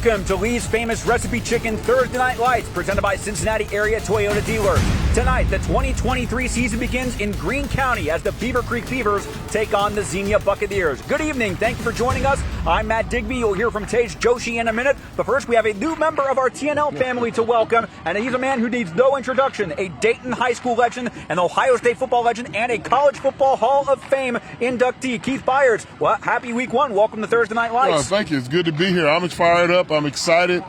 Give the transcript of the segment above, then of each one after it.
Welcome to Lee's Famous Recipe Chicken Thursday Night Lights, presented by Cincinnati Area Toyota Dealers. Tonight, the 2023 season begins in Greene County as the Beavercreek Beavers take on the Xenia Buccaneers. Good evening. Thank you for joining us. I'm Matt Digby. You'll hear from Tage Joshi in a minute. But first, we have a new member of our TNL family to welcome, and he's a man who needs no introduction, a Dayton High School legend, an Ohio State football legend, and a College Football Hall of Fame inductee. Keith Byers, well, happy week one. Welcome to Thursday Night Lights. Thank you. It's good to be here. I'm fired up. I'm excited.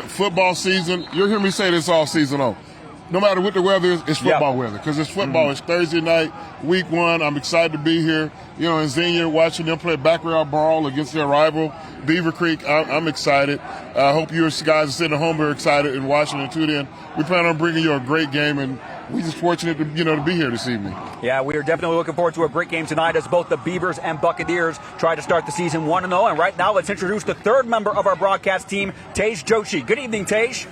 Football season, you'll hear me say this all season long. No matter what the weather is, it's football weather because it's football. It's Thursday night, week one. I'm excited to be here. In Xenia, watching them play backyard brawl against their rival, Beavercreek. I'm excited. I hope you guys sitting at home are excited and watching and tuned in. We plan on bringing you a great game, and we're just fortunate to be here this evening. Yeah, we are definitely looking forward to a great game tonight as both the Beavers and Buccaneers try to start the season 1-0. And right now, let's introduce the third member of our broadcast team, Tage Joshi. Good evening, Tage.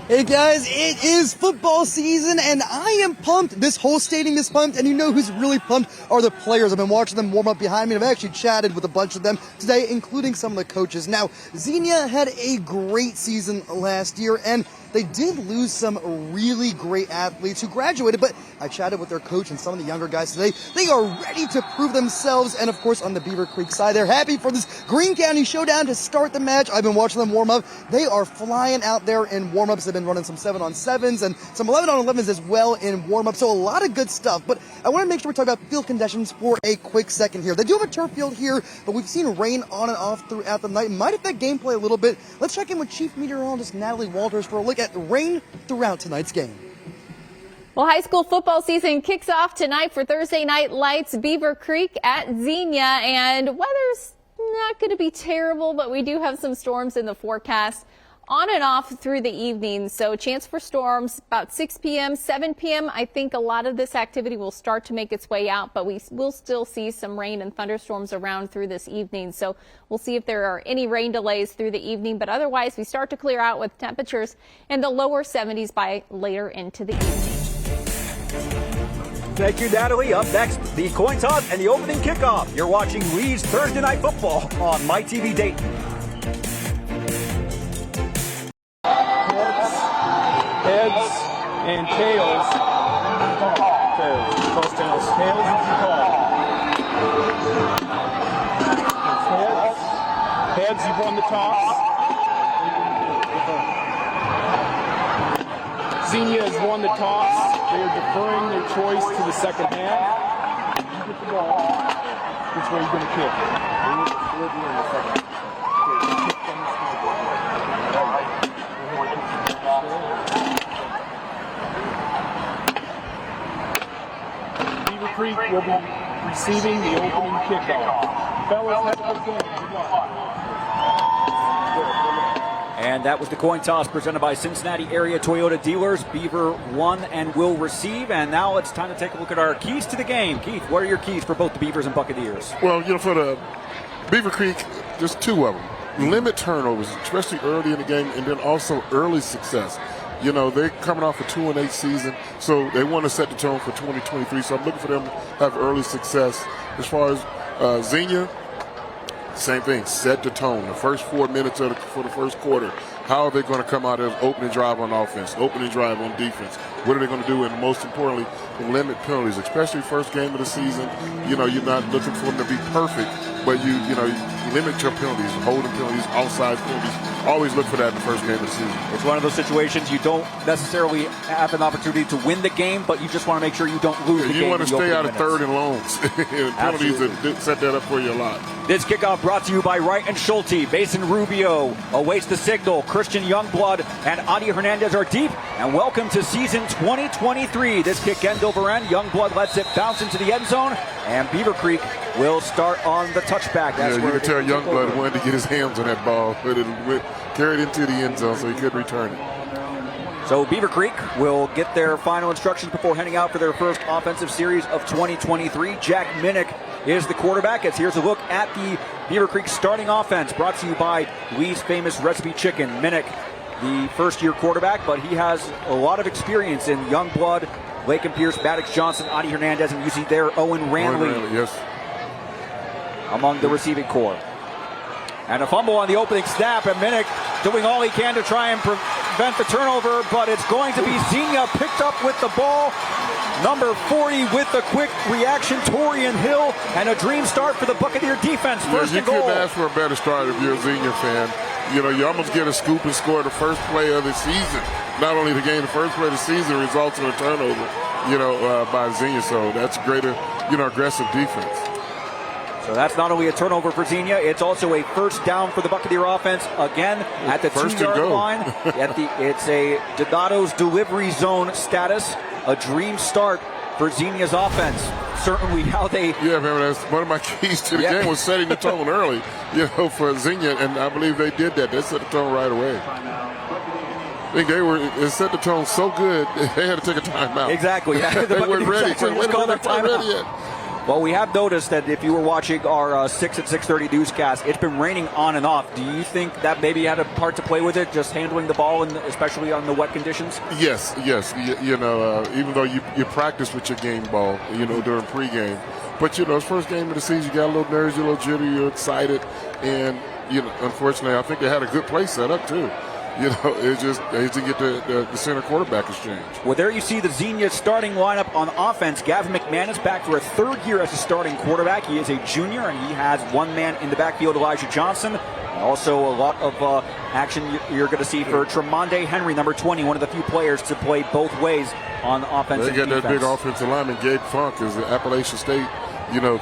Hey guys, it is football season and I am pumped. This whole stadium is pumped, and you know who's really pumped are the players. I've been watching them warm up behind me, and I've actually chatted with a bunch of them today, including some of the coaches. Now, Xenia had a great season last year, and they did lose some really great athletes who graduated, but I chatted with their coach and some of the younger guys today. They are ready to prove themselves, and of course on the Beavercreek side, they're happy for this Greene County showdown to start the match. I've been watching them warm up. They are flying out there in warm-ups. They've been running some 7-on-7s and some 11-on-11s as well in warm-up, so a lot of good stuff. But I want to make sure we talk about field conditions for a quick second here. They do have a turf field here, but we've seen rain on and off throughout the night. It might affect gameplay a little bit. Let's check in with Chief Meteorologist Natalie Walters for a look at rain throughout tonight's game. Well, high school football season kicks off tonight for Thursday Night Lights, Beavercreek at Xenia, and weather's not going to be terrible, but we do have some storms in the forecast on and off through the evening. So chance for storms about 6 p.m., 7 p.m. I think a lot of this activity will start to make its way out, but we will still see some rain and thunderstorms around through this evening. So we'll see if there are any rain delays through the evening, but otherwise we start to clear out with temperatures in the lower 70s by later into the evening. Thank you, Natalie. Up next, the coin toss and the opening kickoff. You're watching Lee's Thursday Night Football on MyTV Dayton. Heads and tails. Tails. Tails is the call. Heads, you've won the toss. Xenia has won the toss. They are deferring their choice to the second half. You get the ball. Which way are you going to kick? Beavercreek will be receiving the opening kickoff. Fellas, have a good game. Good luck. And that was the coin toss presented by Cincinnati Area Toyota Dealers. Beaver won and will receive. And now it's time to take a look at our keys to the game. Keith, what are your keys for both the Beavers and Buccaneers? Well, for the Beavercreek, just two of them. Limit turnovers, especially early in the game, and then also early success. They're coming off a 2-8 season, so they want to set the tone for 2023. So I'm looking for them to have early success. As far as Xenia, same thing, set the tone. The first 4 minutes for the first quarter, how are they going to come out as opening drive on offense, opening drive on defense? What are they going to do? And most importantly, limit penalties, especially first game of the season. You're not looking for them to be perfect, but you limit your penalties, holding penalties, outside penalties. Always look for that in the first game of the season. It's one of those situations you don't necessarily have an opportunity to win the game, but you just want to make sure you don't lose the game. You want to stay out of third and longs. Penalties that set that up for you a lot. This kickoff brought to you by Wright and Schulte. Mason Rubio awaits the signal. Christian Youngblood and Adi Hernandez are deep. And welcome to season 2023. This kick end over end. Youngblood lets it bounce into the end zone. And Beavercreek will start on the touchback. That's you can tell Youngblood wanted to get his hands on that ball, but it carried into the end zone so he could return it. So Beavercreek will get their final instructions before heading out for their first offensive series of 2023. Jack Minnick is the quarterback. As here's a look at the Beavercreek starting offense, brought to you by Lee's Famous Recipe Chicken. Minnick, the first-year quarterback, but he has a lot of experience in Youngblood, Lakin Pierce, Maddox Johnson, Adi Hernandez, and you see there Owen Ranley. Yes. Among the receiving core. And a fumble on the opening snap, and Minnick doing all he can to try and prevent the turnover, but it's going to be Xenia picked up with the ball. Number 40 with the quick reaction, Torian Hill, and a dream start for the Buccaneer defense. First and goal. You couldn't ask for a better start if you're a Xenia fan. You know, you almost get a scoop and score the first play of the season. Not only the game, the first play of the season results in a turnover, by Xenia. So that's greater, aggressive defense. So that's not only a turnover for Xenia, it's also a first down for the Buccaneer offense. Again, at the 2-yard line. It's a Donato's delivery zone status. A dream start for Xenia's offense. Certainly how they... Yeah, man, that's one of my keys to the game was setting the tone early, for Xenia, and I believe they did that. They set the tone right away. I think they set the tone so good, they had to take a timeout. Exactly. Yeah. They weren't ready. Well, we have noticed that if you were watching our 6 at 6:30 newscast, it's been raining on and off. Do you think that maybe had a part to play with it, just handling the ball, and especially on the wet conditions? Yes. Even though you practice with your game ball, during pregame. But, it's first game of the season, you got a little nerves, you're a little jittery, you're excited. And, unfortunately, I think they had a good play set up, too. It's just they to get the center quarterback exchange. Well, there you see the Xenia starting lineup on offense. Gavin McManus back for a third year as a starting quarterback. He is a junior, and he has one man in the backfield, Elijah Johnson. Also, a lot of action you're going to see for Tremonde Henry, number 20, one of the few players to play both ways on offense. They got that big offensive lineman, Gabe Funk, is the Appalachian State,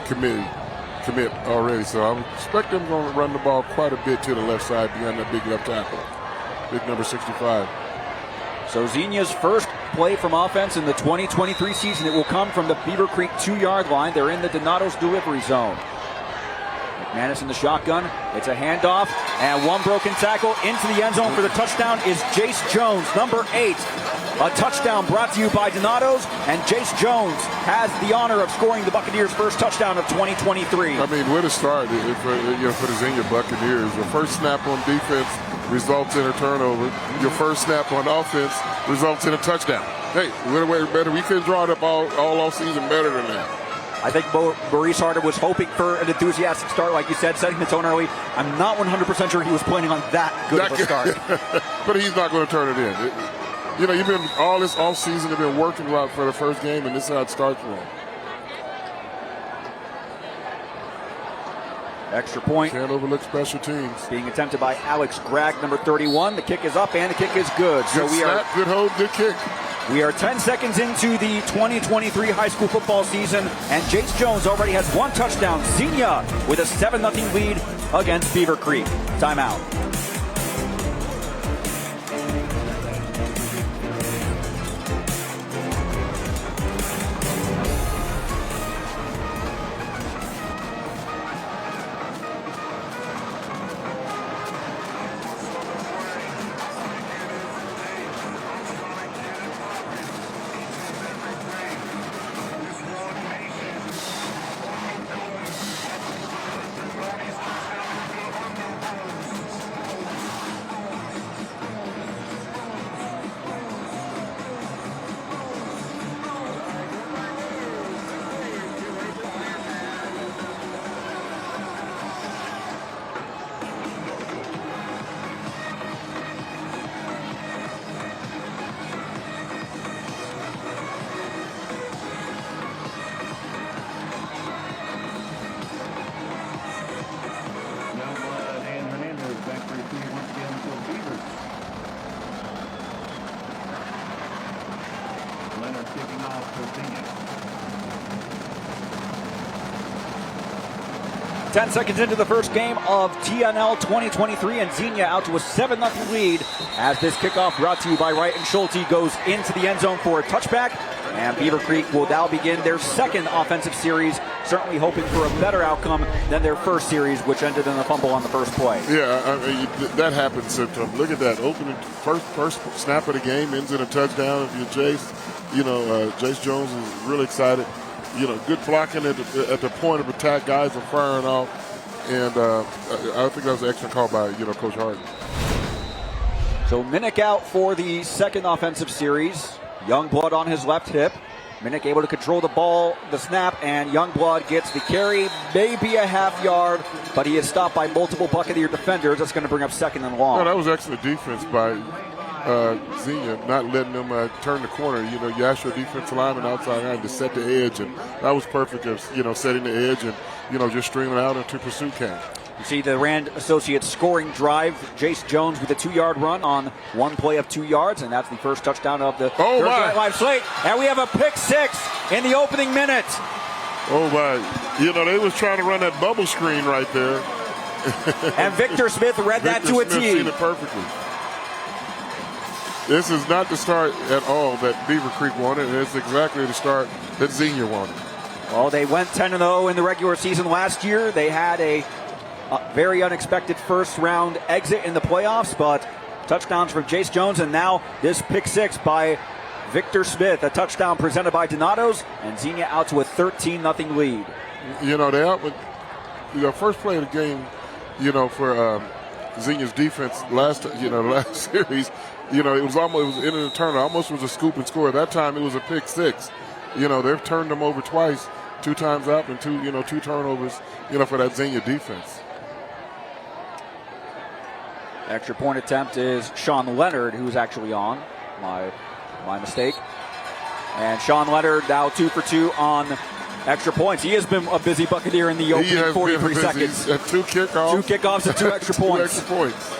commit already. So I would expect them going to run the ball quite a bit to the left side behind that big left tackle. Big number 65. So Xenia's first play from offense in the 2023 season. It will come from the Beavercreek 2-yard line. They're in the Donato's delivery zone. McManus in the shotgun. It's a handoff and one broken tackle into the end zone for the touchdown is Jace Jones, number 8. A touchdown brought to you by Donato's, and Jace Jones has the honor of scoring the Buccaneers' first touchdown of 2023. I mean, what a start for the Xenia Buccaneers. The first snap on defense results in a turnover. Your first snap on offense results in a touchdown. Hey, better. We couldn't draw it up all season better than that. I think Maurice Harder was hoping for an enthusiastic start, like you said, setting the tone early. I'm not 100% sure he was planning on that good of a start. But he's not going to turn it in. You've been all this off season, you've been working for the first game, and this is how it starts for him. Extra point. Can't overlook special teams. Being attempted by Alex Gregg, number 31. The kick is up, and the kick is good. Good snap, good hold, good kick. We are 10 seconds into the 2023 high school football season, and Jace Jones already has one touchdown. Xenia with a 7-0 lead against Beavercreek. Timeout. Kicking off for Xenia. 10 seconds into the first game of TNL 2023, and Xenia out to a 7-0 lead as this kickoff brought to you by Wright and Schulte goes into the end zone for a touchback. And Beavercreek will now begin their second offensive series, certainly hoping for a better outcome than their first series, which ended in a fumble on the first play. Yeah, that happens. Look at that. Opening first snap of the game ends in a touchdown. If you're Jace, Jace Jones is really excited. Good blocking at the point of attack. Guys are firing off. And I think that was an excellent call by, Coach Harden. So Minnick out for the second offensive series. Young blood on his left hip. Minnick able to control the ball, the snap, and Youngblood gets the carry, maybe a half yard, but he is stopped by multiple Buccaneer defenders. That's going to bring up second and long. No, that was excellent defense by Xenia, not letting them turn the corner. You know, you ask your defensive lineman outside line to set the edge, and that was perfect of, you know, setting the edge and, you know, just streaming out into pursuit camp. You see the Rand Associates scoring drive. Jace Jones with a 2-yard run on one play of 2 yards, and that's the first touchdown of the Thursday Night Live slate. And we have a pick six in the opening minute. Oh, my. You know, they was trying to run that bubble screen right there. And Victor Smith read that to a T. Seen it perfectly. This is not the start at all that Beavercreek wanted, and it's exactly the start that Xenia wanted. Well, they went 10-0 in the regular season last year. They had a very unexpected first-round exit in the playoffs, but touchdowns from Jace Jones, and now this pick six by Victor Smith, a touchdown presented by Donatos, and Xenia out to a 13-0 lead. You know, they out with the first play of the game, you know, for Xenia's defense last series. You know, it was in a turn. Almost was a scoop and score. That time it was a pick six. You know, they've turned them over twice, 2 times out and two turnovers, you know, for that Xenia defense. Extra point attempt is Sean Leonard, who's actually on. My mistake. And Sean Leonard now 2 for 2 on extra points. He has been a busy Buccaneer in the opening 43 seconds. 2 kickoffs. 2 kickoffs and 2 extra points. 2 extra points.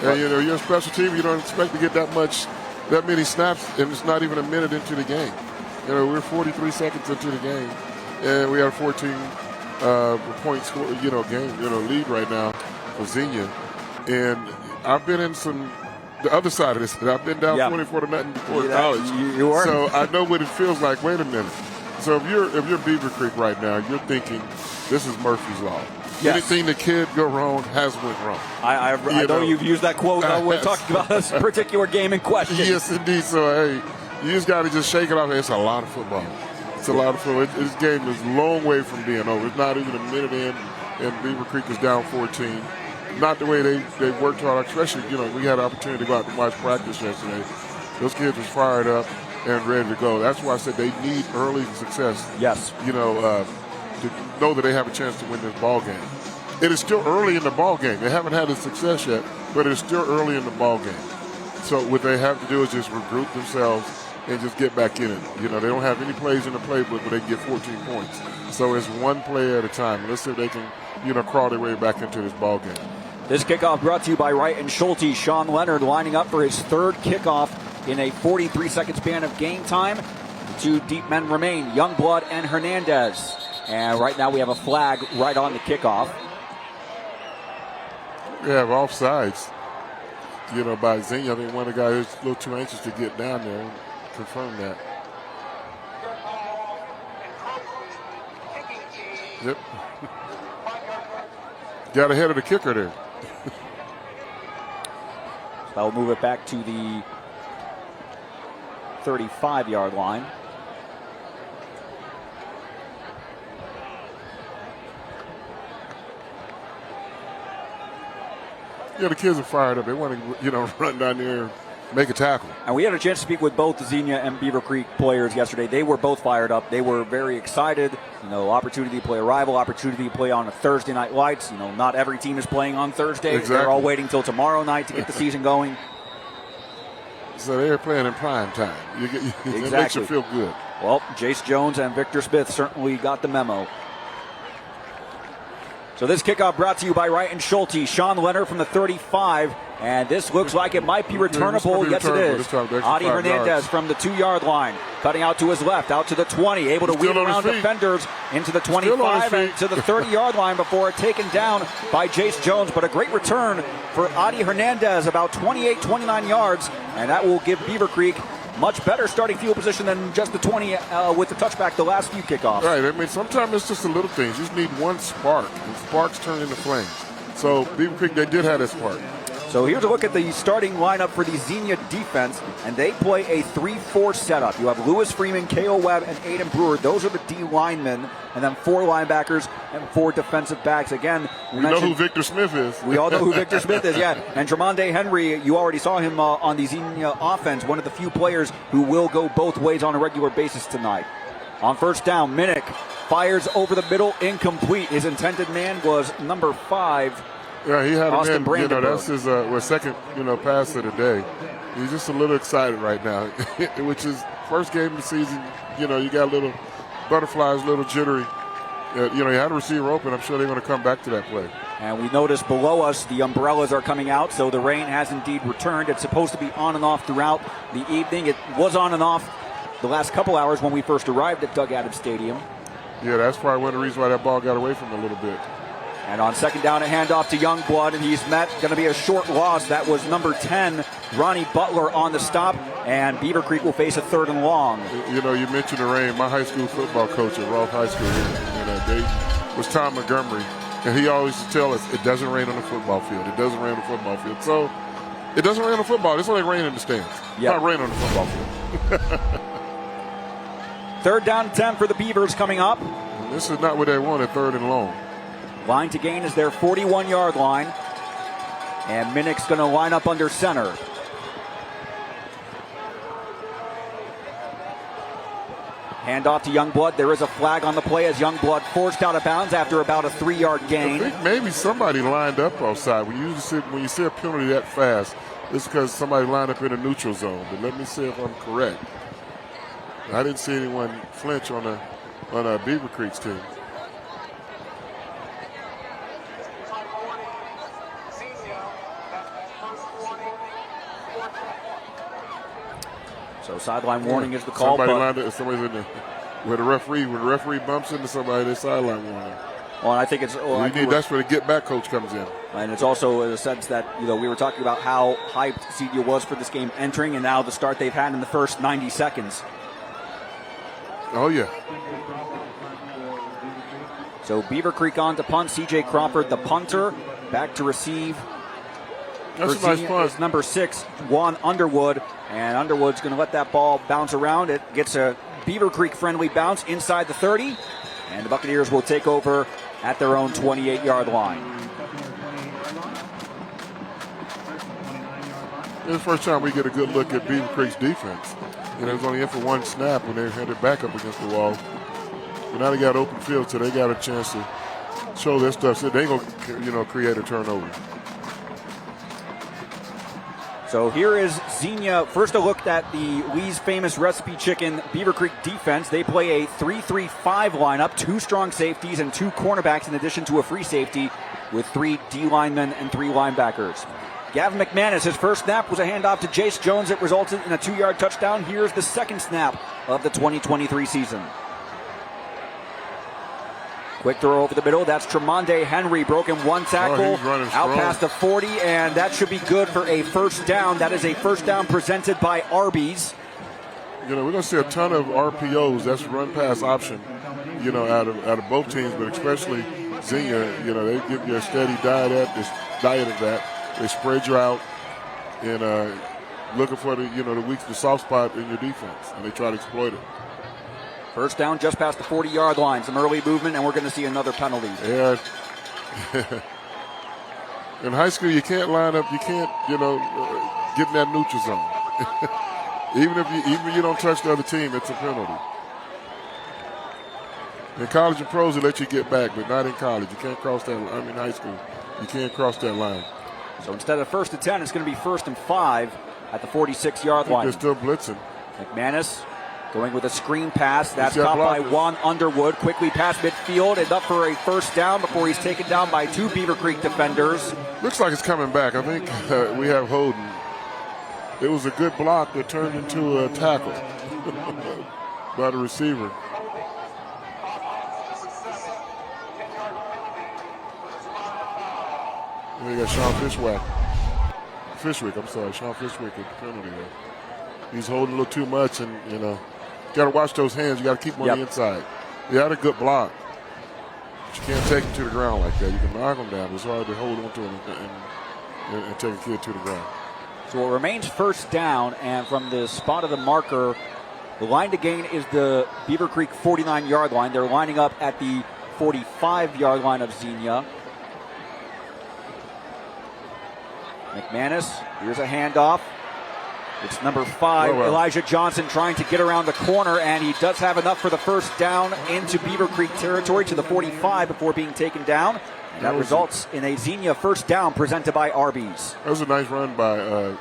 And, you know, you're a special team. You don't expect to get that many snaps, and it's not even a minute into the game. You know, we're 43 seconds into the game, and we have a 14-point score, lead right now for Xenia. And I've been in the other side of this. I've been down 24-0 before college. You were. So I know what it feels like. Wait a minute. So if you're Beavercreek right now, you're thinking this is Murphy's Law. Yes. Anything that could go wrong has went wrong. I know you've used that quote when talking about this particular game in question. Yes, indeed. So, hey, you just got to just shake it off. It's a lot of football. It's a lot of football. This game is a long way from being over. It's not even a minute in, and Beavercreek is down 14. Not the way they worked hard. Especially, you know, we had an opportunity to go out and watch practice yesterday. Those kids was fired up and ready to go. That's why I said they need early success. Yes. You know, to know that they have a chance to win this ball game. It is still early in the ball game. They haven't had a success yet, but it's still early in the ball game. So what they have to do is just regroup themselves and just get back in it. You know, they don't have any plays in the playbook, but they can get 14 points. So it's one play at a time. Let's see if they can, you know, crawl their way back into this ball game. This kickoff brought to you by Wright and Schulte. Sean Leonard lining up for his third kickoff in a 43-second span of game time. The 2 deep men remain, Youngblood and Hernandez. And right now we have a flag right on the kickoff. We have offsides, you know, by Xenia. I think one of the guys is a little too anxious to get down there and confirm that. Yep. Got ahead of the kicker there. That'll move it back to the 35-yard line. Yeah, the kids are fired up. They want to, you know, run down there and make a tackle. And we had a chance to speak with both the Xenia and Beavercreek players yesterday. They were both fired up. They were very excited. You know, opportunity to play a rival, opportunity to play on a Thursday night lights. You know, not every team is playing on Thursday. Exactly. They're all waiting till tomorrow night to get the season going. So they're playing in prime time. Exactly. It makes you feel good. Well, Jace Jones and Victor Smith certainly got the memo. So this kickoff brought to you by Wright and Schulte. Sean Leonard from the 35, and this looks like it might be returnable. Yes, it is. Adi Hernandez from the 2-yard line, cutting out to his left, out to the 20, able to weave around defenders into the 25 and to the 30-yard line before taken down by Jace Jones. But a great return for Adi Hernandez, about 28, 29 yards, and that will give Beavercreek much better starting field position than just the 20 with the touchback the last few kickoffs. Right. I mean, sometimes it's just the little things. You just need one spark, and sparks turn into flames. So Beavercreek, they did have that spark. So here's a look at the starting lineup for the Xenia defense, and they play a 3-4 setup. You have Lewis Freeman, K.O. Webb, and Aiden Brewer. Those are the D linemen, and then 4 linebackers and 4 defensive backs. Again, we know who Victor Smith is. We all know who Victor Smith is, yeah. And Tremonde Henry, you already saw him on the Xenia offense, one of the few players who will go both ways on a regular basis tonight. On first down, Minnick fires over the middle, incomplete. His intended man was number 5. Yeah, he had Austin him in. That's his second, pass of the day. He's just a little excited right now, which is first game of the season. You got a little butterflies, a little jittery. You had a receiver open. I'm sure they're going to come back to that play. And we notice below us the umbrellas are coming out, so the rain has indeed returned. It's supposed to be on and off throughout the evening. It was on and off the last couple hours when we first arrived at Doug Adams Stadium. Yeah, that's probably one of the reasons why that ball got away from him a little bit. And on second down, a handoff to Youngblood, and he's met. Going to be a short loss. That was number 10, Ronnie Butler, on the stop, and Beavercreek will face a 3rd and long. You mentioned the rain. My high school football coach at Rolfe High School in Dayton was Tom Montgomery, and he always used to tell us, it doesn't rain on the football field. It doesn't rain on the football field. So it doesn't rain on the football. It's only rain in the stands. Yep. It's not rain on the football field. 3rd down 10 for the Beavers coming up. This is not what they wanted, 3rd and long. Line to gain is their 41-yard line. And Minnick's going to line up under center. Handoff to Youngblood. There is a flag on the play as Youngblood forced out of bounds after about a 3-yard gain. I think maybe somebody lined up offside. When you see a penalty that fast, it's because somebody lined up in a neutral zone. But let me see if I'm correct. I didn't see anyone flinch on a Beavercreek's team. So sideline warning is the call. Somebody lined up. Somebody's in there. When the referee bumps into somebody, they sideline warning. Well, and I think it's. That's where the get back coach comes in. And it's also in the sense that we were talking about how hyped Xenia was for this game entering, and now the start they've had in the first 90 seconds. Oh yeah. So Beavercreek on to punt. C.J. Crawford, the punter, back to receive. That's a nice punt. Number 6, Juan Underwood. And Underwood's going to let that ball bounce around. It gets a Beavercreek friendly bounce inside the 30. And the Buccaneers will take over at their own 28-yard line. It's the first time we get a good look at Beavercreek's defense. It was only in for one snap when they had their back up against the wall. But now they got open field, so they got a chance to show their stuff. So they going to create a turnover. So here is Xenia. First a look at the Lee's Famous Recipe Chicken Beavercreek defense. They play a 3-3-5 lineup, 2 strong safeties and 2 cornerbacks in addition to a free safety with 3 D linemen and 3 linebackers. Gavin McManus, his first snap was a handoff to Jace Jones. It resulted in a 2-yard touchdown. Here's the second snap of the 2023 season. Quick throw over the middle. That's Tremonde Henry. Broken 1 tackle. Out past the 40, and that should be good for a first down. That is a first down presented by Arby's. We're going to see a ton of RPOs. That's run pass option, out of both teams, but especially Xenia. They give you a steady diet of that. They spread you out and looking for the soft spot in your defense, and they try to exploit it. First down just past the 40-yard line. Some early movement, and we're going to see another penalty. Yeah. In high school, you can't line up. You can't, get in that neutral zone. even if you don't touch the other team, it's a penalty. In college and pros, they let you get back, but not in college. You can't cross that line. I mean, high school, you can't cross that line. So instead of 1st and 10, it's going to be 1st and 5 at the 46-yard line. They're still blitzing. McManus going with a screen pass. That's caught by Juan Underwood. Quickly past midfield and up for a first down before he's taken down by 2 Beavercreek defenders. Looks like it's coming back. I think we have Holden. It was a good block that turned into a tackle by the receiver. And they got Sean Fishwick. Sean Fishwick with the penalty there. He's holding a little too much, and got to watch those hands. You got to keep them on the inside. He had a good block, but you can't take him to the ground like that. You can knock him down. It's hard to hold on to him and take a kid to the ground. So it remains first down, and from the spot of the marker, the line to gain is the Beavercreek 49-yard line. They're lining up at the 45-yard line of Xenia. McManus, here's a handoff. It's number 5, Elijah Johnson, trying to get around the corner, and he does have enough for the first down into Beavercreek territory to the 45 before being taken down. And that results in a Xenia first down presented by Arby's. That was a nice run by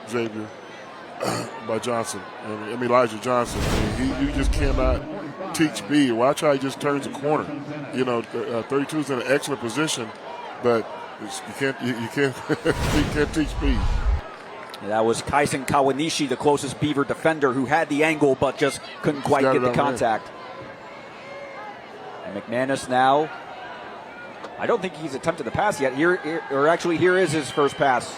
Xavier, by Johnson. I mean, Elijah Johnson. I mean, you just cannot teach speed. Watch how he just turns the corner. 32 is in an excellent position, but you can't you can't teach speed. And that was Kaisen Kawanishi, the closest Beaver defender, who had the angle but just couldn't quite get the contact. And McManus now, I don't think he's attempted the pass yet. Here is his first pass.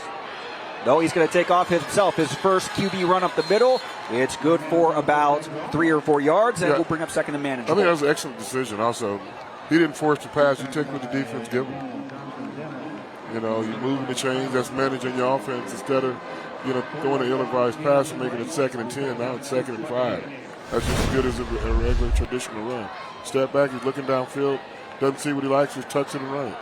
No, he's going to take off himself. His first QB run up the middle. It's good for about 3 or 4 yards, and we'll bring up second and manageable. I think that was an excellent decision also. He didn't force the pass. You take what the defense gives him. You're moving the chains. That's managing your offense instead of, throwing an ill-advised pass and making it 2nd and 10. Now it's 2nd and 5. That's just as good as a regular traditional run. Step back, he's looking downfield, doesn't see what he likes, just tucks it and run it.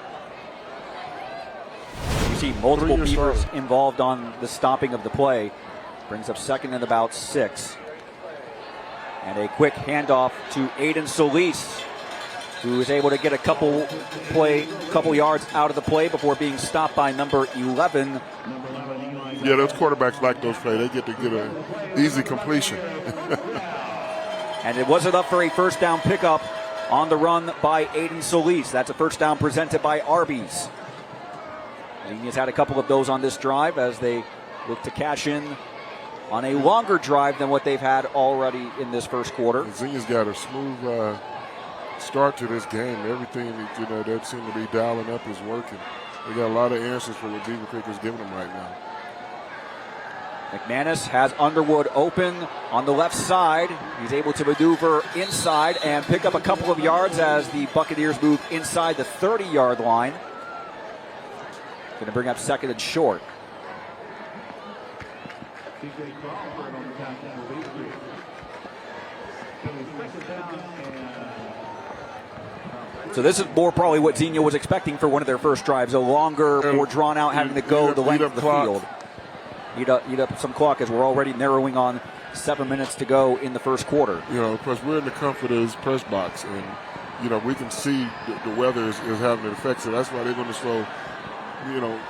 You see multiple Beavers involved on the stopping of the play. Brings up second and about 6. And a quick handoff to Aiden Solis, who is able to get a couple yards out of the play before being stopped by number 11. Yeah, those quarterbacks like those plays. They get an easy completion. And it wasn't up for a first down pickup on the run by Aiden Solis. That's a first down presented by Arby's. Xenia's had a couple of those on this drive as they look to cash in on a longer drive than what they've had already in this first quarter. Xenia's got a smooth start to this game. Everything that seem to be dialing up is working. They got a lot of answers for what Beavercreek is giving them right now. McManus has Underwood open on the left side. He's able to maneuver inside and pick up a couple of yards as the Buccaneers move inside the 30-yard line. Going to bring up second and short. So this is more probably what Xenia was expecting for one of their first drives, a longer, more drawn out, having to go the length of the field. Eat up some clock as we're already narrowing on 7 minutes to go in the first quarter. Because we're in the comfort of his press box, and we can see the weather is having an effect. So that's why they're going to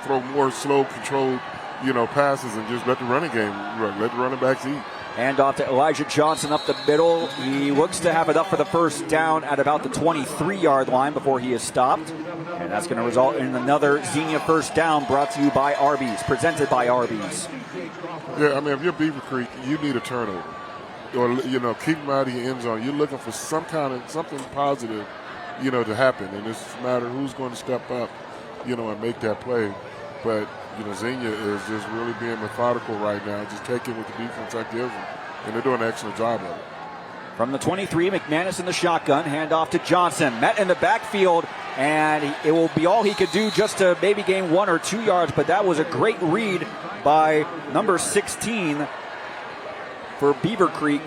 throw more slow, controlled, passes and just let the running game run. Let the running backs eat. Hand off to Elijah Johnson up the middle. He looks to have enough for the first down at about the 23-yard line before he is stopped. And that's going to result in another Xenia first down brought to you by Arby's, presented by Arby's. Yeah, I mean, if you're Beavercreek, you need a turnover. Or, keep them out of your end zone. You're looking for something positive, to happen. And it's just a matter of who's going to step up, and make that play. But, Xenia is just really being methodical right now, just taking what the defense gives them. And they're doing an excellent job of it. From the 23, McManus in the shotgun, handoff to Johnson. Met in the backfield, and it will be all he could do just to maybe gain 1 or 2 yards, but that was a great read by number 16 for Beavercreek.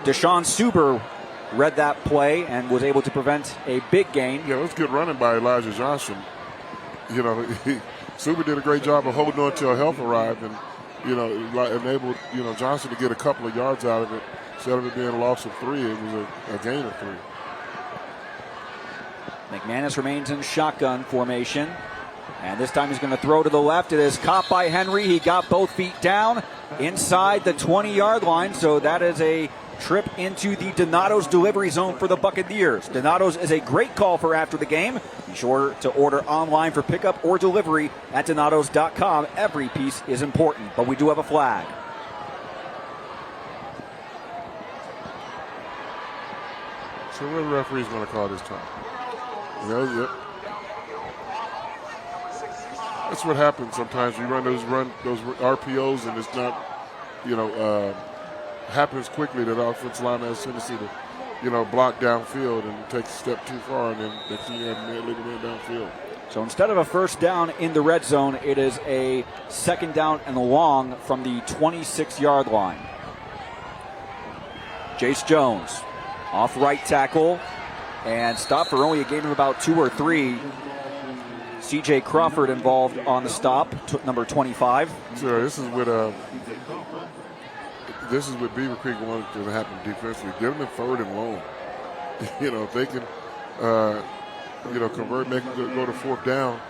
Deshaun Suber read that play and was able to prevent a big gain. Yeah, it was good running by Elijah Johnson. Suber did a great job of holding on until help arrived and, enabled, Johnson to get a couple of yards out of it. Instead of it being a loss of 3, it was a gain of 3. McManus remains in shotgun formation. And this time he's going to throw to the left. It is caught by Henry. He got both feet down inside the 20-yard line. So that is a trip into the Donato's delivery zone for the Buccaneers. Donato's is a great call for after the game. Be sure to order online for pickup or delivery at donatos.com. Every piece is important, but we do have a flag. So what are the referees going to call this time? That's what happens sometimes. You run those RPOs and it's not, happens quickly that offensive lineman has a tendency to, block downfield and take a step too far and then you have lead the man downfield. So instead of a first down in the red zone, it is a second down and long from the 26-yard line. Jace Jones off right tackle and stopped for only a gain of about 2 or 3. C.J. Crawford involved on the stop, number 25. So this is with Beavercreek wanting to happen defensively. Give them 3rd and long. If they can, convert, make it go to 4th down,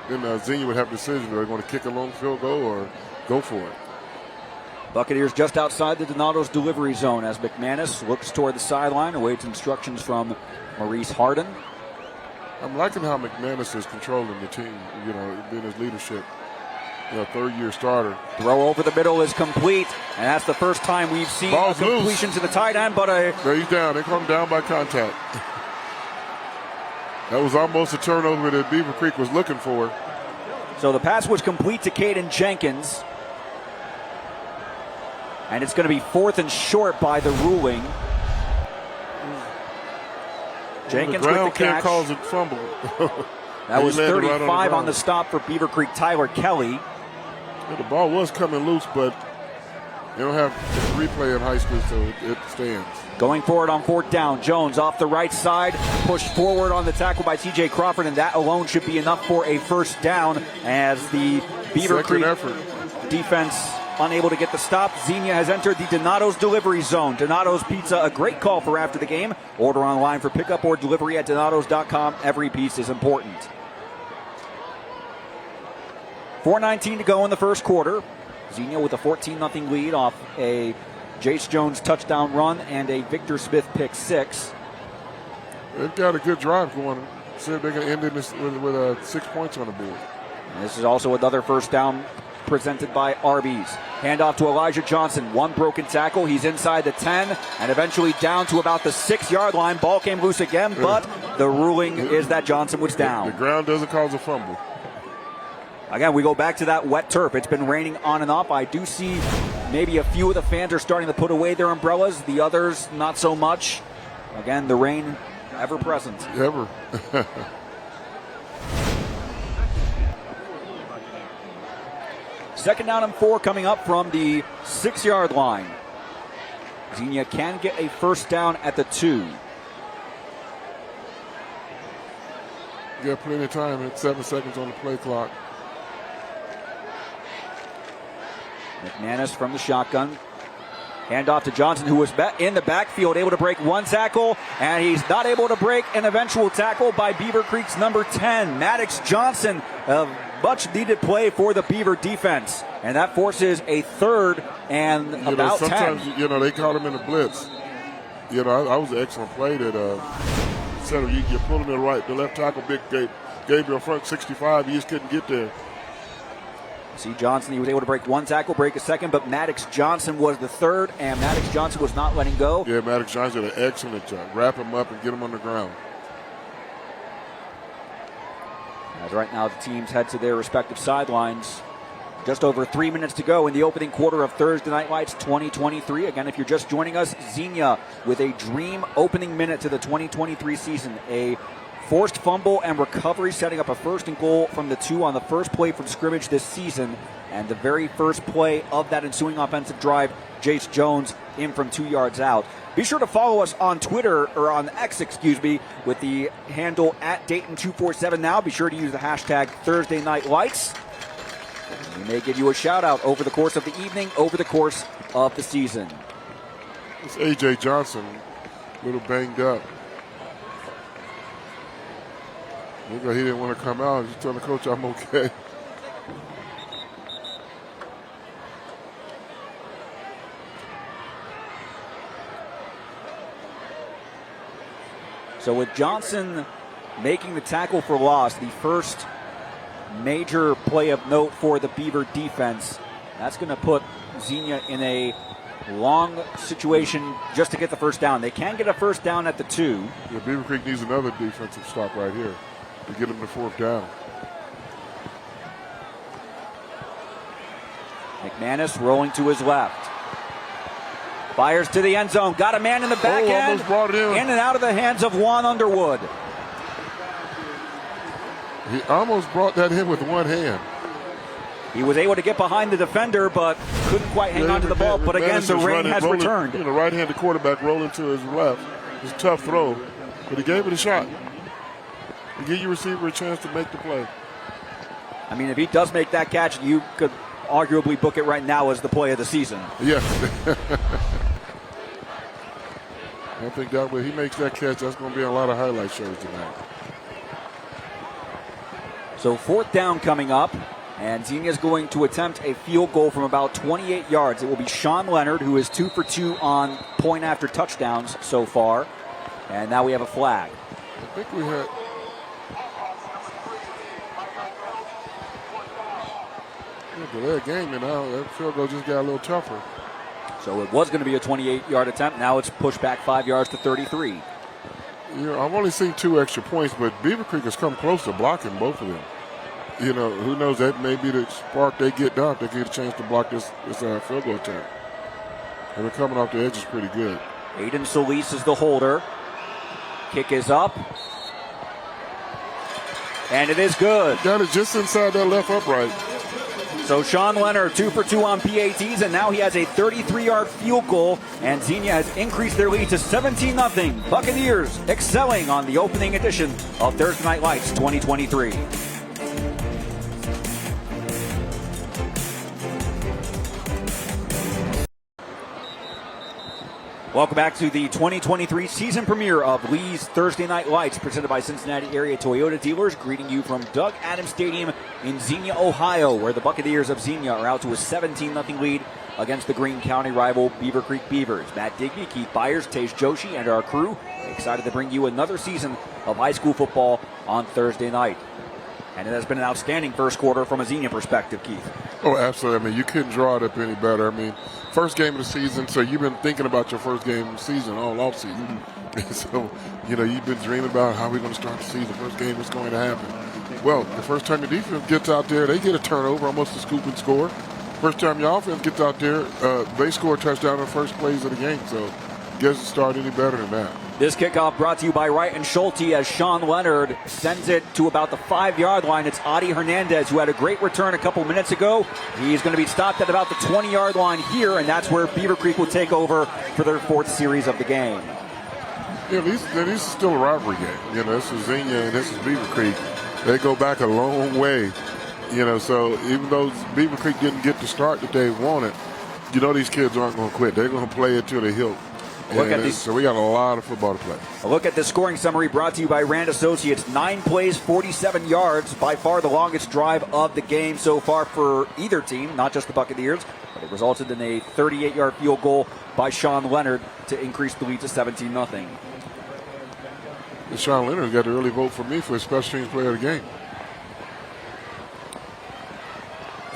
then Xenia would have a decision. Are they going to kick a long field goal or go for it? Buccaneers just outside the Donato's delivery zone as McManus looks toward the sideline, awaits instructions from Maurice Harden. I'm liking how McManus is controlling the team, being his leadership. 3rd-year starter. Throw over the middle is complete, and that's the first time we've seen Ball's a completion loose to the tight end, but there he's down. They come down by contact. That was almost a turnover that Beavercreek was looking for. So the pass was complete to Caden Jenkins. And it's going to be 4th and short by the ruling. Jenkins the ground with the catch. Calls it fumble. That was 35 right on the stop for Beavercreek Tyler Kelly. Yeah, the ball was coming loose, but they don't have replay in high school, so it stands. Going forward on 4th down, Jones off the right side, pushed forward on the tackle by C.J. Crawford, and that alone should be enough for a first down as the Beavercreek defense unable to get the stop. Xenia has entered the Donato's delivery zone. Donato's Pizza, a great call for after the game. Order online for pickup or delivery at donatos.com. Every piece is important. 4:19 to go in the first quarter. Xenia with a 14-0 lead off a Jace Jones touchdown run and a Victor Smith pick 6. They've got a good drive going. See if they can end this with 6 points on the board. And this is also another first down presented by Arby's. Handoff to Elijah Johnson. One broken tackle. He's inside the 10 and eventually down to about the 6-yard line. Ball came loose again, but the ruling is that Johnson was down. The ground doesn't cause a fumble. Again, we go back to that wet turf. It's been raining on and off. I do see maybe a few of the fans are starting to put away their umbrellas. The others, not so much. Again, the rain ever present. Ever. Second down and 4 coming up from the 6-yard line. Xenia can get a first down at the 2. You got plenty of time. It's 7 seconds on the play clock. McManus from the shotgun. Handoff to Johnson, who was in the backfield, able to break one tackle, and he's not able to break an eventual tackle by Beavercreek's number 10, Maddox Johnson. A much-needed play for the Beaver defense, and that forces a 3rd and about 10. Sometimes, they call him in the blitz. That was an excellent play that instead of you pull him to the left tackle, big Gabriel front 65, he just couldn't get there. See Johnson, he was able to break one tackle, break a second, but Maddox Johnson was the 3rd, and Maddox Johnson was not letting go. Yeah, Maddox Johnson did an excellent job. Wrap him up and get him on the ground. As right now the teams head to their respective sidelines. Just over 3 minutes to go in the opening quarter of Thursday Night Lights 2023. Again, if you're just joining us, Xenia with a dream opening minute to the 2023 season. A forced fumble and recovery, setting up a 1st and goal from the 2 on the first play from scrimmage this season. And the very first play of that ensuing offensive drive, Jace Jones in from 2 yards out. Be sure to follow us on Twitter, or on X, with the handle at Dayton247 now. Be sure to use the hashtag Thursday Night Lights. We may give you a shout out over the course of the evening, over the course of the season. It's A.J. Johnson, a little banged up. Looked like he didn't want to come out. He's telling the coach, I'm okay. So with Johnson making the tackle for loss, the first major play of note for the Beaver defense, that's going to put Xenia in a long situation just to get the first down. They can get a first down at the 2. Yeah, Beavercreek needs another defensive stop right here to get them to 4th down. McManus rolling to his left. Fires to the end zone. Got a man in the back end. Almost brought it in. In and out of the hands of Juan Underwood. He almost brought that in with one hand. He was able to get behind the defender, but couldn't quite hang on to the ball. But again, the rain has returned. The right-handed quarterback rolling to his left. It's a tough throw, but he gave it a shot. You give your receiver a chance to make the play. I mean, if he does make that catch, you could arguably book it right now as the play of the season. Yeah. I think that way he makes that catch, that's going to be a lot of highlight shows tonight. So 4th down coming up, and Xenia's going to attempt a field goal from about 28 yards. It will be Sean Leonard, who is 2 for 2 on point after touchdowns so far. And now we have a flag. I think we had... That game, and now that field goal just got a little tougher. So it was going to be a 28-yard attempt. Now it's pushed back 5 yards to 33. You know, I've only seen 2 extra points, but Beavercreek has come close to blocking both of them. You know, who knows? That may be the spark they get down. They get a chance to block this field goal attempt. And they're coming off the edges pretty good. Aiden Solis is the holder. Kick is up. And it is good. Got it just inside that left upright. So Sean Leonard 2 for 2 on PATs, and now he has a 33-yard field goal, and Xenia has increased their lead to 17-0. Buccaneers excelling on the opening edition of Thursday Night Lights 2023. Welcome back to the 2023 season premiere of Lee's Thursday Night Lights, presented by Cincinnati area Toyota dealers, greeting you from Doug Adams Stadium in Xenia, Ohio, where the Buccaneers of Xenia are out to a 17-0 lead against the Greene County rival Beavercreek Beavers. Matt Digby, Keith Byers, Tage Joshi, and our crew excited to bring you another season of high school football on Thursday night. And it has been an outstanding first quarter from a Xenia perspective, Keith. Oh, absolutely. I mean, you couldn't draw it up any better. I mean, first game of the season, so you've been thinking about your first game of the season all off season. So, you know, you've been dreaming about how we're going to start the season. First game is going to happen. Well, the first time your defense gets out there, they get a turnover, almost a scoop and score. First time your offense gets out there, they score a touchdown in the first plays of the game. So, doesn't start any better than that. This kickoff brought to you by Wright and Schulte as Sean Leonard sends it to about the 5-yard line. It's Adi Hernandez, who had a great return a couple minutes ago. He's going to be stopped at about the 20-yard line here, and that's where Beavercreek will take over for their 4th series of the game. Yeah, this is still a rivalry game. You know, this is Xenia and this is Beavercreek. They go back a long way. You know, so even though Beavercreek didn't get the start that they wanted, you know these kids aren't going to quit. They're going to play it till they hilt. So we got a lot of football to play. A look at the scoring summary brought to you by Rand Associates. 9 plays, 47 yards. By far the longest drive of the game so far for either team, not just the Buccaneers. But it resulted in a 38-yard field goal by Sean Leonard to increase the lead to 17-0. And Sean Leonard got the early vote for me for special teams player of the game.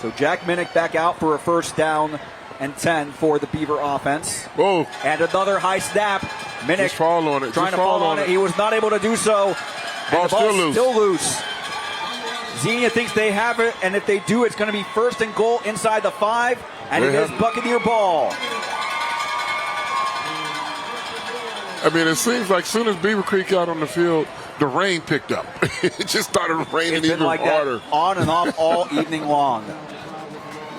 So Jack Minnick back out for a first down and 10 for the Beaver offense. Whoa. And another high snap. Minnick Just fall on it. trying to fall on it. He was not able to do so. Ball's still loose. Xenia thinks they have it, and if they do, it's going to be 1st and goal inside the 5, and it is Buccaneer ball. I mean, it seems like as soon as Beavercreek got on the field, the rain picked up. It just started raining even like harder. That on and off all evening long.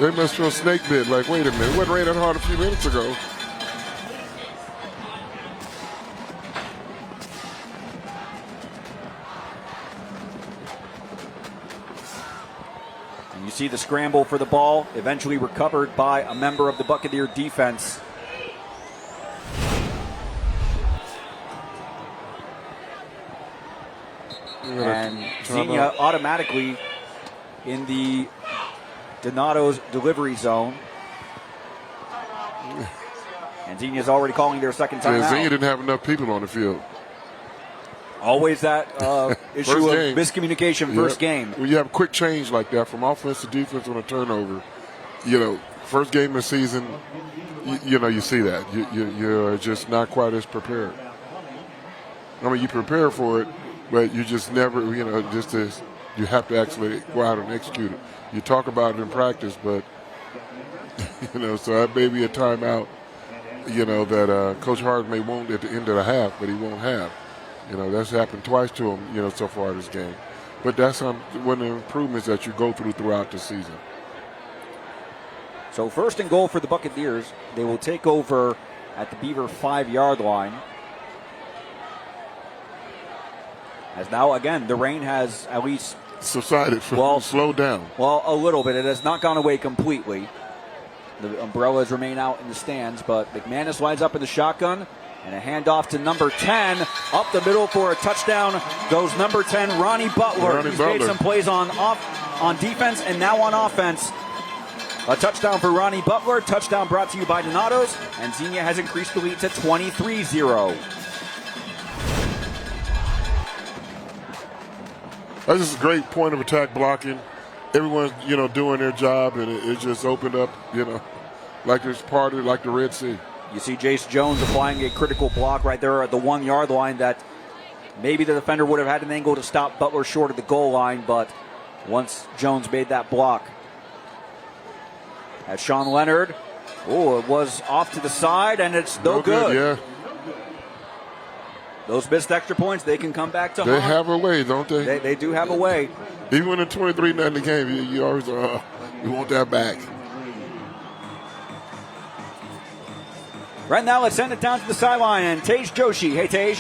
They must feel snake bit. Like, wait a minute, it wasn't raining hard a few minutes ago. And you see the scramble for the ball, eventually recovered by a member of the Buccaneer defense. And Xenia automatically in the Donato's delivery zone. And Xenia's already calling their second time out. Xenia didn't have enough people on the field. Always that issue of miscommunication first game. When you have a quick change like that from offense to defense on a turnover, you know, first game of the season, you know, you see that. You're just not quite as prepared. I mean, you prepare for it, but you just never, you know, just as you have to actually go out and execute it. You talk about it in practice, but, you know, so that may be a timeout, you know, that Coach Hart may want at the end of the half, but he won't have. You know, that's happened twice to him, you know, so far this game. but that's one of the improvements that you go throughout the season. So first and goal for the Buccaneers. They will take over at the Beaver 5-yard line. As now, again, the rain has at least subsided, slowed down. Well, a little bit. It has not gone away completely. The umbrellas remain out in the stands, but McManus lines up in the shotgun, and a handoff to number 10. Up the middle for a touchdown goes number 10, Ronnie Butler. He's made some plays on defense and now on offense. A touchdown for Ronnie Butler. Touchdown brought to you by Donato's, and Xenia has increased the lead to 23-0. That's just a great point of attack blocking. Everyone's, doing their job, and it just opened up, like it's parted like the Red Sea. You see Jace Jones applying a critical block right there at the 1-yard line that maybe the defender would have had an angle to stop Butler short of the goal line, but once Jones made that block. As Sean Leonard, it was off to the side, and it's no good. Yeah. Those missed extra points, they can come back to They have a way, don't they? They do have a way. Even when it's 23-0 in the game, you always you want that back. Right now, let's send it down to the sideline, and Tej Joshi. Hey, Tej.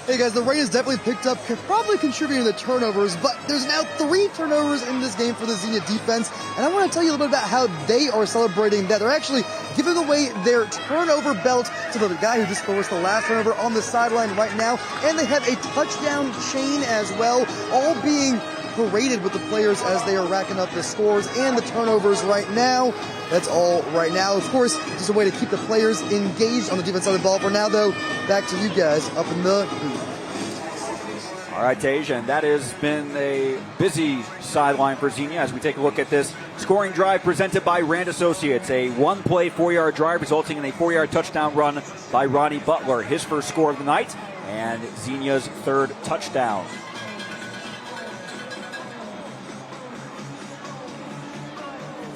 Hey guys, the rain has definitely picked up, probably contributing to the turnovers, but there's now 3 turnovers in this game for the Xenia defense, and I want to tell you a little bit about how they are celebrating that. They're actually giving away their turnover belt to the guy who just forced the last turnover on the sideline right now, and they have a touchdown chain as well, all being paraded with the players as they are racking up the scores and the turnovers right now. That's all right now. Of course, just a way to keep the players engaged on the defense side of the ball. For now, though, back to you guys up in the booth. All right, Tej, and that has been a busy sideline for Xenia as we take a look at this scoring drive presented by Rand Associates. A 1-play, 4-yard drive resulting in a 4-yard touchdown run by Ronnie Butler, his first score of the night, and Xenia's 3rd touchdown.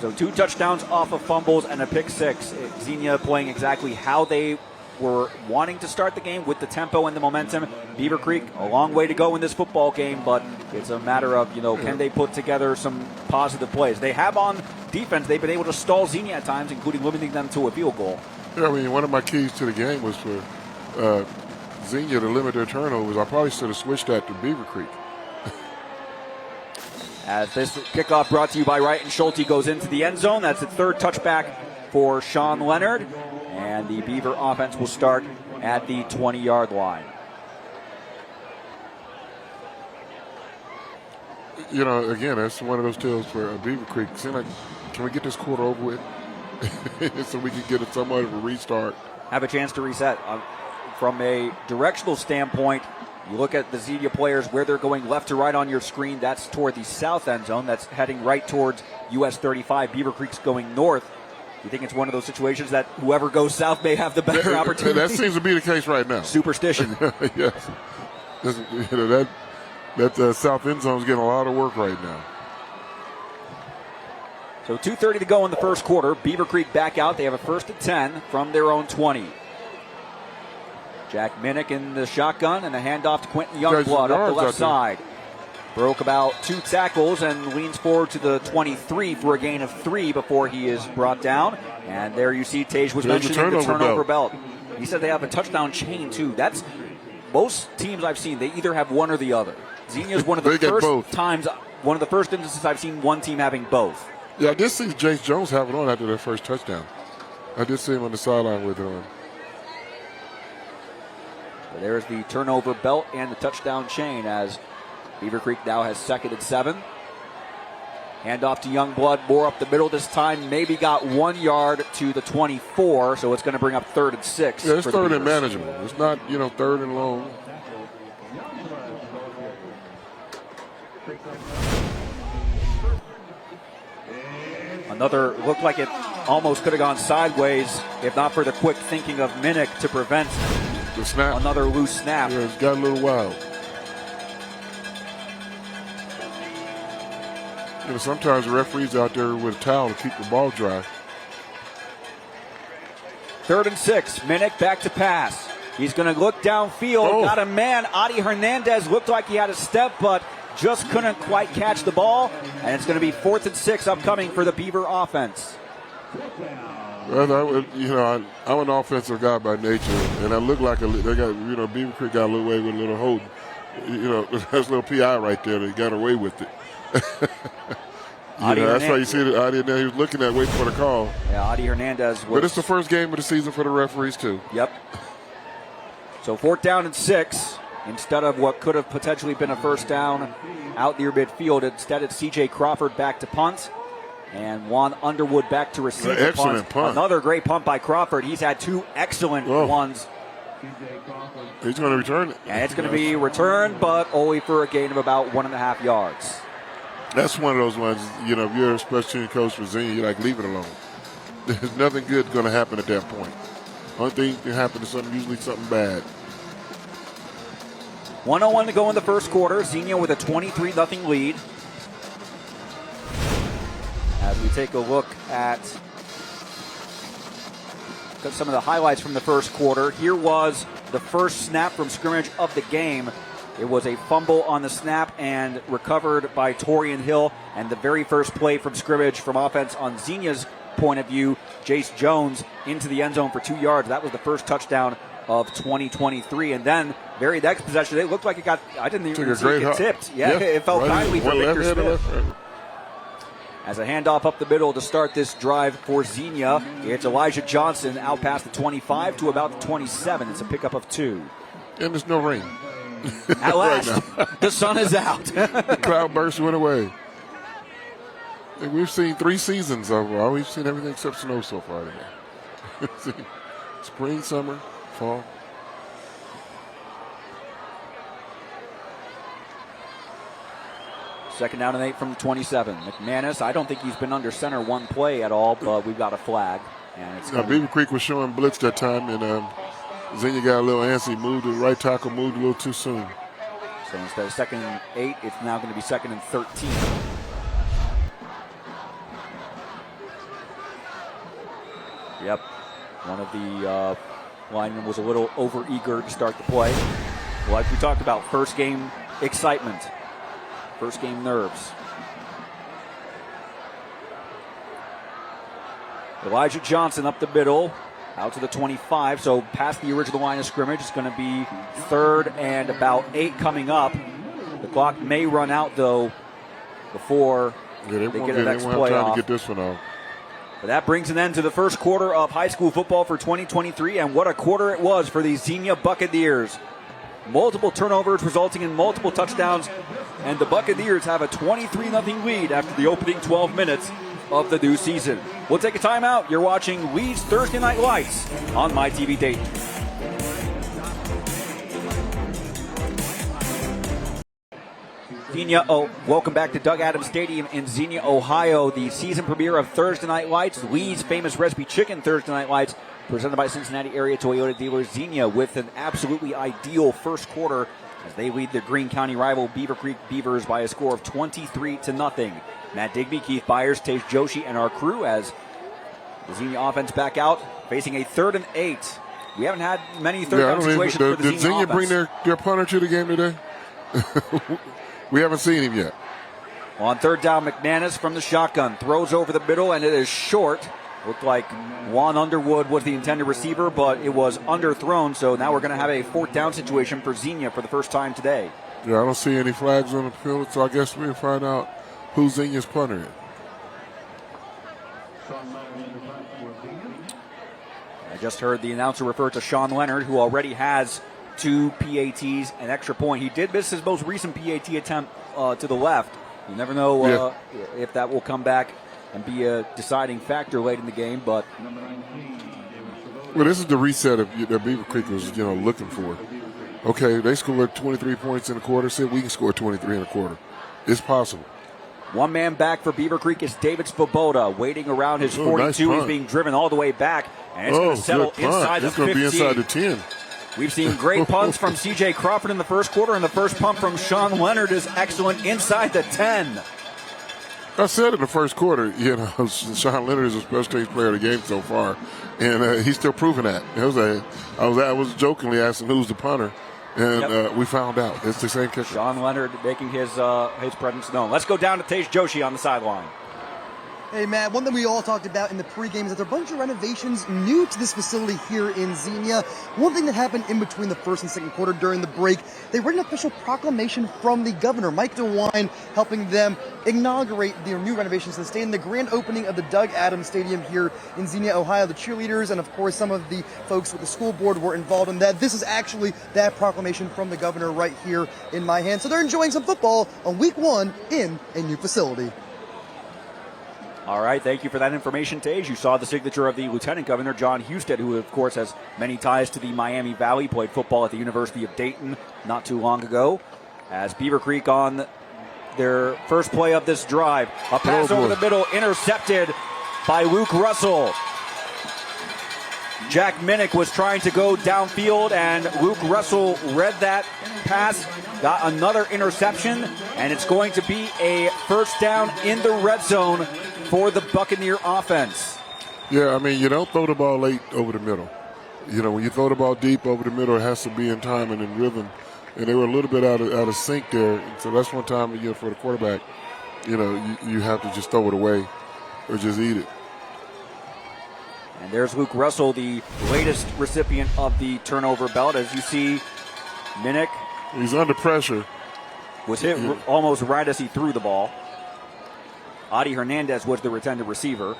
So 2 touchdowns off of fumbles and a pick 6. Xenia playing exactly how they were wanting to start the game with the tempo and the momentum. Beavercreek, a long way to go in this football game, but it's a matter of, can they put together some positive plays? They have on defense, they've been able to stall Xenia at times, including limiting them to a field goal. Yeah, one of my keys to the game was for Xenia to limit their turnovers. I probably should have switched that to Beavercreek. As this kickoff brought to you by Wright and Schulte goes into the end zone. That's the 3rd touchback for Sean Leonard. And the Beaver offense will start at the 20-yard line. Again, that's one of those tales for Beavercreek. Can we get this quarter over with so we can get somewhat of a restart? Have a chance to reset. From a directional standpoint, you look at the Xenia players, where they're going left to right on your screen. That's toward the south end zone. That's heading right towards US 35. Beavercreek's going north. You think it's one of those situations that whoever goes south may have the better opportunity? That seems to be the case right now. Superstition. Yes. That south end zone is getting a lot of work right now. So 2:30 to go in the first quarter. Beavercreek back out. They have a 1st and 10 from their own 20. Jack Minnick in the shotgun, and a handoff to Quentin Youngblood up the left side. Broke about 2 tackles and leans forward to the 23 for a gain of 3 before he is brought down. And there you see Tej was mentioning the turnover belt. He said they have a touchdown chain too. That's most teams I've seen. They either have one or the other. Xenia is one of the first instances I've seen one team having both. Yeah, I did see Jace Jones have it on after their first touchdown. I did see him on the sideline with him. So there's the turnover belt and the touchdown chain as Beavercreek now has 2nd and 7. Handoff to Youngblood, more up the middle this time. Maybe got 1 yard to the 24, so it's going to bring up 3rd and 6. Yeah, it's 3rd and manageable. It's not, 3rd and long. Another looked like it almost could have gone sideways if not for the quick thinking of Minnick to prevent the snap. Another loose snap. Yeah, it's got a little wild. Sometimes the referee's out there with a towel to keep the ball dry. 3rd and 6. Minnick back to pass. He's going to look downfield. Got a man. Adi Hernandez looked like he had a step, but just couldn't quite catch the ball, and it's going to be 4th and 6 upcoming for the Beaver offense. Well, I'm an offensive guy by nature, and I look like Beavercreek got a little way with a little holding. That's a little PI right there. They got away with it. That's why you see that Adi there. He was looking at waiting for the call. Yeah, Adi Hernandez. But it's the first game of the season for the referees too. Yep. So 4th down and 6 instead of what could have potentially been a first down out near midfield. Instead, it's C.J. Crawford back to punt. And Juan Underwood back to receive the excellent punt. Another great punt by Crawford. He's had 2 excellent ones. He's going to return it. And it's going to be returned, but only for a gain of about 1.5 yards. That's one of those ones, if you're a special team coach for Xenia, you're like, leave it alone. There's nothing good going to happen at that point. Only thing can happen is usually something bad. 1:01 to go in the first quarter. Xenia with a 23-0 lead. As we take a look at some of the highlights from the first quarter, here was the first snap from scrimmage of the game. It was a fumble on the snap and recovered by Torian Hill. And the very first play from scrimmage from offense on Xenia's point of view, Jace Jones into the end zone for 2 yards. That was the first touchdown of 2023. And then very next possession, it looked like it got, I didn't even see it get tipped. Yeah, it felt kindly for Victor Smith. As a handoff up the middle to start this drive for Xenia, it's Elijah Johnson out past the 25 to about the 27. It's a pickup of 2. And there's no rain. At last, the sun is out. The cloudburst went away. And we've seen 3 seasons overall. We've seen everything except snow so far today. Spring, summer, fall. Second down and 8 from the 27. McManus, I don't think he's been under center one play at all, but we've got a flag. And it's Beavercreek was showing blitz that time, and Xenia got a little antsy. Moved the right tackle, moved a little too soon. So instead of 2nd and 8, it's now going to be 2nd and 13. Yep. One of the linemen was a little overeager to start the play. Like we talked about, first game excitement. First game nerves. Elijah Johnson up the middle, out to the 25, so past the original line of scrimmage. It's going to be 3rd and about 8 coming up. The clock may run out, though, before they get the next play off. To get this one off. But that brings an end to the first quarter of high school football for 2023, and what a quarter it was for the Xenia Buccaneers. Multiple turnovers resulting in multiple touchdowns, and the Buccaneers have a 23-0 lead after the opening 12 minutes of the new season. We'll take a timeout. You're watching Leeds Thursday Night Lights on MyTV Dayton. Xenia, welcome back to Doug Adams Stadium in Xenia, Ohio. The season premiere of Thursday Night Lights, Lee's famous recipe chicken Thursday Night Lights, presented by Cincinnati area Toyota dealer Xenia, with an absolutely ideal first quarter as they lead the Greene County rival Beavercreek Beavers by a score of 23-0. Matt Digby, Keith Byers, Tej Joshi, and our crew as the Xenia offense back out, facing a 3rd and 8. We haven't had many third down situations for the Xenia offense. Did Xenia bring their punter to the game today? We haven't seen him yet. On 3rd down, McManus from the shotgun throws over the middle, and it is short. Looked like Juan Underwood was the intended receiver, but it was underthrown, so now we're going to have a 4th down situation for Xenia for the first time today. Yeah, I don't see any flags on the field, so I guess we'll find out who Xenia's punter is. I just heard the announcer refer to Sean Leonard, who already has 2 PATs, an extra point. He did miss his most recent PAT attempt to the left. You never know if that will come back and be a deciding factor late in the game, but well, this is the reset that Beavercreek was, looking for. Okay, they scored 23 points in a quarter. Said we can score 23 in a quarter. It's possible. One man back for Beavercreek is David Svoboda, waiting around his 42. Nice He's being driven all the way back, and it's going to settle inside the 15. It's going to be inside the 10. We've seen great punts from C.J. Crawford in the first quarter, and the first punt from Sean Leonard is excellent inside the 10. I said in the first quarter, Sean Leonard is a special teams player of the game so far, and he's still proving that. I was jokingly asking who's the punter, And we found out it's the same kicker. Sean Leonard making his presence known. Let's go down to Tej Joshi on the sideline. Hey, Matt, one thing we all talked about in the pregame is that there are a bunch of renovations new to this facility here in Xenia. One thing that happened in between the first and second quarter during the break, they read an official proclamation from the governor, Mike DeWine, helping them inaugurate their new renovations to the stadium, the grand opening of the Doug Adams Stadium here in Xenia, Ohio. The cheerleaders and, of course, some of the folks with the school board were involved in that. This is actually that proclamation from the governor right here in my hand. So they're enjoying some football on week 1 in a new facility. All right, thank you for that information, Tej. You saw the signature of the Lieutenant Governor, John Husted, who, of course, has many ties to the Miami Valley, played football at the University of Dayton not too long ago. As Beavercreek on their first play of this drive. A pass over the middle, intercepted by Luke Russell. Jack Minnick was trying to go downfield, and Luke Russell read that pass, got another interception, and it's going to be a first down in the red zone for the Buccaneer offense. Yeah, I mean, you don't throw the ball late over the middle. You know, when you throw the ball deep over the middle, it has to be in time and in rhythm. And they were a little bit out of sync there. And so that's one time, for the quarterback, you have to just throw it away or just eat it. And there's Luke Russell, the latest recipient of the turnover belt. As you see, Minnick. He's under pressure. Was hit almost right as he threw the ball. Adi Hernandez was the intended receiver.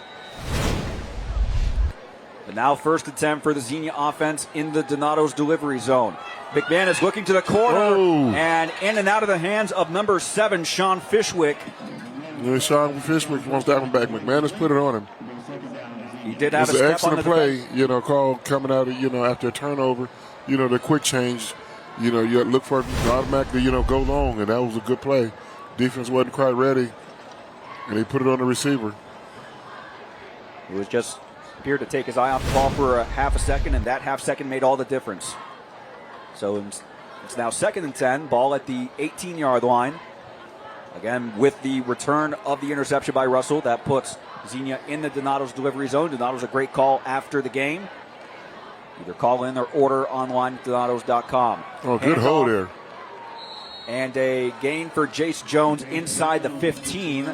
But now 1st and 10 for the Xenia offense in the Donato's delivery zone. McManus looking to the corner and in and out of the hands of number 7, Sean Fishwick. Sean Fishwick wants that one back. McManus put it on him. He did have a step excellent on the play, called coming out of, after a turnover, the quick change, you look for it to automatically, go long, and that was a good play. Defense wasn't quite ready, and he put it on the receiver. He was just appeared to take his eye off the ball for a half a second, and that half second made all the difference. So it's now 2nd and 10, ball at the 18-yard line. Again, with the return of the interception by Russell, that puts Xenia in the Donato's delivery zone. Donato's a great call after the game. Either call in or order online at donatos.com. Oh, good hold there. And a gain for Jace Jones inside the 15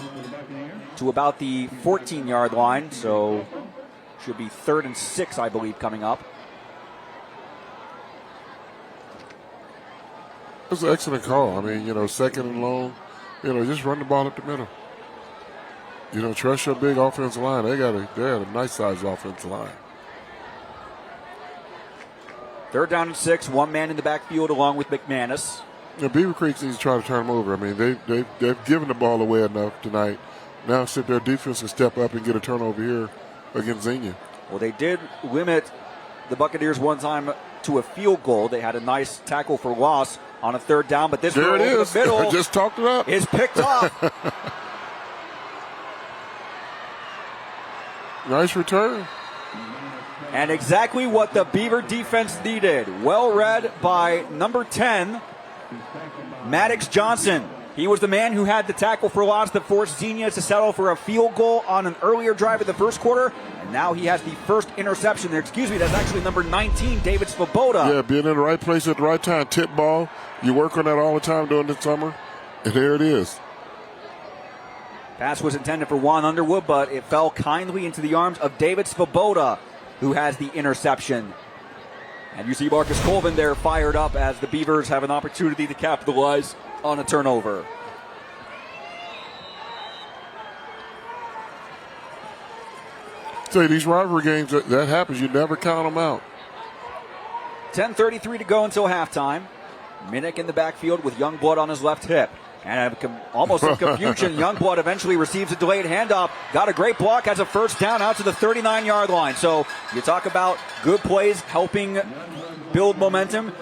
to about the 14-yard line. So should be 3rd and 6, I believe, coming up. That's an excellent call. I mean, 2nd and long. Just run the ball up the middle. Trust your big offensive line. They got a nice sized offensive line. 3rd down and 6, one man in the backfield along with McManus. Beavercreek needs to try to turn them over. I mean, they've given the ball away enough tonight. Now, see if their defense can step up and get a turnover here against Xenia. Well, they did limit the Buccaneers one time to a field goal. They had a nice tackle for loss on a 3rd down, but this there it over is. The middle just talked it up. Is picked off. Nice return. And exactly what the Beaver defense needed. Well read by number 10, Maddox Johnson. He was the man who had the tackle for loss that forced Xenia to settle for a field goal on an earlier drive of the first quarter. And now he has the first interception there. Excuse me, that's actually number 19, David Svoboda. Yeah, being in the right place at the right time. Tip ball. You work on that all the time during the summer. And there it is. Pass was intended for Juan Underwood, but it fell kindly into the arms of David Svoboda, who has the interception. And you see Marcus Colvin there fired up as the Beavers have an opportunity to capitalize on a turnover. So these rivalry games, that happens. You never count them out. 10:33 to go until halftime. Minnick in the backfield with Youngblood on his left hip. And almost in confusion, Youngblood eventually receives a delayed handoff. Got a great block, has a first down out to the 39-yard line. So you talk about good plays helping build momentum.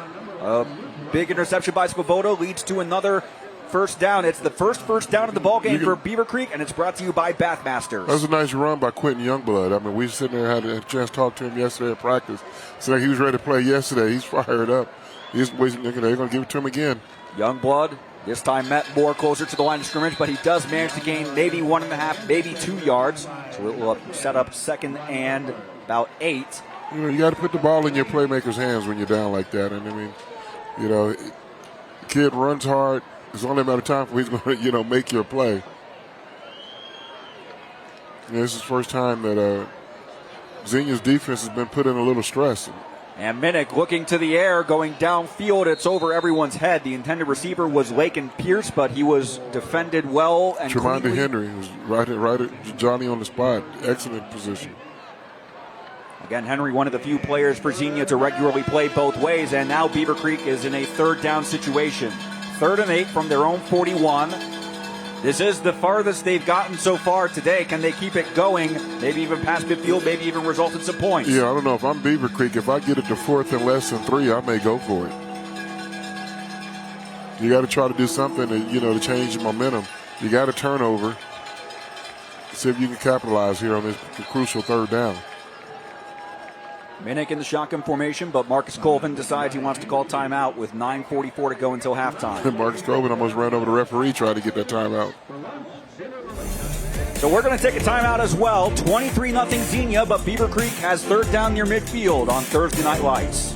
A big interception by Svoboda leads to another first down. It's the first down of the ball game for Beavercreek, and it's brought to you by Bathmasters. That was a nice run by Quentin Youngblood. I mean, we sitting there, had a chance to talk to him yesterday at practice. So he was ready to play yesterday. He's fired up. They're going to give it to him again. Youngblood this time met more closer to the line of scrimmage, but he does manage to gain maybe 1.5, maybe 2 yards. So it will set up 2nd and about 8. You got to put the ball in your playmaker's hands when you're down like that. And I mean, You know, the kid runs hard. It's only a matter of time for he's going to, make your play. And this is the first time that Xenia's defense has been put in a little stress. And Minnick looking to the air, going downfield. It's over everyone's head. The intended receiver was Lakin Pierce, but he was defended well and Tremonde Henry was right at Johnny on the spot. Excellent position. Again, Henry, one of the few players for Xenia to regularly play both ways, and now Beavercreek is in a third down situation. 3rd and 8 from their own 41. This is the farthest they've gotten so far today. Can they keep it going? Maybe even past midfield, maybe even result in some points. Yeah, I don't know. If I'm Beavercreek, if I get it to 4th and less than 3, I may go for it. You got to try to do something to change the momentum. You got a turnover. See if you can capitalize here on this crucial 3rd down. Minnick in the shotgun formation, but Marcus Colvin decides he wants to call timeout with 9:44 to go until halftime. Marcus Colvin almost ran over the referee trying to get that timeout. So we're going to take a timeout as well. 23-0 Xenia, but Beavercreek has 3rd down near midfield on Thursday Night Lights.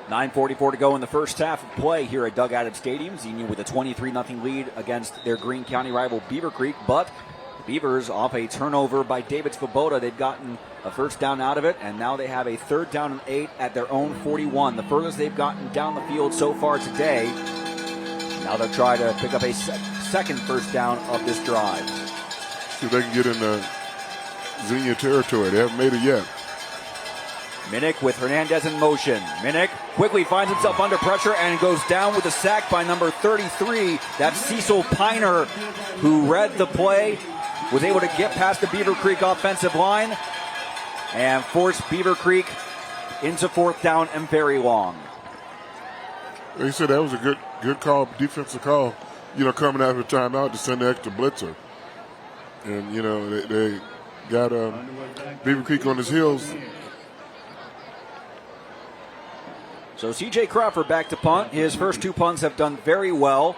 9:44 to go in the first half of play here at Doug Adams Stadium. Xenia with a 23-0 lead against their Greene County rival Beavercreek, but Beavers off a turnover by David Svoboda. They've gotten a 1st down out of it, and now they have a 3rd down and 8 at their own 41. The furthest they've gotten down the field so far today. Now they'll try to pick up a second 1st down of this drive. See if they can get into Xenia territory. They haven't made it yet. Minnick with Hernandez in motion. Minnick quickly finds himself under pressure and goes down with a sack by number 33. That's Cecil Piner, who read the play, was able to get past the Beavercreek offensive line and force Beavercreek into 4th down and very long. He said that was a good call, defensive call, coming out of the timeout to send the extra blitzer. And, they got Beavercreek on his heels. So C.J. Crawford back to punt. His first 2 punts have done very well,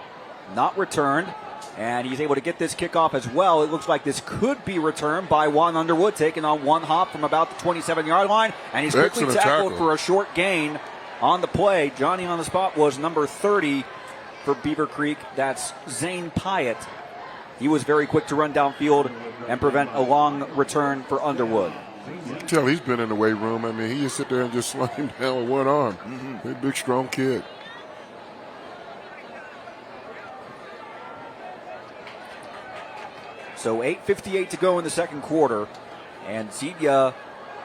not returned. And he's able to get this kickoff as well. It looks like this could be returned by Juan Underwood, taking on one hop from about the 27-yard line. And he's quickly tackled for a short gain on the play. Johnny on the spot was number 30 for Beavercreek. That's Zane Pyatt. He was very quick to run downfield and prevent a long return for Underwood. Tell he's been in the weight room. I mean, he just sit there and just slam him down with one arm. Mm-hmm. Big, strong kid. So 8:58 to go in the second quarter, and Xenia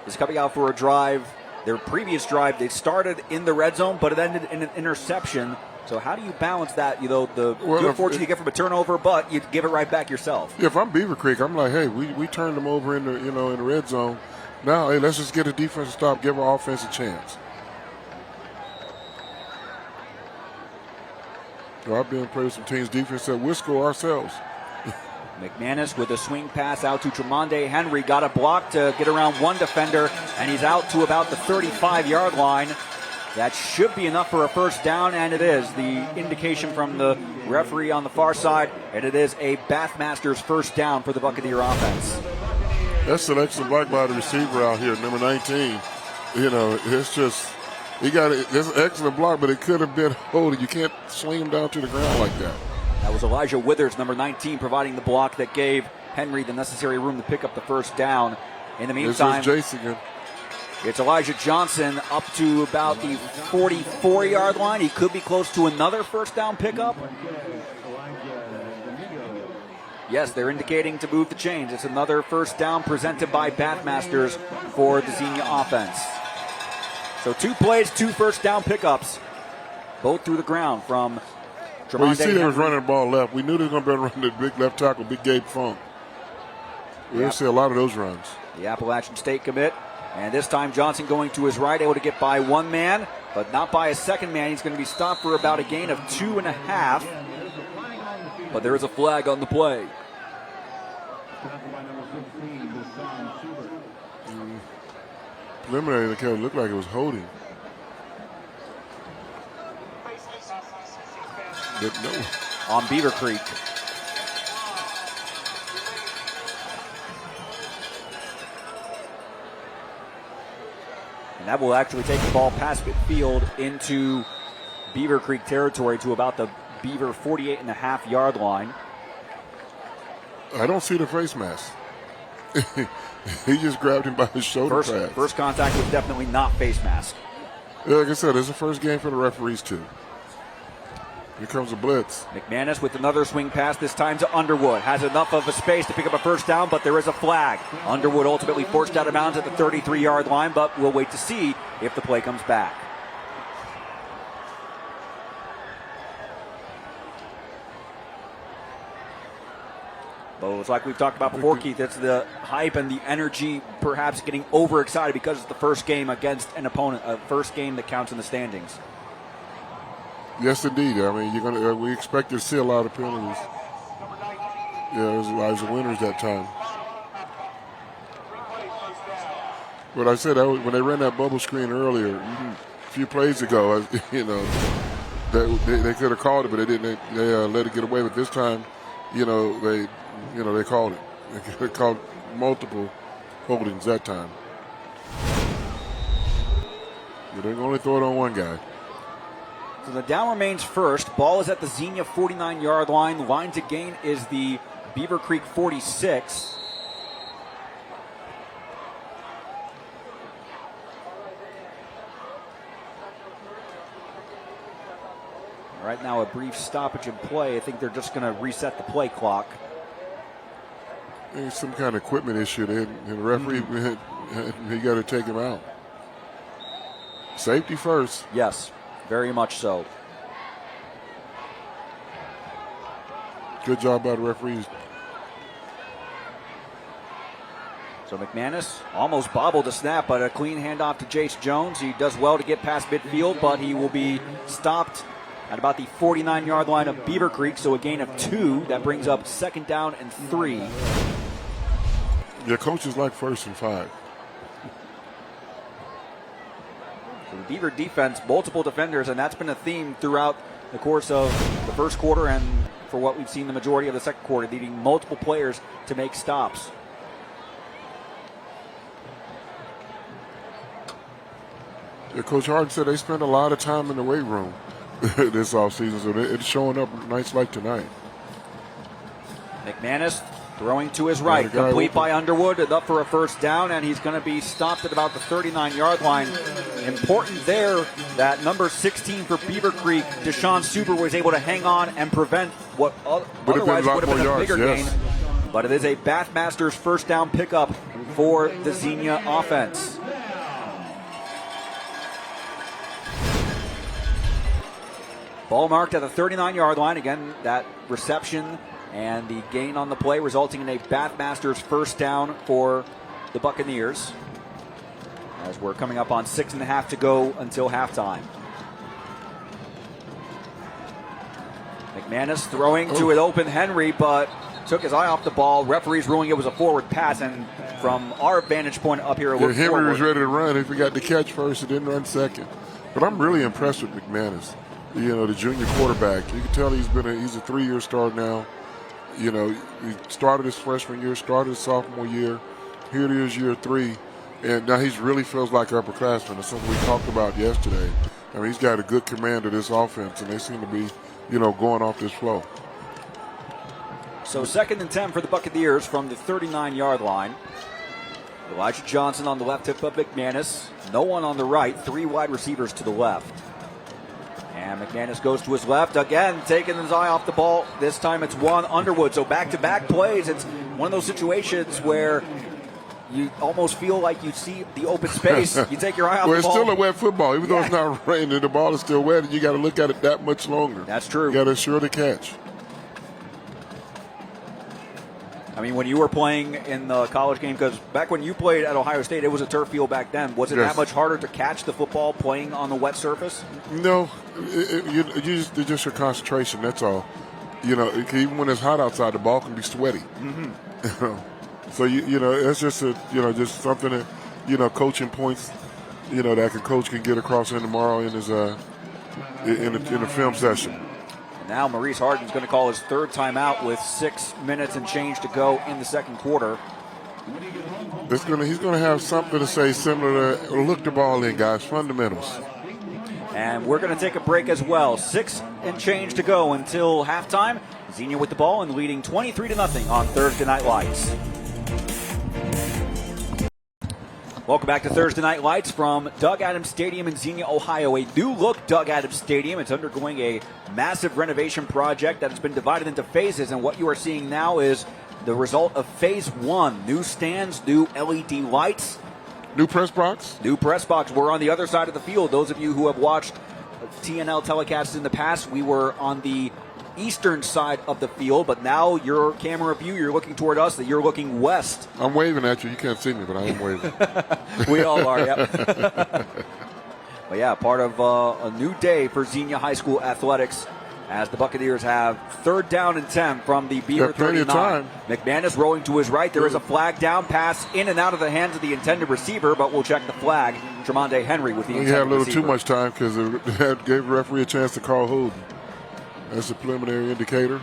is coming out for a drive. Their previous drive, they started in the red zone, but it ended in an interception. So how do you balance that? You're fortunate you get from a turnover, but you give it right back yourself. Yeah, if I'm Beavercreek, I'm like, hey, we turned them over in the red zone. Now, hey, let's just get a defensive stop, give our offense a chance. So I've been playing some teams' defense that we'll score ourselves. McManus with a swing pass out to Tremonde Henry. Got a block to get around one defender, and he's out to about the 35-yard line. That should be enough for a 1st down, and it is. The indication from the referee on the far side, and it is a Bathmasters 1st down for the Buccaneer offense. That's an excellent block by the receiver out here, number 19. It's just, that's an excellent block, but it could have been holding. You can't swing him down to the ground like that. That was Elijah Withers, number 19, providing the block that gave Henry the necessary room to pick up the 1st down. In the meantime, this is Jace again. It's Elijah Johnson up to about the 44-yard line. He could be close to another 1st down pickup. Yes, they're indicating to move the chains. It's another 1st down presented by Bathmasters for the Xenia offense. So 2 plays, 2 1st down pickups, both through the ground from Tremonde. Well, you see they was running the ball left. We knew they were going to be running the big left tackle, Big Gabe Funk. We're going to see a lot of those runs. The Appalachian State commit. And this time Johnson going to his right, able to get by one man, but not by a second man. He's going to be stopped for about a gain of 2.5. But there is a flag on the play. Preliminary, it kind of looked like it was holding. But no. On Beavercreek. And that will actually take the ball past midfield into Beavercreek territory to about the Beaver 48.5-yard line. I don't see the face mask. He just grabbed him by his shoulder pads. First contact was definitely not face mask. Yeah, like I said, it's the first game for the referees, too. Here comes a blitz. McManus with another swing pass, this time to Underwood. Has enough of a space to pick up a first down, but there is a flag. Underwood ultimately forced out of bounds at the 33-yard line, but we'll wait to see if the play comes back. But it's like we've talked about before, Keith. It's the hype and the energy perhaps getting overexcited because it's the first game against an opponent, a first game that counts in the standings. Yes, indeed. I mean, we expect to see a lot of penalties. Yeah, there's lots of winners that time. But I said when they ran that bubble screen earlier, a few plays ago, they could have called it, but they didn't. They let it get away. But this time, they called it. They called multiple holdings that time. But they're only throw it on one guy. So the down remains first. Ball is at the Xenia 49-yard line. Line to gain is the Beavercreek 46. Right now, a brief stoppage in play. I think they're just going to reset the play clock. There's some kind of equipment issue there, and the referee, he got to take him out. Safety first. Yes. Very much so. Good job by the referees. So McManus almost bobbled the snap, but a clean handoff to Jace Jones. He does well to get past midfield, but he will be stopped at about the 49-yard line of Beavercreek, so a gain of 2. That brings up 2nd down and 3. Yeah, coaches like 1st and 5. So the Beaver defense, multiple defenders, and that's been a theme throughout the course of the first quarter and for what we've seen the majority of the second quarter, needing multiple players to make stops. Yeah, Coach Harden said they spent a lot of time in the weight room this offseason, so it's showing up nights like tonight. McManus throwing to his right, complete by Underwood, enough for a first down, and he's going to be stopped at about the 39-yard line. Important there that number 16 for Beavercreek, Deshaun Suber, was able to hang on and prevent what otherwise would have been a bigger gain. But it is a Bathmasters first down pickup for the Xenia offense. Ball marked at the 39-yard line. Again, that reception and the gain on the play resulting in a Bathmasters first down for the Buccaneers, as we're coming up on 6.5 to go until halftime. McManus throwing to an open Henry, but took his eye off the ball. Referees ruling it was a forward pass, and from our vantage point up here, it looked Henry forward. was ready to run. He forgot to catch first and didn't run second. But I'm really impressed with McManus. The junior quarterback. You can tell he's a 3-year star now. He started his freshman year, started his sophomore year. Here it is, year 3. And now he really feels like an upperclassman. That's something we talked about yesterday. I mean, he's got a good command of this offense, and they seem to be, going off this flow. So 2nd and 10 for the Buccaneers from the 39-yard line. Elijah Johnson on the left hip of McManus. No one on the right. 3 wide receivers to the left. And McManus goes to his left again, taking his eye off the ball. This time it's one Underwood. So back-to-back plays. It's one of those situations where you almost feel like you see the open space. You take your eye off the ball. Well, it's still a wet football. Even though it's not raining, the ball is still wet, and you got to look at it that much longer. That's true. You got to assure the catch. I mean, when you were playing in the college game, because back when you played at Ohio State, it was a turf field back then. Was it that much harder to catch the football playing on the wet surface? No. It's just your concentration, that's all. Even when it's hot outside, the ball can be sweaty. Mm-hmm. So, it's just just something that, coaching points, that coach can get across in tomorrow in his in the film session. Now Maurice Harden's going to call his 3rd timeout with 6 minutes and change to go in the second quarter. He's gonna have something to say similar to look the ball in, guys. Fundamentals. And we're going to take a break as well. 6 and change to go until halftime. Xenia with the ball and leading 23-0 on Thursday Night Lights. Welcome back to Thursday Night Lights from Doug Adams Stadium in Xenia, Ohio. A new-look Doug Adams Stadium. It's undergoing a massive renovation project that has been divided into phases, and what you are seeing now is the result of Phase 1. New stands, new LED lights. New press box? New press box. We're on the other side of the field. Those of you who have watched TNL telecasts in the past, we were on the eastern side of the field, but now your camera view, you're looking toward us, that you're looking west. I'm waving at you. You can't see me, but I am waving. We all are, yep. But yeah, part of a new day for Xenia High School athletics as the Buccaneers have 3rd down and 10 from the Beaver 39. McManus rolling to his right. There is a flag down, pass in and out of the hands of the intended receiver, but we'll check the flag. Tremonde Henry with the intended receiver. He had a little too much time because it gave the referee a chance to call holding. That's a preliminary indicator.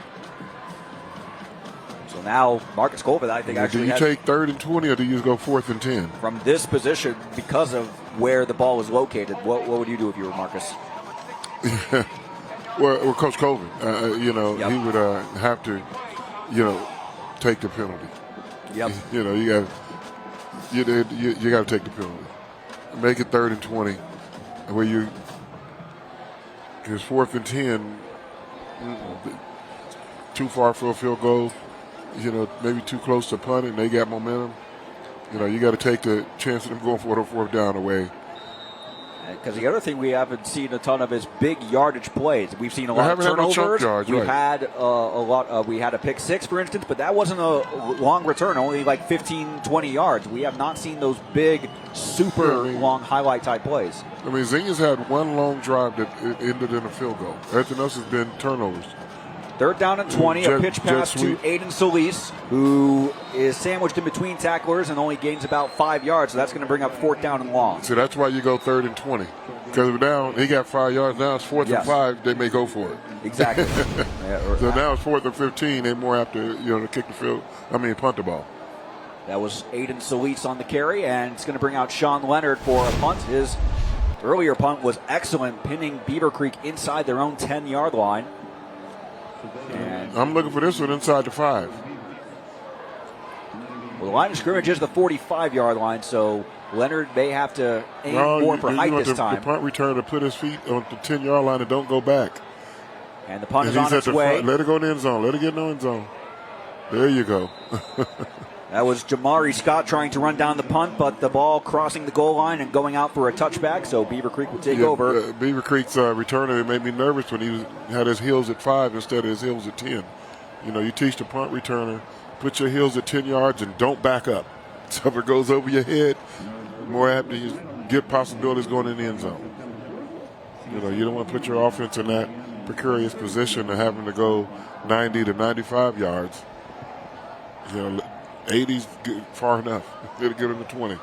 So now Marcus Colvin, I think, actually do you take 3rd and 20 or do you go 4th and 10? From this position, because of where the ball is located, what would you do if you were Marcus? Well, Coach Colvin, Yep. he would have to, take the penalty. Yep. You got to take the penalty. Make it 3rd and 20, where because 4th and 10, too far for a field goal. Maybe too close to punt, and they got momentum. You got to take the chance of them going for the 4th down away. Because the other thing we haven't seen a ton of is big yardage plays. We've seen a lot of turnovers. No chunk yards, We've right. had a lot. We had a pick 6, for instance, but that wasn't a long return, only like 15, 20 yards. We have not seen those big, super long highlight type plays. I mean, Xenia's had one long drive that ended in a field goal. Everything else has been turnovers. 3rd down and 20, a pitch pass to Aiden Solis, who is sandwiched in between tacklers and only gains about 5 yards, so that's going to bring up 4th down and long. So that's why you go 3rd and 20. Because now he got 5 yards. Now it's 4th and 5. They may go for it. Exactly. So now it's 4th and 15. They're more apt to kick the field. Punt the ball. That was Aiden Solis on the carry, and it's going to bring out Sean Leonard for a punt. His earlier punt was excellent, pinning Beavercreek inside their own 10-yard line. And I'm looking for this one inside the 5. Well, the line of scrimmage is the 45-yard line, so Leonard may have to aim more for height this time. The punt return to put his feet on the 10-yard line and don't go back. And the punt is on its way. Let it go in the end zone. Let it get in the end zone. There you go. That was Jamari Scott trying to run down the punt, but the ball crossing the goal line and going out for a touchback, so Beavercreek will take over. Beavercreek's returner, it made me nervous when he had his heels at 5 instead of his heels at 10. You teach the punt returner, put your heels at 10 yards and don't back up. So if it goes over your head, more apt to get possibilities going in the end zone. You don't want to put your offense in that precarious position of having to go 90 to 95 yards. 80's far enough. It'll get them to 20.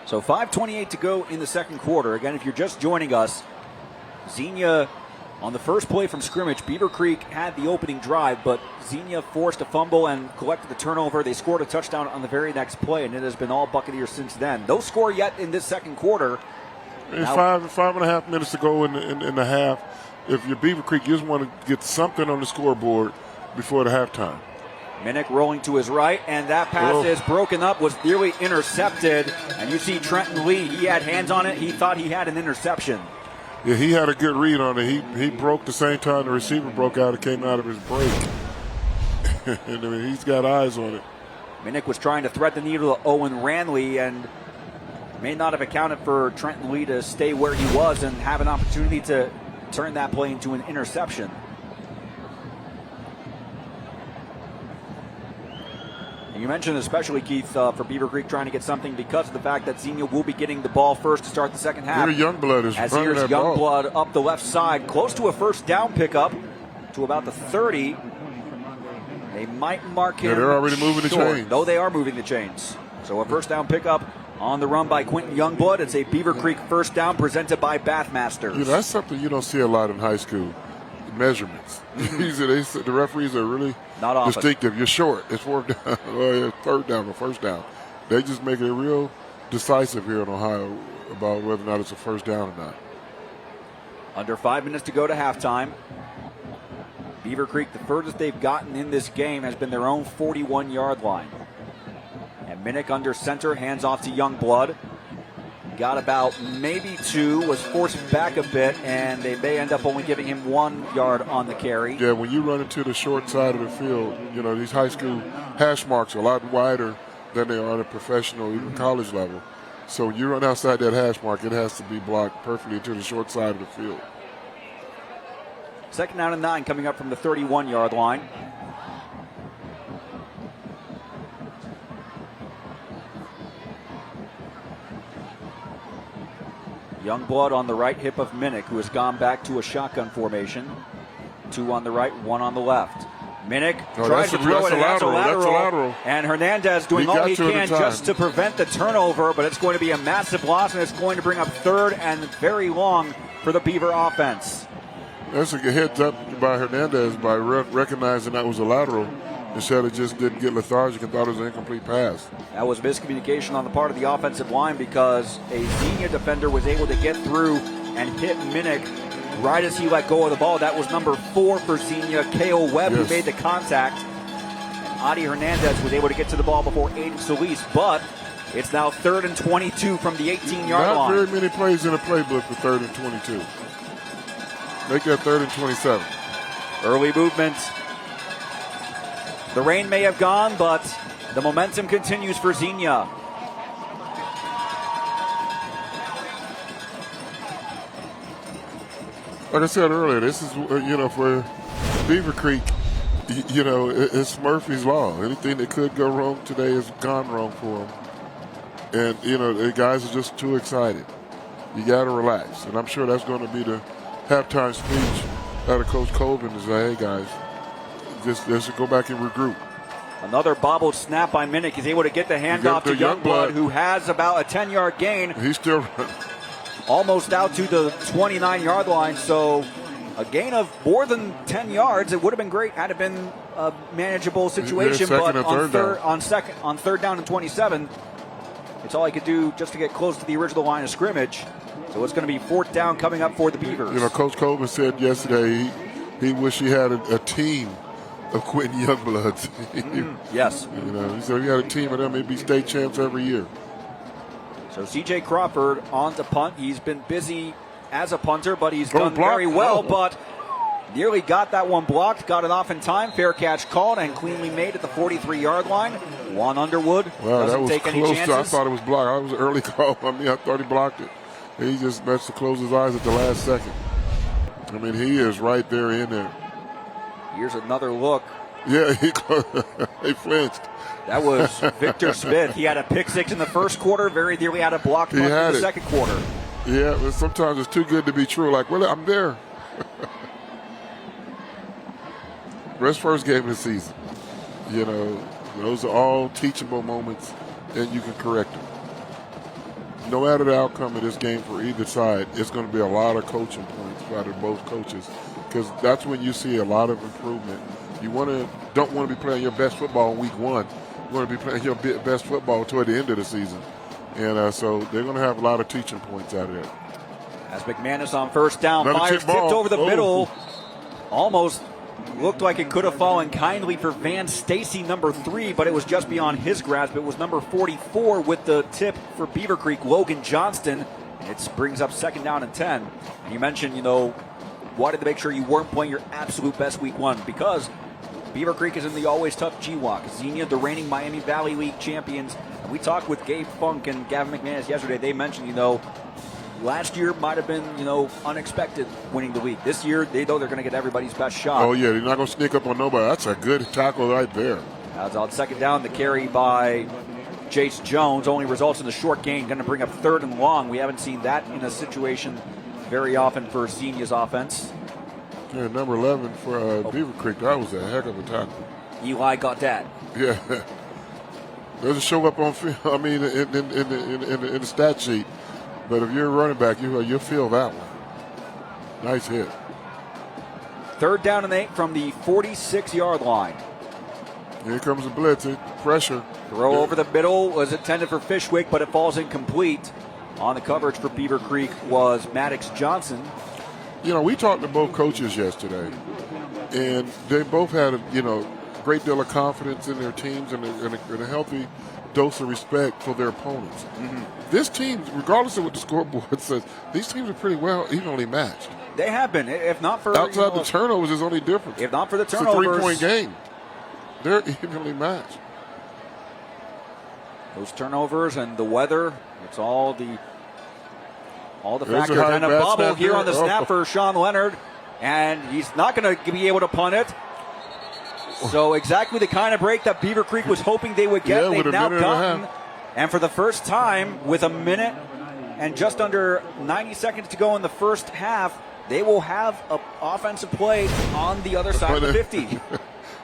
So 5:28 to go in the second quarter. Again, if you're just joining us, Xenia on the first play from scrimmage, Beavercreek had the opening drive, but Xenia forced a fumble and collected the turnover. They scored a touchdown on the very next play, and it has been all Buccaneers since then. No score yet in this second quarter. Five and a half minutes to go in the half. If you're Beavercreek, you just want to get something on the scoreboard before the halftime. Minnick rolling to his right, and that pass is broken up, was nearly intercepted. And you see Trenton Lee, he had hands on it. He thought he had an interception. Yeah, he had a good read on it. He broke the same time the receiver broke out. It came out of his break. And he's got eyes on it. Minnick was trying to thread the needle to Owen Ranley and may not have accounted for Trenton Lee to stay where he was and have an opportunity to turn that play into an interception. You mentioned especially, Keith, for Beavercreek trying to get something because of the fact that Xenia will be getting the ball first to start the second half. Youngblood is as running here's that ball. Youngblood up the left side, close to a first down pickup to about the 30. They might mark him. Yeah, they're already moving the chains. No, they are moving the chains. So a first down pickup on the run by Quentin Youngblood. It's a Beavercreek first down presented by Bathmasters. That's something you don't see a lot in high school. Measurements. The referees are really not often. distinctive. You're short. It's fourth down, or third down, or first down. They just make it real decisive here in Ohio about whether or not it's a first down or not. Under 5 minutes to go to halftime. Beavercreek, the furthest they've gotten in this game has been their own 41-yard line. And Minnick under center, hands off to Youngblood. Got about maybe 2, was forced back a bit, and they may end up only giving him 1 yard on the carry. Yeah, when you run into the short side of the field, you know, these high school hash marks are a lot wider than they are at a professional, even college level. So when you run outside that hash mark, it has to be blocked perfectly to the short side of the field. 2nd down and 9 coming up from the 31-yard line. Youngblood on the right hip of Minnick, who has gone back to a shotgun formation. 2 on the right, 1 on the left. Minnick tries to throw it, and that's a lateral. And Hernandez doing all he can just to prevent the turnover, but it's going to be a massive loss, and it's going to bring up 3rd and very long for the Beaver offense. That's a heads up by Hernandez by recognizing that was a lateral instead of just didn't get lethargic and thought it was an incomplete pass. That was miscommunication on the part of the offensive line because a Xenia defender was able to get through and hit Minnick right as he let go of the ball. That was number 4 for Xenia, K.O. Webb, who made the contact. And Adi Hernandez was able to get to the ball before Aiden Solis, but it's now 3rd and 22 from the 18-yard line. Not very many plays in the playbook for 3rd and 22. Make that 3rd and 27. Early movement. The rain may have gone, but the momentum continues for Xenia. Like I said earlier, this is, you know, for Beavercreek, you know, it's Murphy's Law. Anything that could go wrong today has gone wrong for them. And, you know, the guys are just too excited. You got to relax. And I'm sure that's going to be the halftime speech out of Coach Colvin to say, hey, guys, just go back and regroup. Another bobbled snap by Minnick. He's able to get the handoff to Youngblood, who has about a 10-yard gain. He's still running. Almost out to the 29-yard line, so a gain of more than 10 yards. It would have been great had it been a manageable situation, but on 3rd down and 27, it's all he could do just to get close to the original line of scrimmage. So it's going to be 4th down coming up for the Beavers. You know, Coach Colvin said yesterday he wished he had a team of Quentin Youngbloods. Yes. You know, he said if he had a team of them, he'd be state champs every year. So C.J. Crawford on to punt. He's been busy as a punter, but he's done very well. But nearly got that one blocked, got it off in time. Fair catch called and cleanly made at the 43-yard line. Juan Underwood doesn't take any chances. I thought it was blocked. I was an early call on me. I thought he blocked it. He just managed to close his eyes at the last second. I mean, he is right there in there. Here's another look. Yeah, he flinched. That was Victor Smith. He had a pick 6 in the first quarter, very nearly had a blocked punt in the second quarter. Yeah, but sometimes it's too good to be true. Like, well, I'm there. First game of the season. You know, those are all teachable moments, and you can correct them. No matter the outcome of this game for either side, it's going to be a lot of coaching points out of both coaches, because that's when you see a lot of improvement. You don't want to be playing your best football in week 1. You want to be playing your best football toward the end of the season. And so they're going to have a lot of teaching points out of that. As McManus on 1st down, Myers tipped over the middle. Almost looked like it could have fallen kindly for Van Stacy, number 3, but it was just beyond his grasp. It was number 44 with the tip for Beavercreek, Logan Johnston. It brings up 2nd down and 10. And you mentioned, you know, wanted to make sure you weren't playing your absolute best week 1 because Beavercreek is in the always tough GWAC. Xenia, the reigning Miami Valley League champions. And we talked with Gabe Funk and Gavin McManus yesterday. They mentioned, you know, last year might have been, you know, unexpected winning the league. This year, they know they're going to get everybody's best shot. Oh, yeah, they're not going to sneak up on nobody. That's a good tackle right there. As on 2nd down, the carry by Jace Jones only results in the short gain, going to bring up 3rd and long. We haven't seen that in a situation very often for Xenia's offense. Yeah, number 11 for Beavercreek. That was a heck of a tackle. Eli got that. Yeah. Doesn't show up on film, I mean, in the stat sheet. But if you're a running back, you'll feel that one. Nice hit. 3rd down and 8 from the 46-yard line. Here comes the blitz. Pressure. Throw over the middle was intended for Fishwick, but it falls incomplete. On the coverage for Beavercreek was Maddox Johnson. You know, we talked to both coaches yesterday, and they both had a great deal of confidence in their teams and a healthy dose of respect for their opponents. Mm-hmm. This team, regardless of what the scoreboard says, these teams are pretty well evenly matched. They have been. If not for outside the turnovers, is only difference. If not for the turnovers, it's a 3-point game. They're evenly matched. Those turnovers and the weather, it's all the factors. And a bubble here on the snap for Sean Leonard, and he's not going to be able to punt it. So exactly the kind of break that Beavercreek was hoping they would get, they've now gotten. And for the first time, with a minute and just under 90 seconds to go in the first half, they will have an offensive play on the other side of the 50.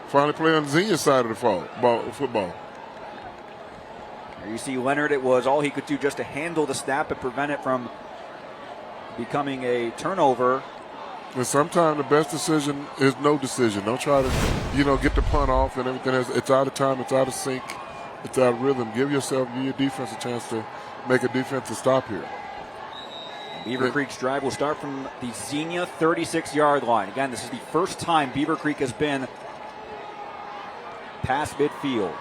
Finally play on Xenia's side of the football. Here you see Leonard, it was all he could do just to handle the snap and prevent it from becoming a turnover. And sometimes the best decision is no decision. Don't try to, get the punt off and everything else. It's out of time. It's out of sync. It's out of rhythm. Give your defense a chance to make a defensive stop here. Beavercreek's drive will start from the Xenia 36-yard line. Again, this is the first time Beavercreek has been past midfield.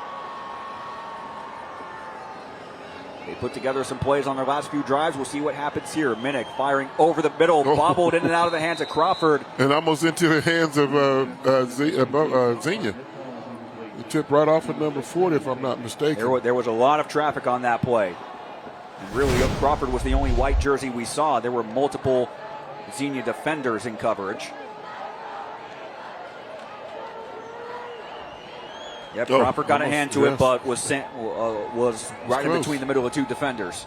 They put together some plays on their last few drives. We'll see what happens here. Minnick firing over the middle, bobbled in and out of the hands of Crawford. And almost into the hands of Xenia. It tipped right off at number 40, if I'm not mistaken. There was a lot of traffic on that play. And really, Crawford was the only white jersey we saw. There were multiple Xenia defenders in coverage. Yep, Crawford got a hand to it, but was right in between the middle of two defenders.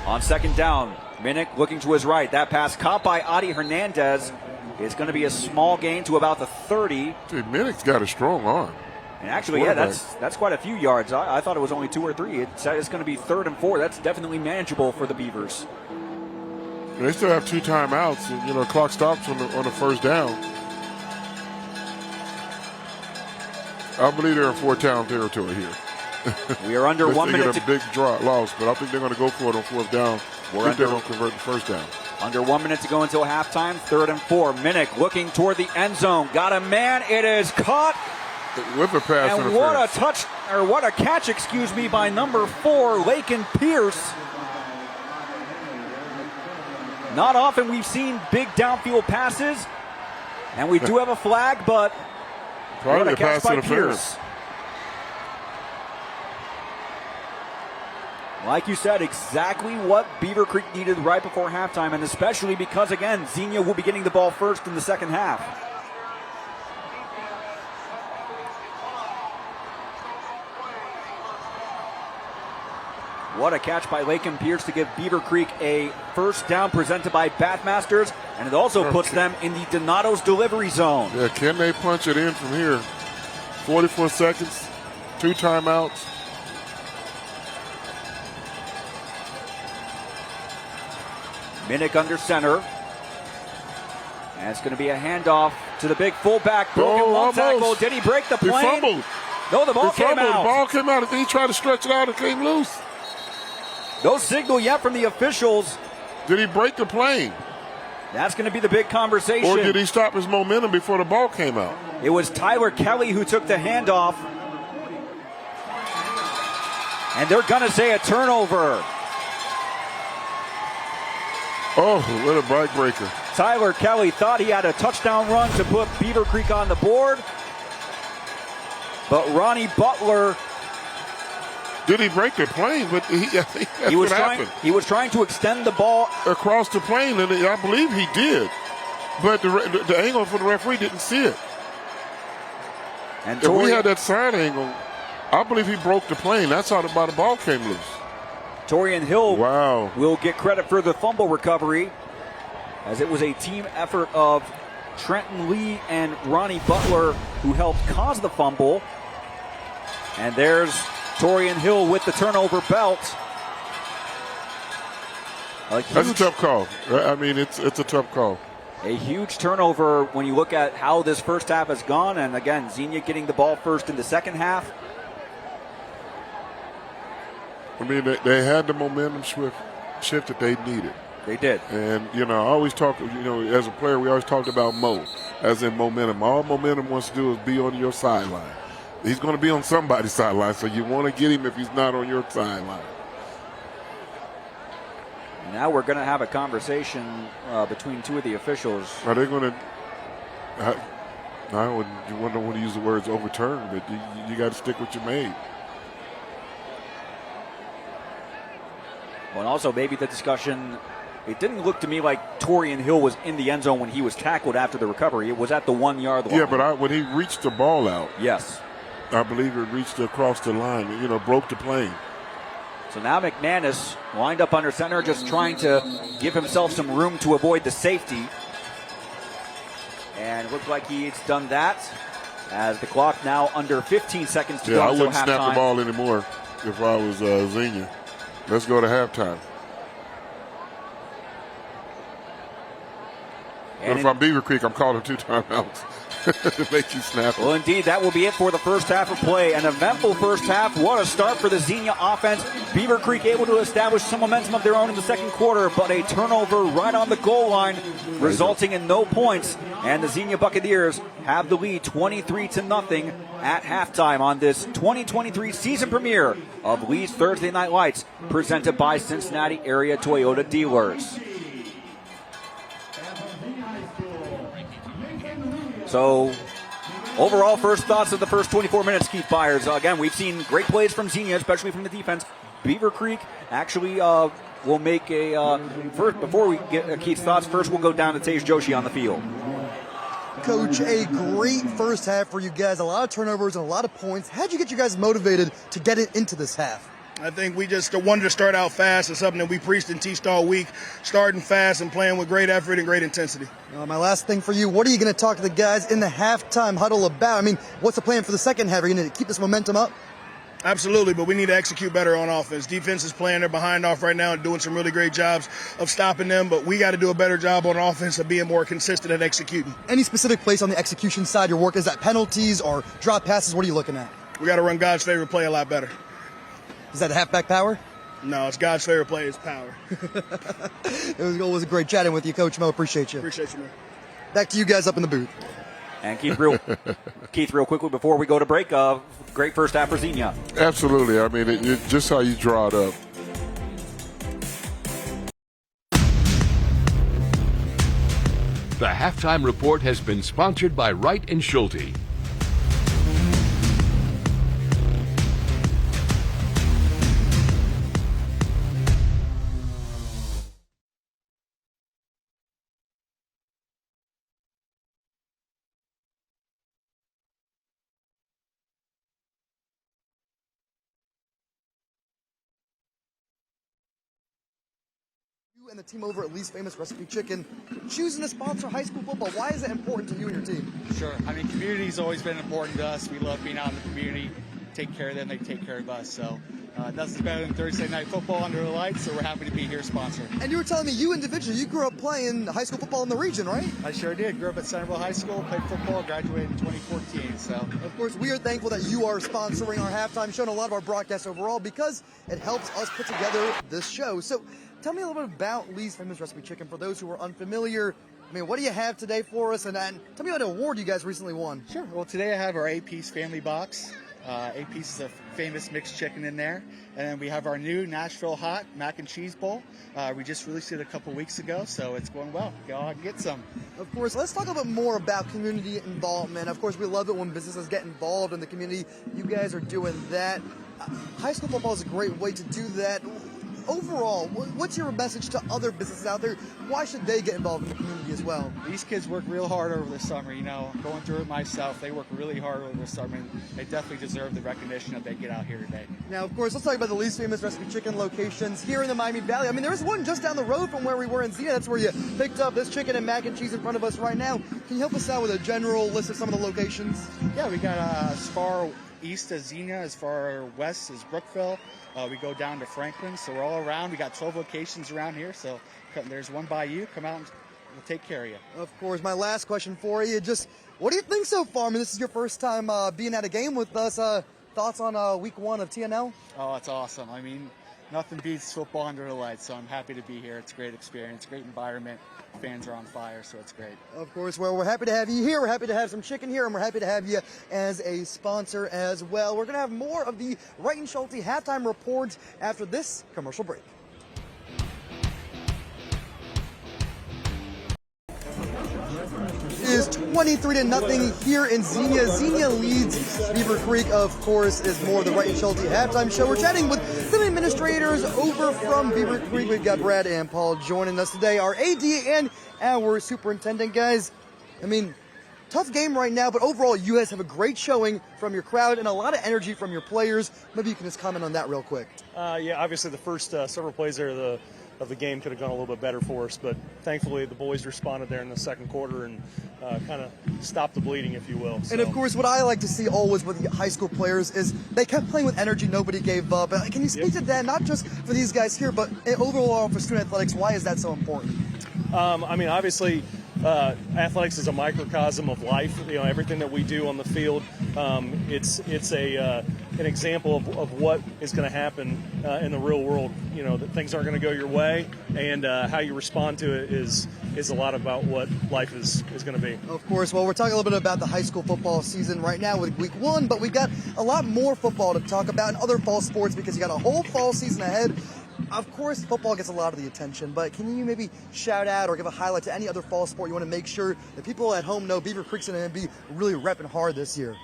On second down, Minnick looking to his right. That pass caught by Adi Hernandez. It's going to be a small gain to about the 30. Dude, Minnick's got a strong arm. And actually, that's quite a few yards. I thought it was only 2 or 3. It's going to be 3rd and 4. That's definitely manageable for the Beavers. They still have 2 timeouts, and clock stops on the first down. I believe they're in 4th-down territory here. We are under 1 minute. They get a big loss, but I think they're going to go for it on 4th down. They're going to convert the first down. Under 1 minute to go until halftime. 3rd and 4. Minnick looking toward the end zone. Got a man. It is caught. With a pass and what a catch, by number 4, Lakin Pierce. Not often we've seen big downfield passes, and we do have a flag, but probably what a catch by Pierce. Like you said, exactly what Beavercreek needed right before halftime, and especially because, again, Xenia will be getting the ball first in the second half. What a catch by Lakin Pierce to give Beavercreek a first down presented by Bathmasters, and it also puts them in the Donato's delivery zone. Yeah, can they punch it in from here? 44 seconds, 2 timeouts. Minnick under center. And it's going to be a handoff to the big fullback. Broken long tackle. Did he break the plane? He fumbled. No, the ball came out. The ball came out. He tried to stretch it out and came loose. No signal yet from the officials. Did he break the plane? That's going to be the big conversation. Or did he stop his momentum before the ball came out? It was Tyler Kelly who took the handoff. And they're going to say a turnover. Oh, what a bike breaker. Tyler Kelly thought he had a touchdown run to put Beavercreek on the board. But Ronnie Butler... Did he break the plane? But he was trying to extend the ball across the plane, and I believe he did. But the angle for the referee didn't see it. And if we had that side angle, I believe he broke the plane. That's how the ball came loose. Torian Hill will get credit for the fumble recovery, as it was a team effort of Trenton Lee and Ronnie Butler who helped cause the fumble. And there's Torian Hill with the turnover belt. That's a tough call. I mean, it's a tough call. A huge turnover when you look at how this first half has gone. And again, Xenia getting the ball first in the second half. I mean, they had the momentum shift that they needed. They did. And, I always talk, as a player, we always talked about Mo, as in momentum. All momentum wants to do is be on your sideline. He's going to be on somebody's sideline, so you want to get him if he's not on your sideline. Now we're going to have a conversation between two of the officials. Are they going to, I wouldn't want to use the words overturn, but you got to stick with your made. Well, and also maybe the discussion, it didn't look to me like Torian Hill was in the end zone when he was tackled after the recovery. It was at the 1 yard line. Yeah, but when he reached the ball out, yes, I believe it reached across the line, broke the plane. So now McManus lined up under center, just trying to give himself some room to avoid the safety. And it looked like he's done that as the clock now under 15 seconds to go. I wouldn't snap the ball anymore if I was Xenia. Let's go to halftime. But if I'm Beavercreek, I'm calling 2 timeouts to make you snap it. Well, indeed, that will be it for the first half of play. An eventful first half. What a start for the Xenia offense. Beavercreek able to establish some momentum of their own in the second quarter, but a turnover right on the goal line, resulting in no points. And the Xenia Buccaneers have the lead 23-0 at halftime on this 2023 season premiere of Lee's Thursday Night Lights, presented by Cincinnati Area Toyota Dealers. So, overall, first thoughts of the first 24 minutes, Keith Byers. Again, we've seen great plays from Xenia, especially from the defense. Beavercreek actually will make a first. Before we get Keith's thoughts, first we'll go down to Tej Joshi on the field. Coach, a great first half for you guys. A lot of turnovers and a lot of points. How'd you get you guys motivated to get it into this half? I think we just wanted to start out fast. It's something that we preached and teached all week, starting fast and playing with great effort and great intensity. My last thing for you, what are you going to talk to the guys in the halftime huddle about? I mean, what's the plan for the second half? Are you going to keep this momentum up? Absolutely, but we need to execute better on offense. Defense is playing their behind off right now and doing some really great jobs of stopping them, but we got to do a better job on offense of being more consistent at executing. Any specific place on the execution side your work? Is that penalties or drop passes? What are you looking at? We got to run God's favorite play a lot better. Is that a halfback power? No, it's God's favorite play is power. It was always a great chatting with you, Coach Mo. Appreciate you. Appreciate you, man. Back to you guys up in the booth. And Keith, real quickly before we go to break, great first half for Xenia. Absolutely. I mean, it's just how you draw it up. The Halftime Report has been sponsored by Wright & Schulte. And the team over at Lee's Famous Recipe Chicken choosing to sponsor high school football. Why is that important to you and your team? Sure. I mean, community's always been important to us. We love being out in the community, take care of them, they take care of us. So nothing's better than Thursday night football under the lights, so we're happy to be here sponsoring. And you were telling me you individually, you grew up playing high school football in the region, right? I sure did. Grew up at Centerville High School, played football, graduated in 2014. So, of course, we are thankful that you are sponsoring our halftime show and a lot of our broadcasts overall because it helps us put together this show. So tell me a little bit about Lee's Famous Recipe Chicken for those who are unfamiliar. I mean, what do you have today for us? And tell me about an award you guys recently won. Sure. Well, today I have our 8-piece family box. 8 pieces of famous mixed chicken in there. And then we have our new Nashville Hot Mac and Cheese Bowl. We just released it a couple weeks ago, so it's going well. Go out and get some. Of course, let's talk a little bit more about community involvement. Of course, we love it when businesses get involved in the community. You guys are doing that. High school football is a great way to do that. Overall, what's your message to other businesses out there? Why should they get involved in the community as well? These kids work real hard over the summer. You know, going through it myself, they work really hard over the summer, and they definitely deserve the recognition that they get out here today. Now, of course, let's talk about the Lee's Famous Recipe Chicken locations here in the Miami Valley. I mean, there's one just down the road from where we were in Xenia. That's where you picked up this chicken and mac and cheese in front of us right now. Can you help us out with a general list of some of the locations? Yeah, we got as far east as Xenia, as far west as Brookville. We go down to Franklin, so we're all around. We got 12 locations around here, so there's one by you. Come out and we'll take care of you. Of course. My last question for you, just what do you think so far? I mean, this is your first time being at a game with us. Thoughts on week 1 of TNL? Oh, it's awesome. I mean, nothing beats football under the lights, so I'm happy to be here. It's a great experience, great environment. Fans are on fire, so it's great. Of course. Well, we're happy to have you here. We're happy to have some chicken here, and we're happy to have you as a sponsor as well. We're going to have more of the Wright and Schulte halftime report after this commercial break. It is 23-0 here in Xenia. Xenia leads Beavercreek, of course, is more of the Wright and Schulte halftime show. We're chatting with some administrators over from Beavercreek. We've got Brad and Paul joining us today, our AD and our superintendent. Guys, I mean, tough game right now, but overall you guys have a great showing from your crowd and a lot of energy from your players. Maybe you can just comment on that real quick. Yeah, obviously the first several plays there of the game could have gone a little bit better for us, but thankfully the boys responded there in the second quarter and kind of stopped the bleeding, if you will. So. And of course, what I like to see always with the high school players is they kept playing with energy. Nobody gave up. Can you speak to that, not just for these guys here, but overall for student athletics? Why is that so important? I mean, obviously, athletics is a microcosm of life. You know, everything that we do on the field, it's an example of what is going to happen in the real world. You know, that things aren't going to go your way, and how you respond to it is a lot about what life is going to be. Of course. Well, we're talking a little bit about the high school football season right now with week 1, but we've got a lot more football to talk about and other fall sports because you got a whole fall season ahead. Of course, football gets a lot of the attention, but can you maybe shout out or give a highlight to any other fall sport you want to make sure that people at home know Beavercreek's going to be really repping hard this year?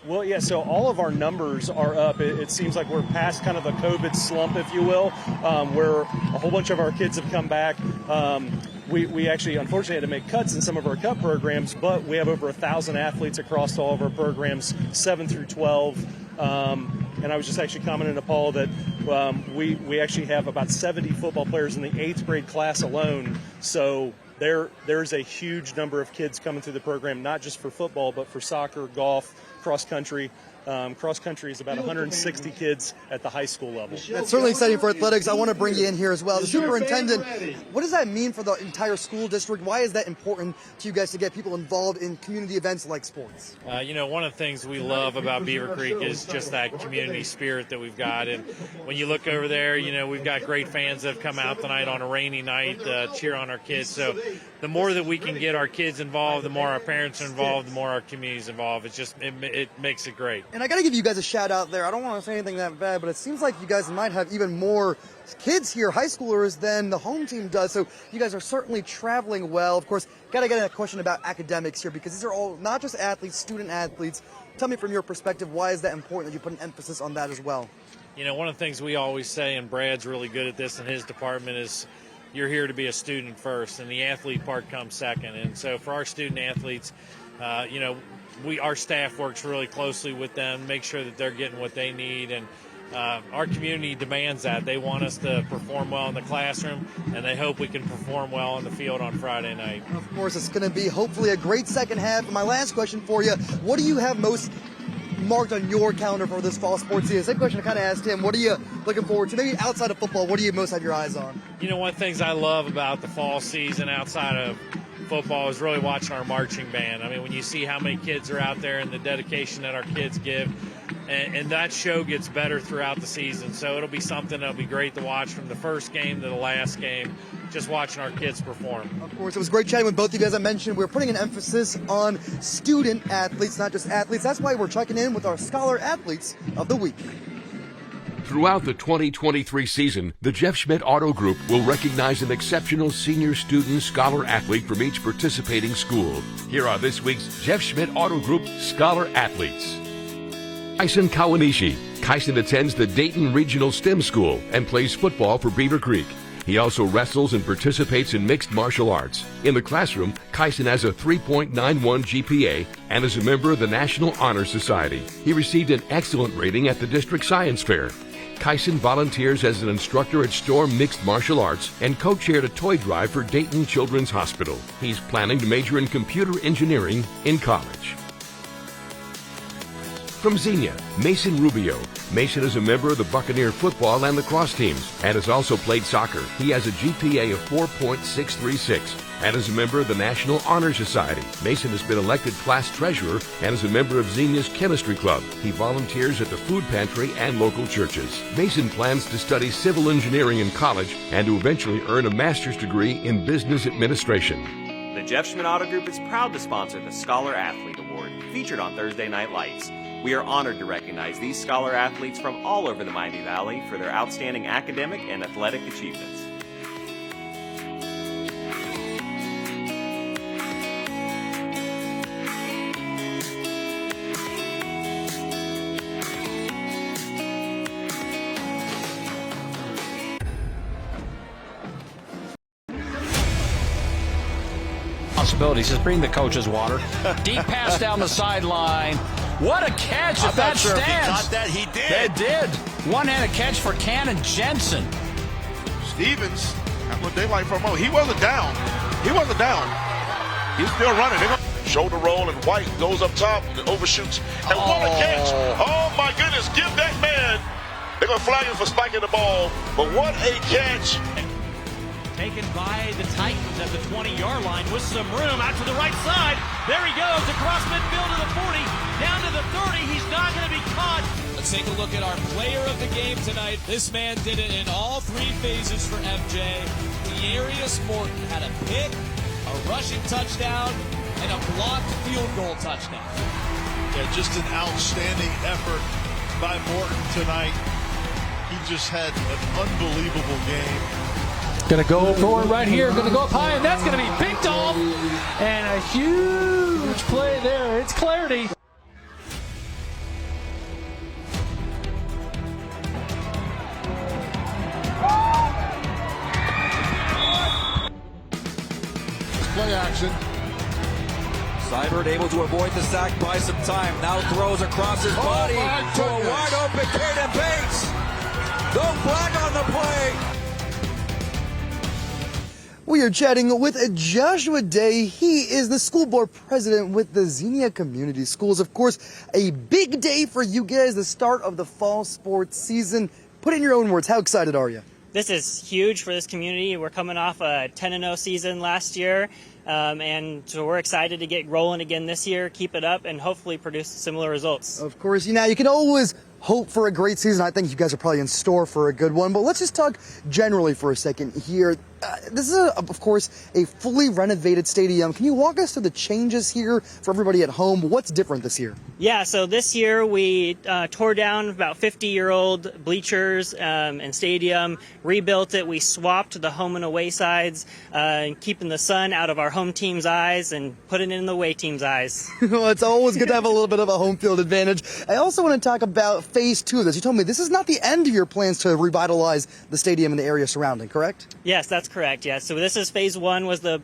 Well, yeah, so all of our numbers are up. It seems like we're past kind of the COVID slump, if you will, where a whole bunch of our kids have come back. We actually, unfortunately, had to make cuts in some of our cut programs, but we have over 1,000 athletes across all of our programs, 7 through 12. And I was just actually commenting to Paul that we actually have about 70 football players in the 8th grade class alone. So there's a huge number of kids coming through the program, not just for football, but for soccer, golf, cross country. Cross country is about 160 kids at the high school level. That's certainly exciting for athletics. I want to bring you in here as well. The superintendent, what does that mean for the entire school district? Why is that important to you guys to get people involved in community events like sports? You know, one of the things we love about Beavercreek is just that community spirit that we've got. And when you look over there, you know, we've got great fans that have come out tonight on a rainy night to cheer on our kids. So the more that we can get our kids involved, the more our parents are involved, the more our community's involved. It's just, it makes it great. And I got to give you guys a shout out there. I don't want to say anything that bad, but it seems like you guys might have even more kids here, high schoolers, than the home team does. So you guys are certainly traveling well. Of course, got to get a question about academics here because these are all not just athletes, student athletes. Tell me from your perspective, why is that important that you put an emphasis on that as well? You know, one of the things we always say, and Brad's really good at this in his department, is you're here to be a student first, and the athlete part comes second. And so for our student athletes, you know, our staff works really closely with them, make sure that they're getting what they need, and our community demands that. They want us to perform well in the classroom, and they hope we can perform well on the field on Friday night. Of course, it's going to be hopefully a great second half. My last question for you, what do you have most marked on your calendar for this fall sports season? Same question I kind of asked him. What are you looking forward to? Maybe outside of football, what do you most have your eyes on? You know, one of the things I love about the fall season outside of football is really watching our marching band. I mean, when you see how many kids are out there and the dedication that our kids give, and that show gets better throughout the season. So it'll be something that'll be great to watch from the first game to the last game, just watching our kids perform. Of course, it was great chatting with both of you. As I mentioned, we're putting an emphasis on student athletes, not just athletes. That's why we're checking in with our Scholar Athletes of the Week. Throughout the 2023 season, the Jeff Schmidt Auto Group will recognize an exceptional senior student scholar athlete from each participating school. Here are this week's Jeff Schmidt Auto Group Scholar Athletes. Kyson Kawanishi. Kyson attends the Dayton Regional STEM School and plays football for Beavercreek. He also wrestles and participates in mixed martial arts. In the classroom, Kyson has a 3.91 GPA and is a member of the National Honor Society. He received an excellent rating at the District Science Fair. Kyson volunteers as an instructor at Storm Mixed Martial Arts and co-chaired a toy drive for Dayton Children's Hospital. He's planning to major in computer engineering in college. From Xenia, Mason Rubio. Mason is a member of the Buccaneer football and lacrosse teams and has also played soccer. He has a GPA of 4.636 and is a member of the National Honor Society. Mason has been elected class treasurer and is a member of Xenia's chemistry club. He volunteers at the food pantry and local churches. Mason plans to study civil engineering in college and to eventually earn a master's degree in business administration. The Jeff Schmidt Auto Group is proud to sponsor the Scholar Athlete Award, featured on Thursday Night Lights. We are honored to recognize these scholar athletes from all over the Miami Valley for their outstanding academic and athletic achievements. Possibilities. Just bring the coach's water. Deep pass down the sideline. What a catch if that stands. If he caught that, he did. It did. One-handed catch for Cannon Jensen. Stevens, that's what they like from him. He wasn't down. He wasn't down. He's still running. Shoulder roll, and White goes up top and overshoots. And what a catch. Oh, my goodness. Give that man. They're going to flag him for spiking the ball. But what a catch. Taken by the Titans at the 20-yard line with some room out to the right side. There he goes across midfield to the 40, down to the 30. He's not going to be caught. Let's take a look at our player of the game tonight. This man did it in all three phases for MJ. Dearius Morton had a pick, a rushing touchdown, and a blocked field goal touchdown. Yeah, just an outstanding effort by Morton tonight. He just had an unbelievable game. Going to go forward right here. Going to go up high, and that's going to be picked off. And a huge play there. It's clarity. Play action. Seibert able to avoid the sack by some time. Now throws across his body to a wide open Caden Bates. No flag on the play. We are chatting with Joshua Day. He is the school board president with the Xenia Community Schools. Of course, a big day for you guys, the start of the fall sports season. Put it in your own words, how excited are you? This is huge for this community. We're coming off a 10-0 season last year, and so we're excited to get rolling again this year, keep it up, and hopefully produce similar results. Of course, you can always hope for a great season. I think you guys are probably in store for a good one, but let's just talk generally for a second here. This is, of course, a fully renovated stadium. Can you walk us through the changes here for everybody at home? What's different this year? Yeah, so this year we tore down about 50-year-old bleachers and stadium, rebuilt it. We swapped the home and away sides, keeping the sun out of our home team's eyes and putting it in the away team's eyes. Well, it's always good to have a little bit of a home field advantage. I also want to talk about phase 2 of this. You told me this is not the end of your plans to revitalize the stadium and the area surrounding, correct? Yes, that's correct. Yeah, so this is phase 1 was the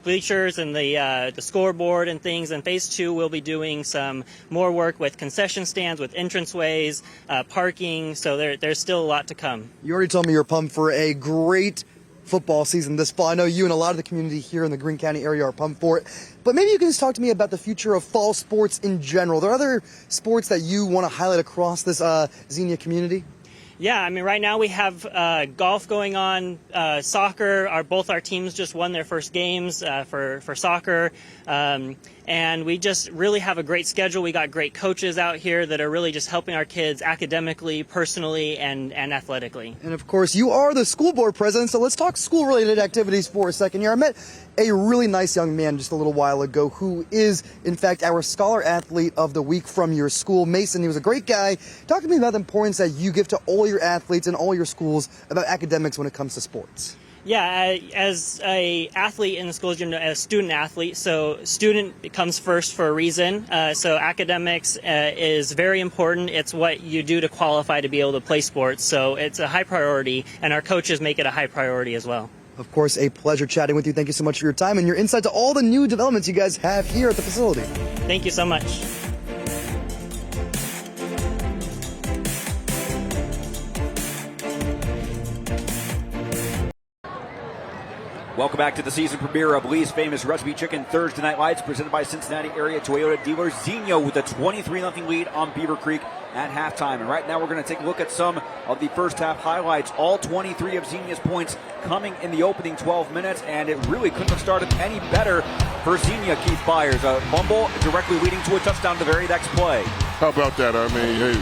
bleachers and the scoreboard and things, and phase 2 we'll be doing some more work with concession stands, with entranceways, parking. So there's still a lot to come. You already told me you're pumped for a great football season this fall. I know you and a lot of the community here in the Greene County area are pumped for it. But maybe you can just talk to me about the future of fall sports in general. Are there other sports that you want to highlight across this Xenia community? Yeah, I mean, right now we have golf going on, soccer. Both our teams just won their first games for soccer. And we just really have a great schedule. We got great coaches out here that are really just helping our kids academically, personally, and athletically. And of course, you are the school board president, so let's talk school-related activities for a second here. I met a really nice young man just a little while ago who is, in fact, our Scholar Athlete of the Week from your school. Mason, he was a great guy. Talk to me about the importance that you give to all your athletes and all your schools about academics when it comes to sports. Yeah, as a athlete in the schools, a student athlete, so student comes first for a reason. So academics is very important. It's what you do to qualify to be able to play sports. So it's a high priority, and our coaches make it a high priority as well. Of course, a pleasure chatting with you. Thank you so much for your time and your insight to all the new developments you guys have here at the facility. Thank you so much. Welcome back to the season premiere of Lee's Famous Recipe Chicken Thursday Night Lights, presented by Cincinnati area Toyota dealers. Xenia with a 23-0 lead on Beavercreek at halftime. And right now we're going to take a look at some of the first half highlights. All 23 of Xenia's points coming in the opening 12 minutes, and it really couldn't have started any better for Xenia, Keith Byers. A fumble directly leading to a touchdown the very next play. How about that? I mean, hey,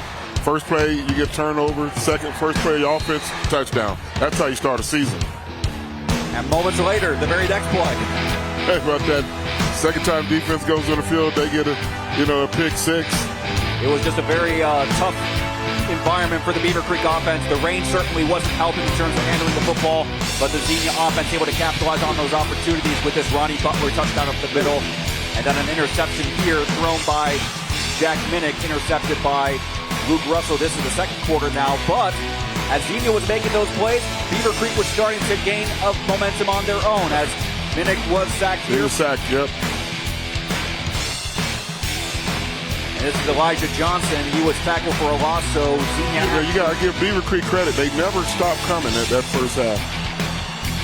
first play, you get turnover. First play, offense, touchdown. That's how you start a season. And moments later, the very next play. How about that? Second time defense goes on the field, they get a pick six. It was just a very tough environment for the Beavercreek offense. The rain certainly wasn't helping in terms of handling the football, but the Xenia offense able to capitalize on those opportunities with this Ronnie Butler touchdown up the middle. And then an interception here thrown by Jack Minnick, intercepted by Luke Russell. This is the second quarter now, but as Xenia was making those plays, Beavercreek was starting to gain momentum on their own as Minnick was sacked here. He was sacked, yep. And this is Elijah Johnson. He was tackled for a loss, so Xenia... You got to give Beavercreek credit. They never stopped coming at that first half.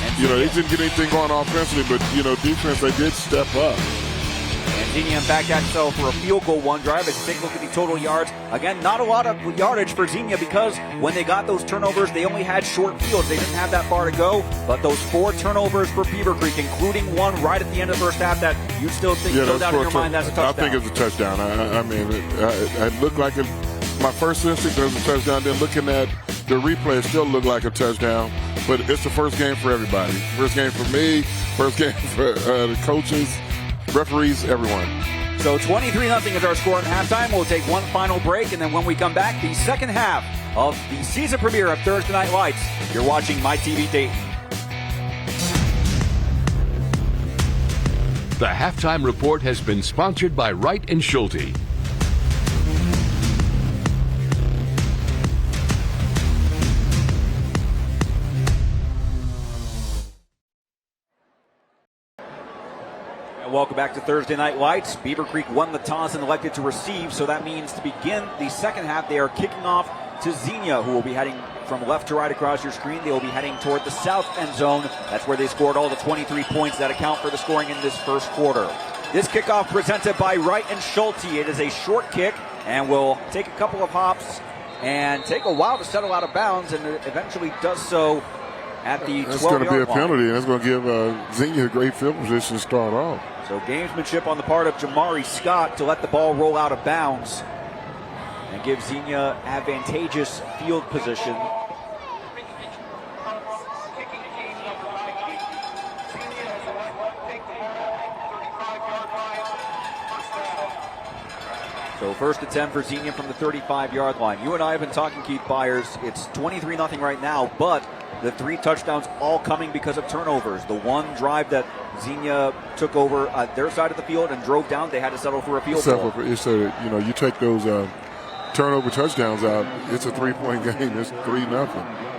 And they didn't get anything going offensively, but, defense, they did step up. And Xenia back at itself for a field goal one drive. Let's take a look at the total yards. Again, not a lot of yardage for Xenia because when they got those turnovers, they only had short fields. They didn't have that far to go. But those 4 turnovers for Beavercreek, including one right at the end of the first half that you still think, no doubt in your mind, that's a touchdown. I think it's a touchdown. It looked like it. My first instinct was a touchdown. Then looking at the replay, it still looked like a touchdown. But it's the first game for everybody. First game for me. First game for the coaches, referees, everyone. So 23-0 is our score at halftime. We'll take one final break, and then when we come back, the second half of the season premiere of Thursday Night Lights. You're watching My TV Dayton. The halftime report has been sponsored by Wright & Schulte. Welcome back to Thursday Night Lights. Beavercreek won the toss and elected to receive, so that means to begin the second half, they are kicking off to Xenia, who will be heading from left to right across your screen. They will be heading toward the south end zone. That's where they scored all the 23 points that account for the scoring in this first quarter. This kickoff presented by Wright & Schulte. It is a short kick and will take a couple of hops and take a while to settle out of bounds, and eventually does so at the 12-yard line. It's going to be a penalty, and it's going to give Xenia a great field position to start off. So gamesmanship on the part of Jamari Scott to let the ball roll out of bounds and give Xenia advantageous field position. So first attempt for Xenia from the 35-yard line. You and I have been talking, Keith Byers. It's 23-0 right now, but the 3 touchdowns all coming because of turnovers. The one drive that Xenia took over their side of the field and drove down, they had to settle for a field goal. You take those turnover touchdowns out, it's a 3-point game. It's 3-0.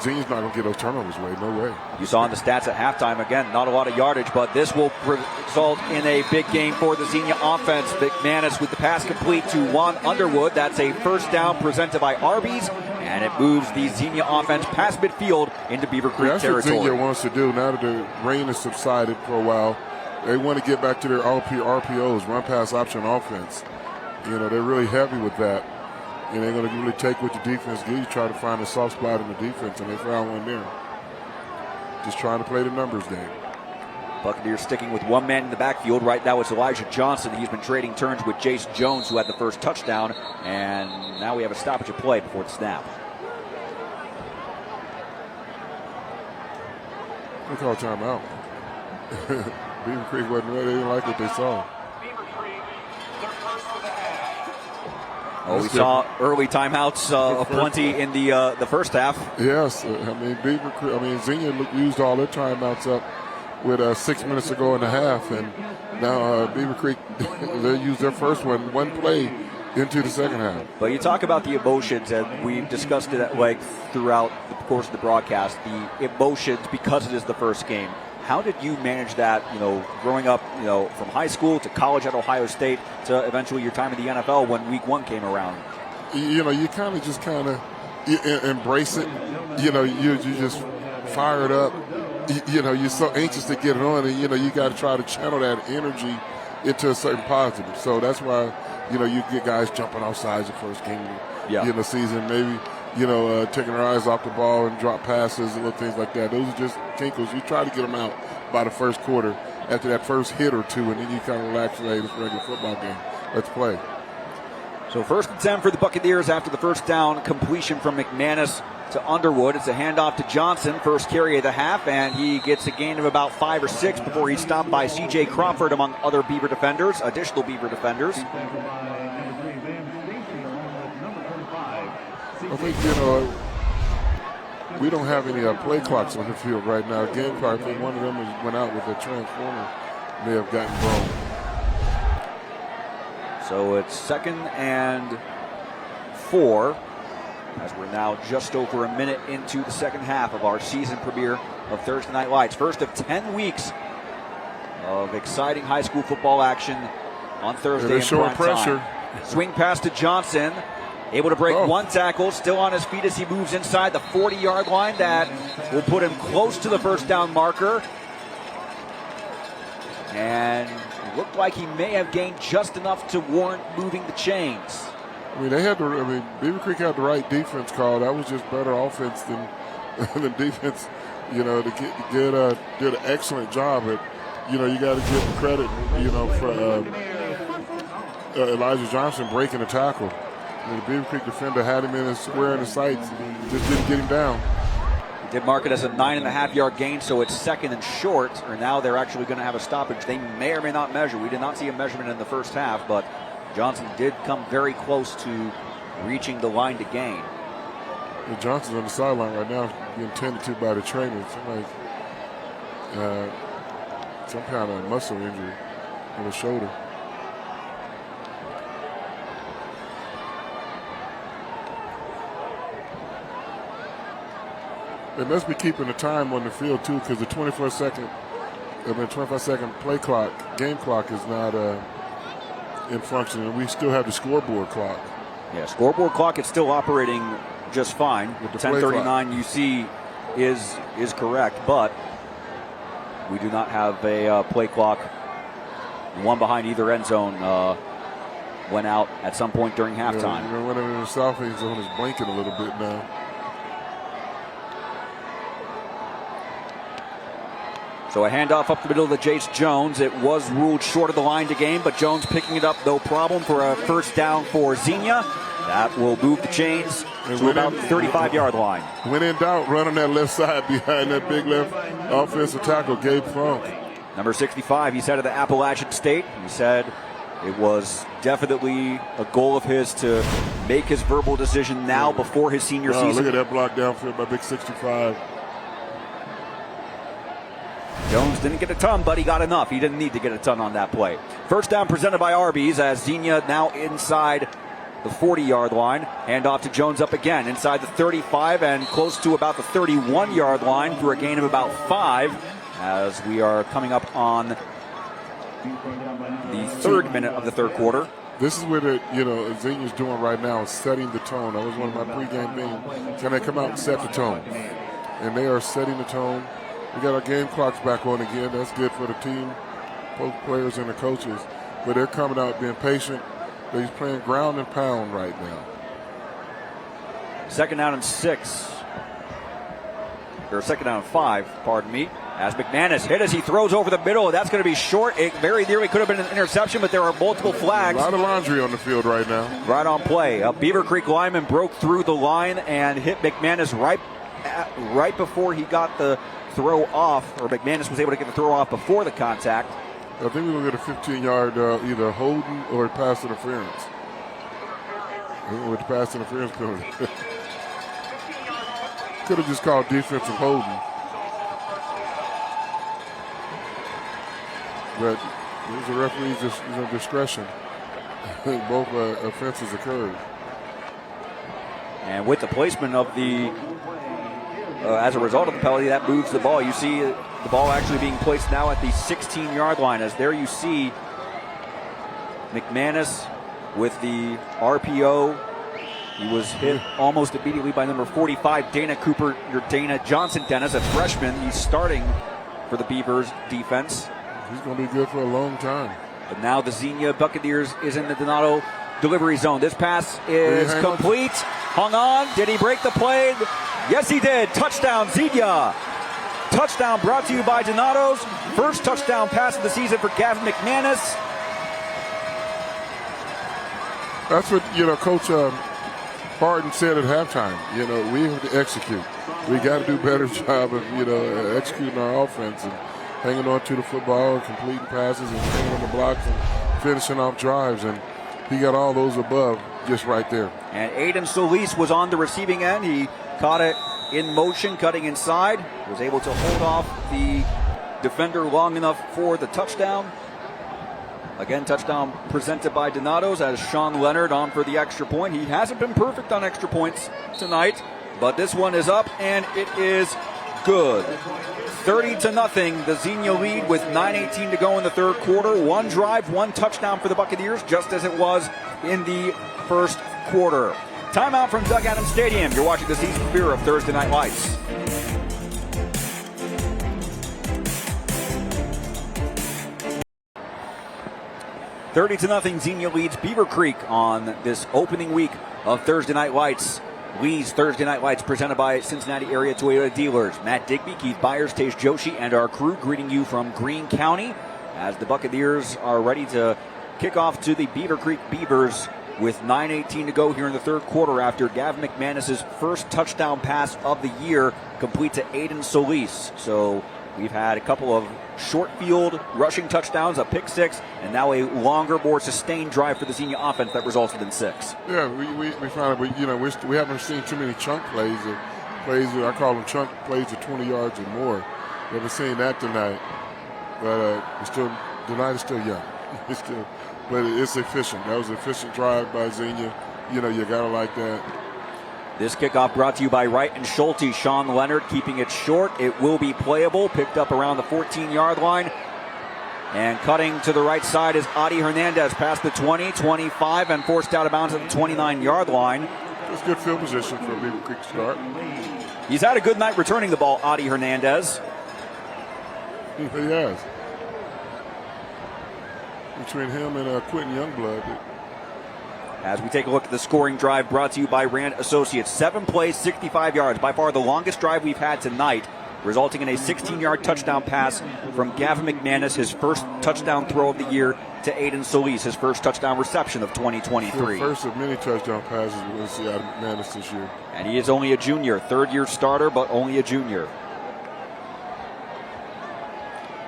Xenia's not going to get those turnovers away. No way. You saw in the stats at halftime, again, not a lot of yardage, but this will result in a big game for the Xenia offense. McManus with the pass complete to Juan Underwood. That's a first down presented by Arby's, and it moves the Xenia offense past midfield into Beavercreek territory. That's what Xenia wants to do now that the rain has subsided for a while. They want to get back to their RPOs, run pass option offense. They're really heavy with that. And they're going to really take what the defense gives you, try to find a soft spot in the defense, and they found one there. Just trying to play the numbers game. Buccaneers sticking with one man in the backfield. Right now it's Elijah Johnson. He's been trading turns with Jace Jones, who had the first touchdown. And now we have a stoppage of play before the snap. They call timeout. Beavercreek wasn't ready. They didn't like what they saw. We saw early timeouts aplenty in the first half. Yes, Xenia used all their timeouts up with 6 minutes to go in the half, and now Beavercreek they used their first one play into the second half. But you talk about the emotions, and we've discussed it at length throughout the course of the broadcast. The emotions because it is the first game. How did you manage that, growing up, from high school to college at Ohio State to eventually your time in the NFL when week 1 came around? You kind of embrace it. You just fire it up. you're so anxious to get it on, and you got to try to channel that energy into a certain positive. So that's why you get guys jumping off sides the first game in the season, maybe taking their eyes off the ball and drop passes and little things like that. Those are just tinkles. You try to get them out by the first quarter after that first hit or two, and then you kind of relax. Hey, this regular football game. Let's play. So 1st and 10 for the Buccaneers after the first down completion from McManus to Underwood. It's a handoff to Johnson, first carry of the half, and he gets a gain of about 5 or 6 before he's stopped by C.J. Crawford among other Beaver defenders, additional Beaver defenders. I think, we don't have any play clocks on the field right now. Game clock, I think one of them went out with a transformer, may have gotten blown. So it's 2nd and 4, as we're now just over a minute into the second half of our season premiere of Thursday Night Lights. First of 10 weeks of exciting high school football action on Thursday in prime pressure. Time. Swing pass to Johnson. Able to break one tackle, still on his feet as he moves inside the 40-yard line. That will put him close to the first down marker. And it looked like he may have gained just enough to warrant moving the chains. Beavercreek had the right defense call. That was just better offense than defense. Did an excellent job. But you got to give him credit. For Elijah Johnson breaking the tackle. The Beavercreek defender had him in his square in the sights, just didn't get him down. He did mark it as a 9.5-yard gain, so it's 2nd and short. Or now they're actually going to have a stoppage. They may or may not measure. We did not see a measurement in the first half, but Johnson did come very close to reaching the line to gain. Johnson's on the sideline right now, being tended to by the trainer. Some kind of muscle injury in the shoulder. They must be keeping the time on the field too, because the 25-second play clock, game clock is not in function, and we still have the scoreboard clock. Yeah, scoreboard clock is still operating just fine. With the 10:39 UC is correct, but we do not have a play clock. One behind either end zone went out at some point during halftime. One in the south end zone is blinking a little bit now. So a handoff up the middle to Jace Jones. It was ruled short of the line to gain, but Jones picking it up no problem for a first down for Xenia. That will move the chains to about the 35-yard line. When in doubt, run on that left side behind that big left offensive tackle, Gabe Funk. Number 65, he's out of the Appalachian State. He said it was definitely a goal of his to make his verbal decision now before his senior season. Look at that block downfield by big 65. Jones didn't get a ton, but he got enough. He didn't need to get a ton on that play. First down presented by Arby's as Xenia now inside the 40-yard line. Handoff to Jones up again inside the 35 and close to about the 31-yard line for a gain of about 5 as we are coming up on the 3rd minute of the 3rd quarter. This is what Xenia's doing right now, is setting the tone. That was one of my pregame things. Can they come out and set the tone? And they are setting the tone. We got our game clocks back on again. That's good for the team, both players and the coaches. But they're coming out being patient. They're playing ground and pound right now. 2nd down and 6. Or 2nd down and 5, pardon me. As McManus hit as he throws over the middle. That's going to be short. It very nearly could have been an interception, but there are multiple flags. A lot of laundry on the field right now. Right on play. A Beavercreek lineman broke through the line and hit McManus right before he got the throw off, or McManus was able to get the throw off before the contact. I think we're going to get a 15-yard either holding or pass interference. With the pass interference penalty. Could have just called defensive holding. But there's a referee's discretion. Both offenses occurred. And with the placement of the as a result of the penalty, that moves the ball. You see the ball actually being placed now at the 16-yard line, as there you see McManus with the RPO He was hit almost immediately by number 45, Dana Cooper, your Dana Johnson Dennis, a freshman. He's starting for the Beavers defense. He's going to be good for a long time. But now the Xenia Buccaneers is in the Donato delivery zone. This pass is complete. Hung on. Did he break the play? Yes, he did. Touchdown, Xenia. Touchdown brought to you by Donato's. First touchdown pass of the season for Gavin McManus. That's what, Coach Barton said at halftime. We have to execute. We got to do a better job of, executing our offense and hanging on to the football and completing passes and staying on the blocks and finishing off drives. And he got all those above just right there. And Aiden Solis was on the receiving end. He caught it in motion, cutting inside. Was able to hold off the defender long enough for the touchdown. Again, touchdown presented by Donato's as Sean Leonard on for the extra point. He hasn't been perfect on extra points tonight, but this one is up and it is good. 30-0, the Xenia lead with 9:18 to go in the third quarter. One drive, one touchdown for the Buccaneers, just as it was in the first quarter. Timeout from Doug Adams Stadium. You're watching the season premiere of Thursday Night Lights. $30-0, Xenia leads Beavercreek on this opening week of Thursday Night Lights. Lee's Thursday Night Lights presented by Cincinnati area Toyota dealers. Matt Digby, Keith Byers, Tage Joshi, and our crew greeting you from Greene County as the Buccaneers are ready to kick off to the Beavercreek Beavers with 9:18 to go here in the third quarter after Gavin McManus' first touchdown pass of the year complete to Aiden Solis. So we've had a couple of short field rushing touchdowns, a pick six, and now a longer, more sustained drive for the Xenia offense that resulted in 6. Yeah, we found it, we haven't seen too many chunk plays. I call them chunk plays of 20 yards or more. We haven't seen that tonight. But tonight is still young. But it's efficient. That was an efficient drive by Xenia. You gotta like that. This kickoff brought to you by Wright and Schulte. Sean Leonard keeping it short. It will be playable. Picked up around the 14-yard line. And cutting to the right side is Adi Hernandez past the 20, 25, and forced out of bounds at the 29-yard line. It's good field position for a Beavercreek start. He's had a good night returning the ball, Adi Hernandez. He has. Between him and Quentin Youngblood. As we take a look at the scoring drive brought to you by Rand Associates. 7 plays, 65 yards. By far the longest drive we've had tonight, resulting in a 16-yard touchdown pass from Gavin McManus, his first touchdown throw of the year, to Aiden Solis, his first touchdown reception of 2023. The first of many touchdown passes we're going to see out of McManus this year. And he is only a junior. Third-year starter, but only a junior.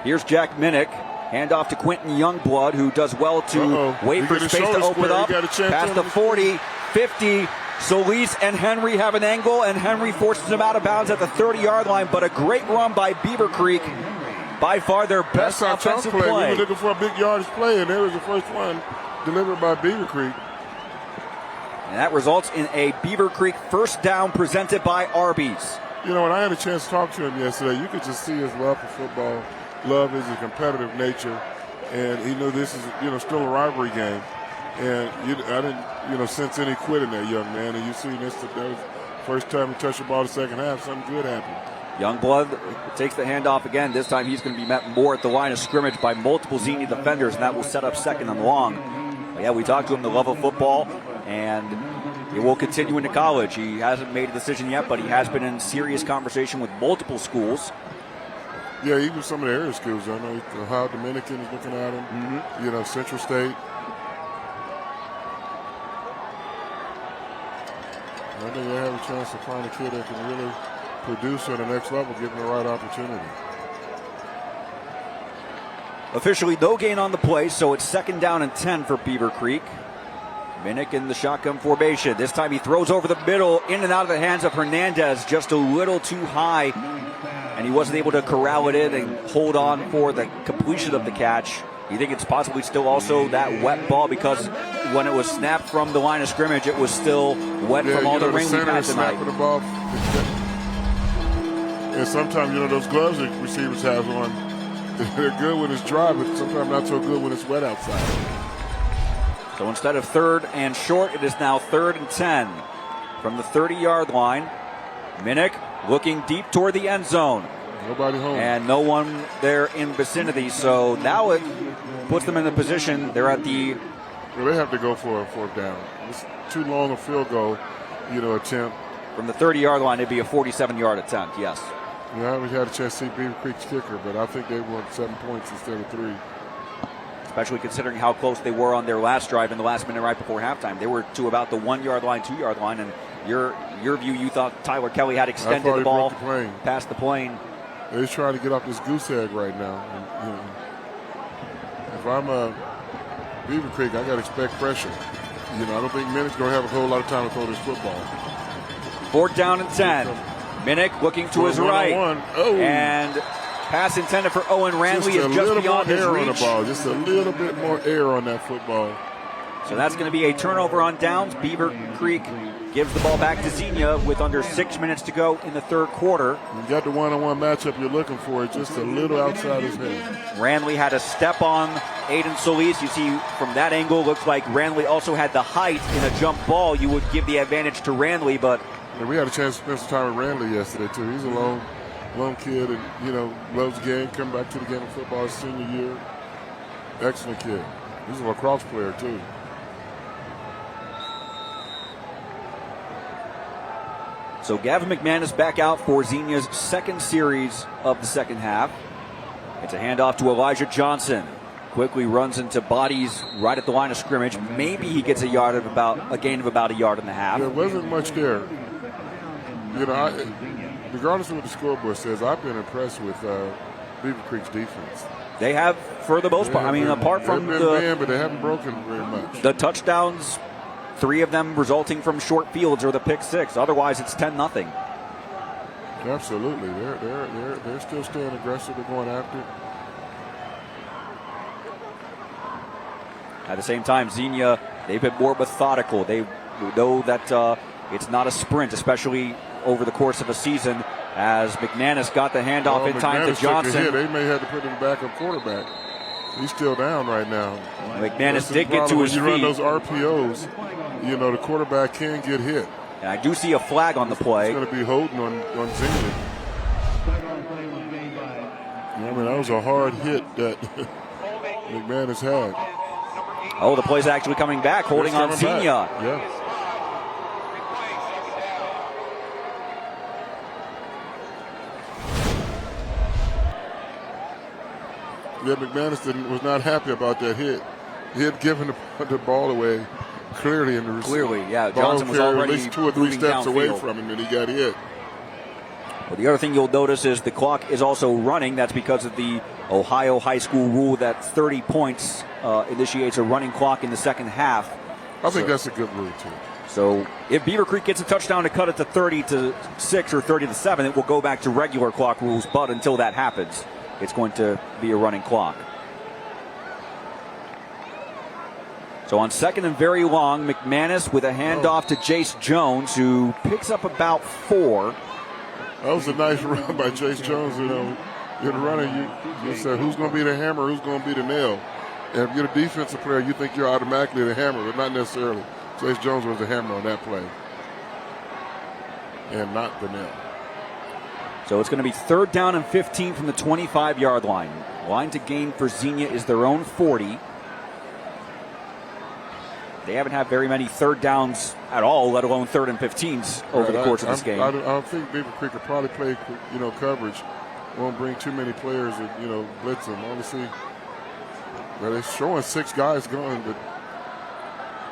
Here's Jack Minnick. Hand off to Quentin Youngblood, who does well to wait for space to open up. Past the 40, 50. Solis and Henry have an angle, and Henry forces him out of bounds at the 30-yard line. But a great run by Beavercreek. By far their best offensive play. We were looking for a big yardage play, and there was the first one delivered by Beavercreek. And that results in a Beavercreek first down presented by Arby's. When I had a chance to talk to him yesterday, you could just see his love for football. Love is a competitive nature, and he knew this is, still a rivalry game. And I didn't, sense any quit in that young man. And you see this, that was the first time he touched the ball the second half, something good happened. Youngblood takes the handoff again. This time he's going to be met more at the line of scrimmage by multiple Xenia defenders, and that will set up second and long. But yeah, we talked to him, the love of football, and it will continue into college. He hasn't made a decision yet, but he has been in serious conversation with multiple schools. Yeah, even some of the area schools. I know Ohio Dominican is looking at him. Central State. I think they have a chance to find a kid that can really produce at the next level, given the right opportunity. Officially no gain on the play, so it's 2nd down and 10 for Beavercreek. Minnick in the shotgun formation. This time he throws over the middle, in and out of the hands of Hernandez, just a little too high. And he wasn't able to corral it in and hold on for the completion of the catch. You think it's possibly still also that wet ball, because when it was snapped from the line of scrimmage, it was still wet from all the rain we've had tonight. The ball. And sometimes, those gloves that receivers have on, they're good when it's dry, but sometimes not so good when it's wet outside. So instead of 3rd and short, it is now 3rd and 10. from the 30-yard line. Minnick looking deep toward the end zone. Nobody home. And no one there in vicinity. So now it puts them in the position. They're at the... Well, they have to go for a 4th down. It's too long a field goal, attempt. From the 30-yard line, it'd be a 47-yard attempt, yes. I haven't had a chance to see Beavercreek's kicker, but I think they want 7 points instead of 3. Especially considering how close they were on their last drive in the last minute right before halftime. They were to about the 1-yard line, 2-yard line, and your view, you thought Tyler Kelly had extended the ball past the plane. They're trying to get off this goose egg right now. And, if I'm a Beavercreek, I got to expect pressure. I don't think Minnick's going to have a whole lot of time to throw this football. 4th down and 10. Minnick looking to his right. Oh. And pass intended for Owen Ranley is just beyond his reach. On the ball. Just a little bit more air on that football. So that's going to be a turnover on downs. Beavercreek gives the ball back to Xenia with under 6 minutes to go in the 3rd quarter. You got the one-on-one matchup you're looking for. It's just a little outside his head. Ranley had a step on Aiden Solis. You see from that angle, looks like Ranley also had the height in a jump ball. You would give the advantage to Ranley, but... We had a chance to spend some time with Ranley yesterday, too. He's a lone kid and, loves the game, come back to the game of football his senior year. Excellent kid. He's a lacrosse player, too. So Gavin McManus back out for Xenia's second series of the second half. It's a handoff to Elijah Johnson. Quickly runs into bodies right at the line of scrimmage. Maybe he gets a gain of about 1.5 yards. There wasn't much there. Regardless of what the scoreboard says, I've been impressed with Beavercreek's defense. They have, for the most part. Apart from but they haven't broken very much. The touchdowns, 3 of them resulting from short fields or the pick 6. Otherwise, it's 10-0. Absolutely, they're still staying aggressive. They're going after it. At the same time, Xenia, they've been more methodical. They know that it's not a sprint, especially over the course of a season, as McManus got the handoff in time to Johnson. They may have to put him back on quarterback. He's still down right now. McManus did get to his feet. When you run those RPOs, the quarterback can get hit. And I do see a flag on the play. It's going to be holding on Xenia. That was a hard hit that McManus had. Oh, the play's actually coming back, holding on Xenia. Yeah. Yeah, McManus was not happy about that hit. He had given the ball away clearly in the receiver. Clearly, yeah. Johnson was already at least 2 or 3 steps away from him, and he got hit. Well, the other thing you'll notice is the clock is also running. That's because of the Ohio high school rule that 30 points initiates a running clock in the second half. I think that's a good rule, too. So if Beavercreek gets a touchdown to cut it to 30-6 or 30-7, it will go back to regular clock rules. But until that happens, it's going to be a running clock. So on 2nd and very long, McManus with a handoff to Jace Jones, who picks up about 4. That was a nice run by Jace Jones. You're the runner. You say who's going to be the hammer, who's going to be the nail. And if you're a defensive player, you think you're automatically the hammer, but not necessarily. Jace Jones was the hammer on that play, and not the nail. So it's going to be 3rd down and 15 from the 25-yard line. Line to gain for Xenia is their own 40. They haven't had very many 3rd downs at all, let alone 3rd and 15s over the course of this game. I think Beavercreek could probably play, coverage. Won't bring too many players that, blitz them. Obviously, they're showing 6 guys going, but.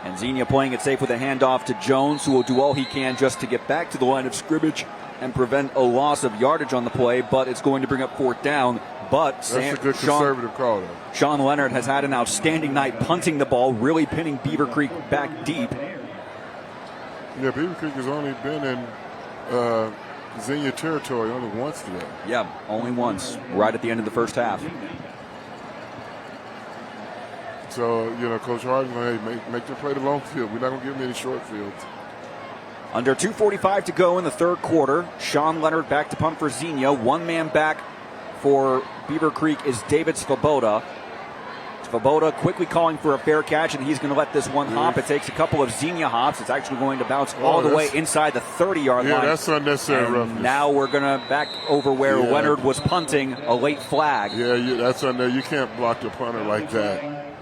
And Xenia playing it safe with a handoff to Jones, who will do all he can just to get back to the line of scrimmage and prevent a loss of yardage on the play, but it's going to bring up 4th down. But that's a good conservative call, though. Sean Leonard has had an outstanding night punting the ball, really pinning Beavercreek back deep. Yeah, Beavercreek has only been in Xenia territory only once today. Yeah, only once, right at the end of the first half. So, Coach Harden's going to make them play the long field. We're not going to give them any short fields. Under 2:45 to go in the 3rd quarter. Sean Leonard back to punt for Xenia. 1 man back for Beavercreek is David Svoboda. Svoboda quickly calling for a fair catch, and he's going to let this one hop. It takes a couple of Xenia hops. It's actually going to bounce all the way inside the 30-yard line. Yeah, that's unnecessary roughness. Now we're going to back over where Leonard was punting, a late flag. Yeah, that's unnecessary. You can't block the punter like that.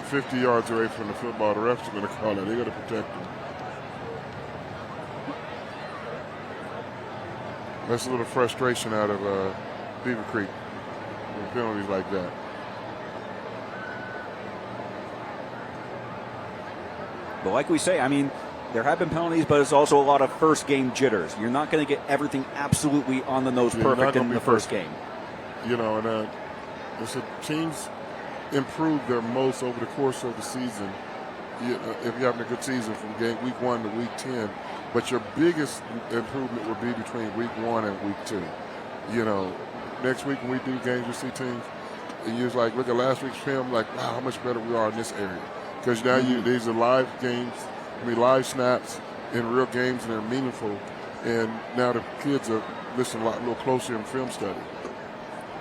50 yards away from the football, the refs are going to call it. They're going to protect him. That's a little frustration out of Beavercreek with penalties like that. But like we say, I mean, there have been penalties, but it's also a lot of first game jitters. You're not going to get everything absolutely on the nose perfect in the first game. You know, and teams improve their most over the course of the season. If you're having a good season from week 1 to week 10, but your biggest improvement will be between week 1 and week 2. You know, next week when we do games, we see teams, and you're like, look at last week's film, like, wow, how much better we are in this area. Because now these are live games, live snaps in real games, and they're meaningful. And now the kids are listening a little closer in film study.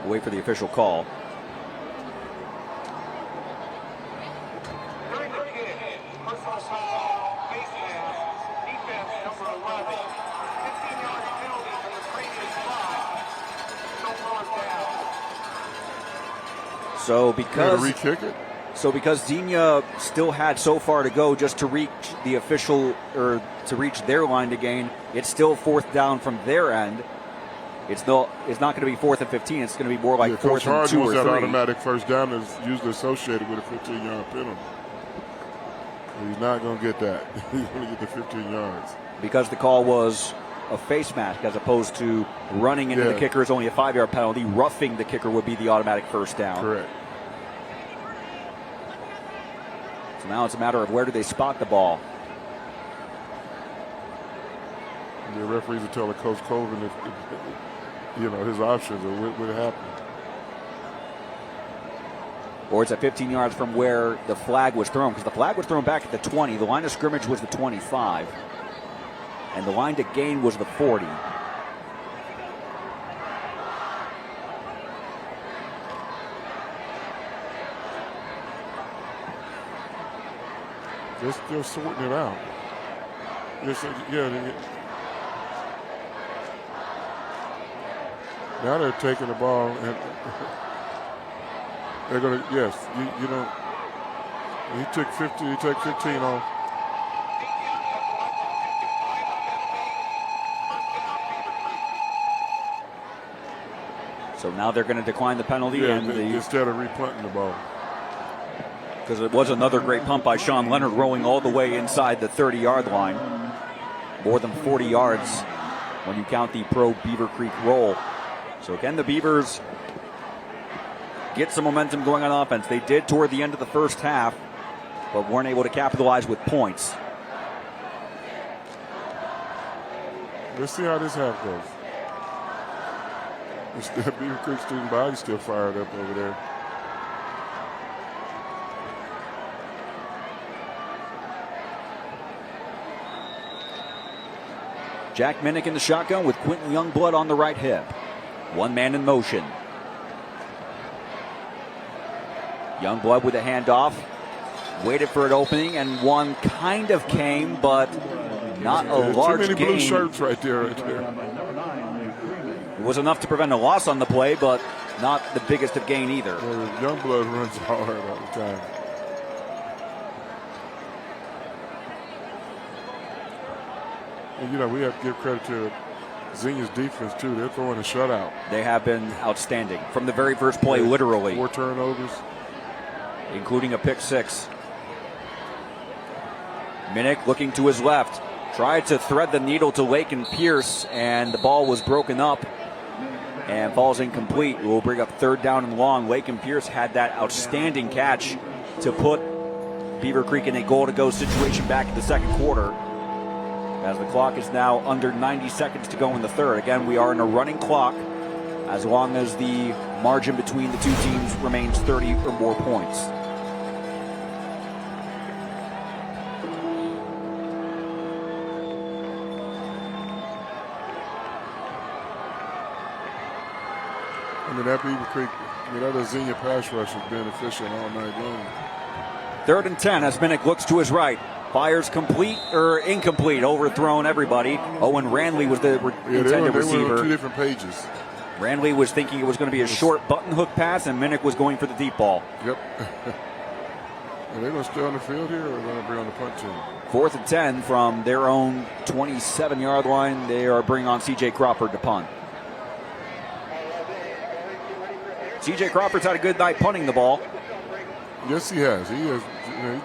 We'll wait for the official call. So because Xenia still had so far to go just to reach the official, or to reach their line to gain, it's still 4th down from their end. It's not going to be 4th and 15. It's going to be more like 4th and 2 or 3. That automatic first down is usually associated with a 15-yard penalty. He's not going to get that. He's going to get the 15 yards. Because the call was a face mask as opposed to running into the kicker is only a 5-yard penalty. Roughing the kicker would be the automatic first down. Correct. So now it's a matter of where do they spot the ball. The referees will tell the Coach Colvin if his options or what would happen. Or it's at 15 yards from where the flag was thrown, because the flag was thrown back at the 20. The line of scrimmage was the 25. And the line to gain was the 40. They're sorting it out. Now they're taking the ball and they're going to, he took 15 off. So now they're going to decline the penalty. Instead of repunting the ball. Because it was another great punt by Sean Leonard, rolling all the way inside the 30-yard line. More than 40 yards when you count the pro Beavercreek roll. So again, the Beavers get some momentum going on offense. They did toward the end of the first half, but weren't able to capitalize with points. Let's see how this half goes. The Beavercreek student body still fired up over there. Jack Minnick in the shotgun with Quentin Youngblood on the right hip. One man in motion. Youngblood with a handoff. Waited for an opening, and one kind of came, but not a large gain. Too many blue shirts right there. It was enough to prevent a loss on the play, but not the biggest of gain either. Youngblood runs hard all the time. And, we have to give credit to Xenia's defense, too. They're throwing a shutout. They have been outstanding from the very first play, literally. 4 turnovers. Including a pick 6. Minnick looking to his left. Tried to thread the needle to Lakin Pierce, and the ball was broken up and falls incomplete. We'll bring up 3rd down and long. Lakin Pierce had that outstanding catch to put Beavercreek in a goal-to-go situation back in the second quarter. As the clock is now under 90 seconds to go in the third. Again, we are in a running clock as long as the margin between the two teams remains 30 or more points. I mean, that Beavercreek, that Xenia pass rush has been efficient all night long. 3rd and 10 as Minnick looks to his right. Fires complete or incomplete, overthrown everybody. Owen Randley was the intended receiver. They were on 2 different pages. Randley was thinking it was going to be a short button hook pass, and Minnick was going for the deep ball. Yep. Are they going to stay on the field here, or are they going to bring on the punt team? 4th and 10 from their own 27-yard line. They are bringing on C.J. Crawford to punt. C.J. Crawford's had a good night punting the ball. Yes, he has. He has. He's been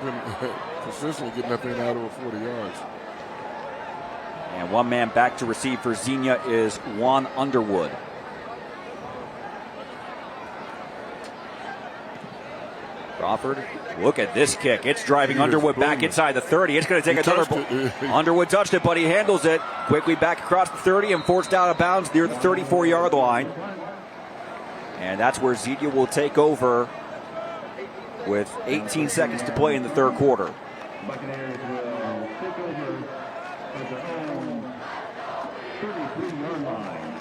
consistently getting that thing out over 40 yards. And one man back to receive for Xenia is Juan Underwood. Crawford, look at this kick. It's driving Underwood back inside the 30. It's going to take another ball. Underwood touched it, but he handles it quickly back across the 30 and forced out of bounds near the 34-yard line. And that's where Xenia will take over with 18 seconds to play in the 3rd quarter. Buccaneers will take over at their own 33-yard line.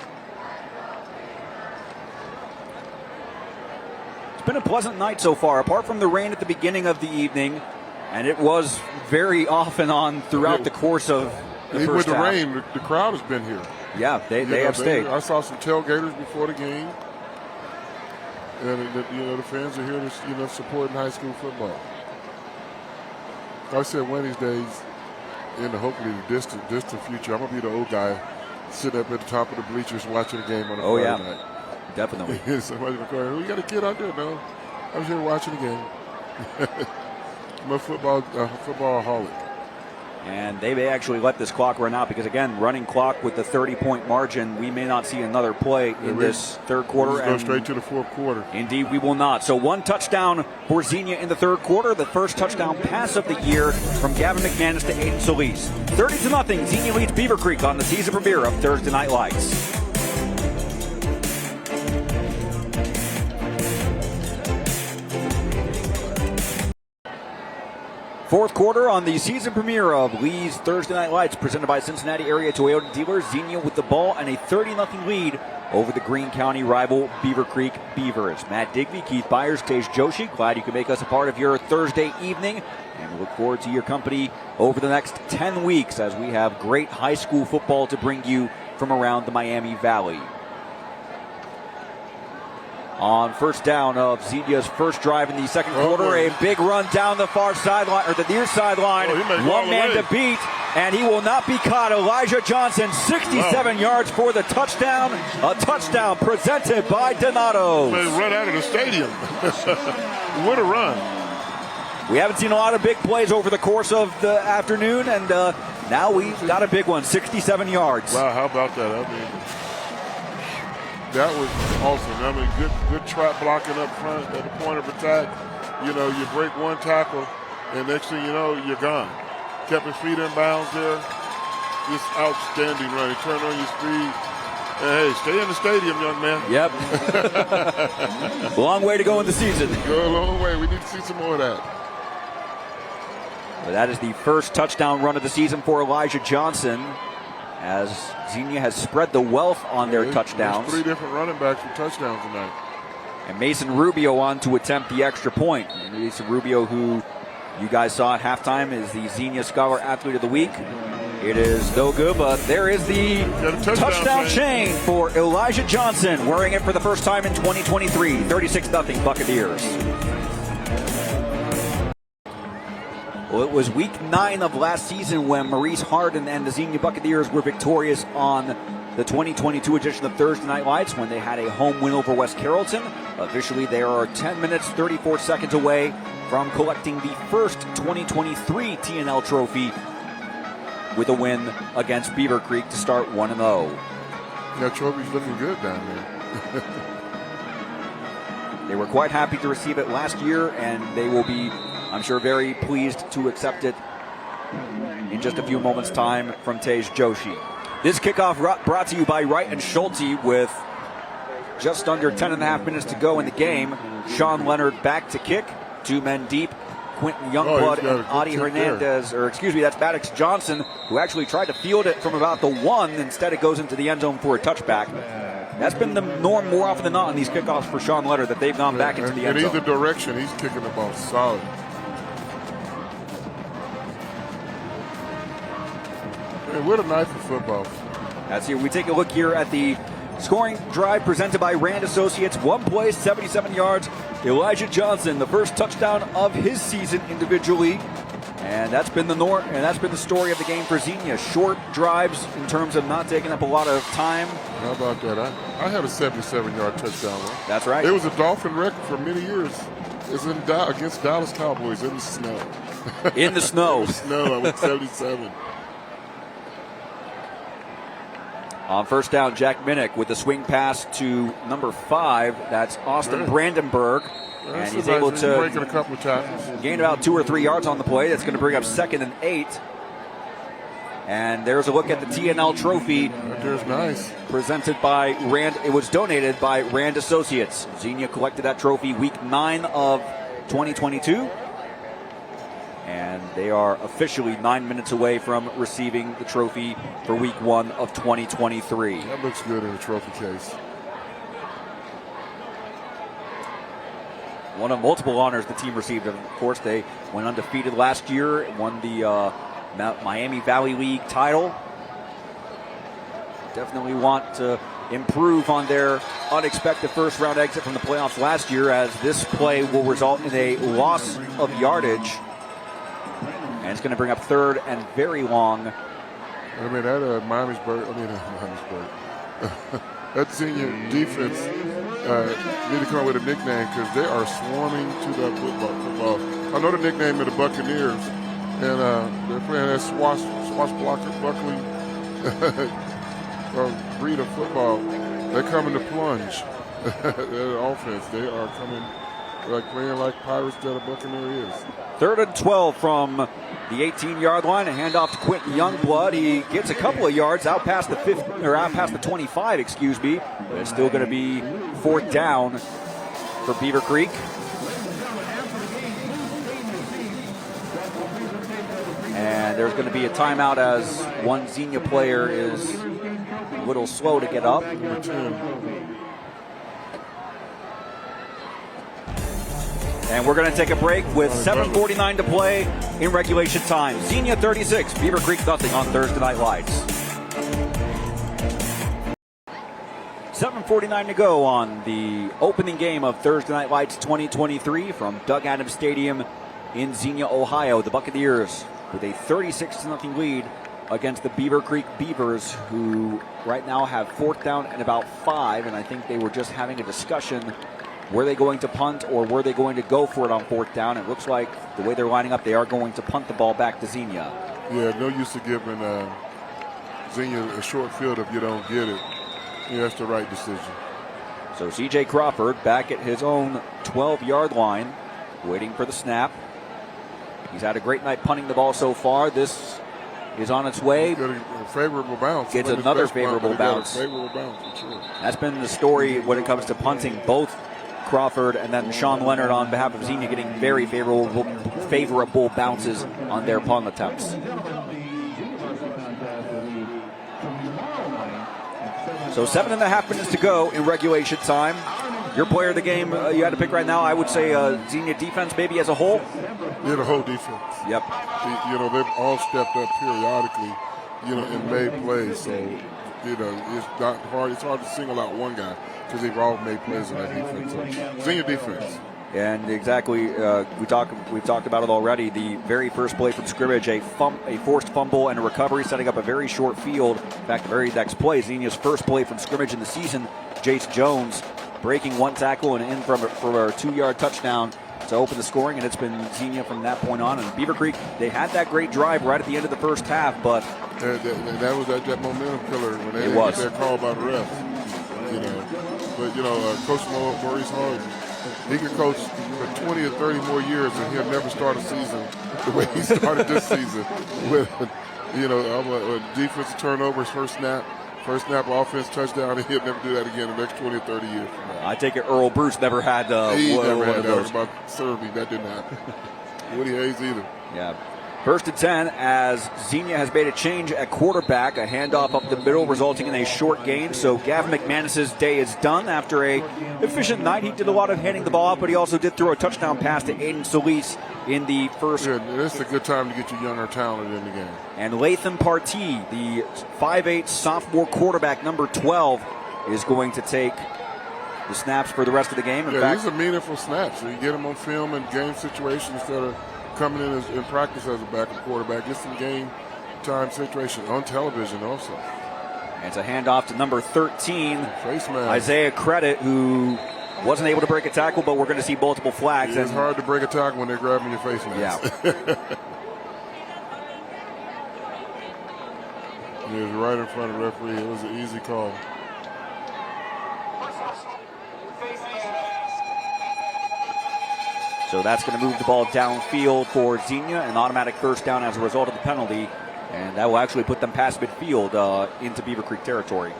It's been a pleasant night so far, apart from the rain at the beginning of the evening, and it was very off and on throughout the course of the Even first with the half. rain, the crowd has been here. Yeah, they have stayed. I saw some tailgaters before the game. And the fans are here to supporting high school football. I said one of these days, in the hopefully distant future, I'm gonna be the old guy sitting up at the top of the bleachers watching the game on a Friday night. Definitely. Somebody in the car, you got a kid out there? No, I was here watching the game. I'm a football-holic. And they may actually let this clock run out because, again, running clock with the 30-point margin, we may not see another play in this 3rd quarter. Let's go straight to the 4th quarter. Indeed, we will not. So 1 touchdown for Xenia in the 3rd quarter. The first touchdown pass of the year from Gavin McManus to Aiden Solis. 30-0, Xenia leads Beavercreek on the season premiere of Thursday Night Lights. 4th quarter on the season premiere of Lee's Thursday Night Lights, presented by Cincinnati Area Toyota Dealers. Xenia with the ball and a 30-0 lead over the Greene County rival Beavercreek Beavers. Matt Digby, Keith Byers, Tej Joshi, glad you can make us a part of your Thursday evening. And we look forward to your company over the next 10 weeks as we have great high school football to bring you from around the Miami Valley. On first down of Xenia's first drive in the 2nd quarter, a big run down the far sideline, or the near sideline. One man to beat, and he will not be caught. Elijah Johnson, 67 yards for the touchdown. A touchdown presented by Donato. Run out of the stadium. What a run. We haven't seen a lot of big plays over the course of the afternoon, and now we've got a big one, 67 yards. Wow, how about that? I mean, that was awesome. I mean, good trap blocking up front at the point of attack. You break one tackle, and next thing you know, you're gone. Kept his feet in bounds there. Just outstanding running. Turn on your speed. Hey, stay in the stadium, young man. Yep. Long way to go in the season. Go a long way. We need to see some more of that. But that is the first touchdown run of the season for Elijah Johnson, as Xenia has spread the wealth on their touchdowns. 3 different running backs for touchdowns tonight. And Mason Rubio on to attempt the extra point. And Mason Rubio, who you guys saw at halftime, is the Xenia Scholar Athlete of the Week. It is no good, but there is the touchdown chain for Elijah Johnson, wearing it for the first time in 2023. 36-0 Buccaneers. Well, it was week 9 of last season when Maurice Hardin and the Xenia Buccaneers were victorious on the 2022 edition of Thursday Night Lights when they had a home win over West Carrollton. Officially, they are 10 minutes, 34 seconds away from collecting the first 2023 TNL trophy with a win against Beavercreek to start 1-0. That trophy's looking good down there. They were quite happy to receive it last year, and they will be, I'm sure, very pleased to accept it in just a few moments' time from Tej Joshi. This kickoff brought to you by Wright and Schulte with just under 10.5 minutes to go in the game. Sean Leonard back to kick. 2 men deep. Quentin Youngblood and Adi Hernandez, that's Maddox Johnson, who actually tried to field it from about the 1. Instead, it goes into the end zone for a touchback. That's been the norm more often than not on these kickoffs for Sean Leonard, that they've gone back into the end zone. In either direction, he's kicking the ball solid. Man, what a night for football. That's here. We take a look here at the scoring drive presented by Rand Associates. One play, 77 yards. Elijah Johnson, the first touchdown of his season individually. And that's been the norm, and that's been the story of the game for Xenia. Short drives in terms of not taking up a lot of time. How about that? I had a 77-yard touchdown run. That's right. It was a Dolphin record for many years. It's against Dallas Cowboys in the snow. In the snow. In the snow, I went 77. On first down, Jack Minnick with the swing pass to number 5. That's Austin Brandenburg. And he's able to breaking a couple of tackles. Gain about 2 or 3 yards on the play. That's going to bring up 2nd and 8. And there's a look at the TNL trophy. There's nice. Presented by Rand. It was donated by Rand Associates. Xenia collected that trophy week 9 of 2022. And they are officially 9 minutes away from receiving the trophy for week 1 of 2023. That looks good in a trophy case. One of multiple honors the team received. Of course, they went undefeated last year, won the Miami Valley League title. Definitely want to improve on their unexpected first-round exit from the playoffs last year, as this play will result in a loss of yardage. And it's going to bring up 3rd and very long. I mean, that that Xenia defense need to come up with a nickname, because they are swarming to that football. I know the nickname of the Buccaneers, and they're playing that swashbuckler breed of football. They're coming to plunge. Their offense, they are coming playing like Pirates that a Buccaneer is. 3rd and 12 from the 18-yard line. A handoff to Quentin Youngblood. He gets a couple of yards out past the 25, excuse me. But it's still going to be 4th down for Beavercreek. And there's going to be a timeout as one Xenia player is a little slow to get up. And we're going to take a break with 7:49 to play in regulation time. Xenia 36, Beavercreek nothing on Thursday Night Lights. 7:49 to go on the opening game of Thursday Night Lights 2023 from Doug Adams Stadium in Xenia, Ohio. The Buccaneers with a 36-0 lead against the Beavercreek Beavers, who right now have 4th down and about 5, and I think they were just having a discussion. Were they going to punt, or were they going to go for it on 4th down? It looks like the way they're lining up, they are going to punt the ball back to Xenia. Yeah, no use of giving Xenia a short field if you don't get it. Yeah, that's the right decision. So C.J. Crawford back at his own 12-yard line, waiting for the snap. He's had a great night punting the ball so far. This is on its way. Got a favorable bounce. Gets another favorable bounce. Favorable bounce, for sure. That's been the story when it comes to punting. Both Crawford and then Sean Leonard on behalf of Xenia getting very favorable bounces on their punt attempts. So 7.5 minutes to go in regulation time. Your player of the game, you had to pick right now, I would say Xenia defense maybe as a whole. Yeah, the whole defense. Yep. They've all stepped up periodically, and made plays. So, it's not hard. It's hard to single out one guy because they've all made plays in that defense. So, Xenia defense. And exactly, we've talked about it already. The very first play from scrimmage, a forced fumble and a recovery, setting up a very short field. In fact, the very next play, Xenia's first play from scrimmage in the season, Jace Jones breaking one tackle and in for a 2-yard touchdown to open the scoring, and it's been Xenia from that point on. And Beavercreek, they had that great drive right at the end of the first half, but that was that momentum killer when they get that call by the refs. But Coach Maurice Hard, he can coach for 20 or 30 more years, and he'll never start a season the way he started this season with a defensive turnovers, first snap offense touchdown, and he'll never do that again in the next 20 or 30 years. I take it Earl Bruce never had he one never had of that. those. About Serby, that didn't happen. Woody Hayes either. Yeah. First and 10 as Xenia has made a change at quarterback, a handoff up the middle resulting in a short gain. So Gavin McManus's day is done after a efficient night. He did a lot of handing the ball out, but he also did throw a touchdown pass to Aiden Solis in the first. Yeah, this is a good time to get your younger talent in the game. And Latham Partee, the 5'8 sophomore quarterback, number 12, is going to take the snaps for the rest of the game. In fact, these are meaningful snaps. So you get them on film in game situations instead of coming in practice as a backup quarterback. It's some game time situation on television also. And it's a handoff to number 13, face mask. Isaiah Credit, who wasn't able to break a tackle, but we're going to see multiple flags. It's hard to break a tackle when they're grabbing your face mask. Yeah. He was right in front of the referee. It was an easy call. So that's going to move the ball downfield for Xenia, an automatic first down as a result of the penalty. And that will actually put them past midfield into Beavercreek territory.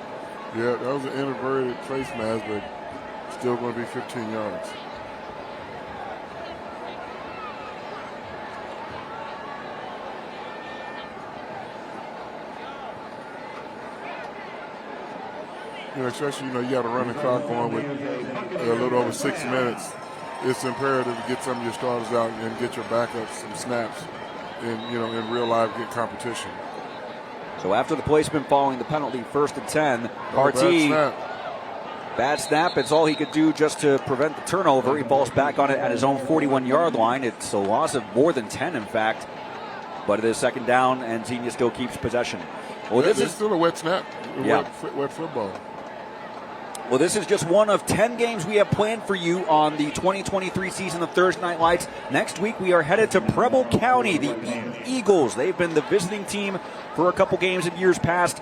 Yeah, that was an inverted face mask, but still going to be 15 yards. Especially, you got to run the clock on with a little over 6 minutes. It's imperative to get some of your starters out and get your backups some snaps in real life, get competition. So after the placement following the penalty, first and 10, Partee, bad snap. It's all he could do just to prevent the turnover. He falls back on it at his own 41-yard line. It's a loss of more than 10, in fact. But it is second down, and Xenia still keeps possession. Well, this is still a wet snap. Yeah. Wet football. Well, this is just one of 10 games we have planned for you on the 2023 season of Thursday Night Lights. Next week, we are headed to Preble County, the Eaton Eagles. They've been the visiting team for a couple games in years past.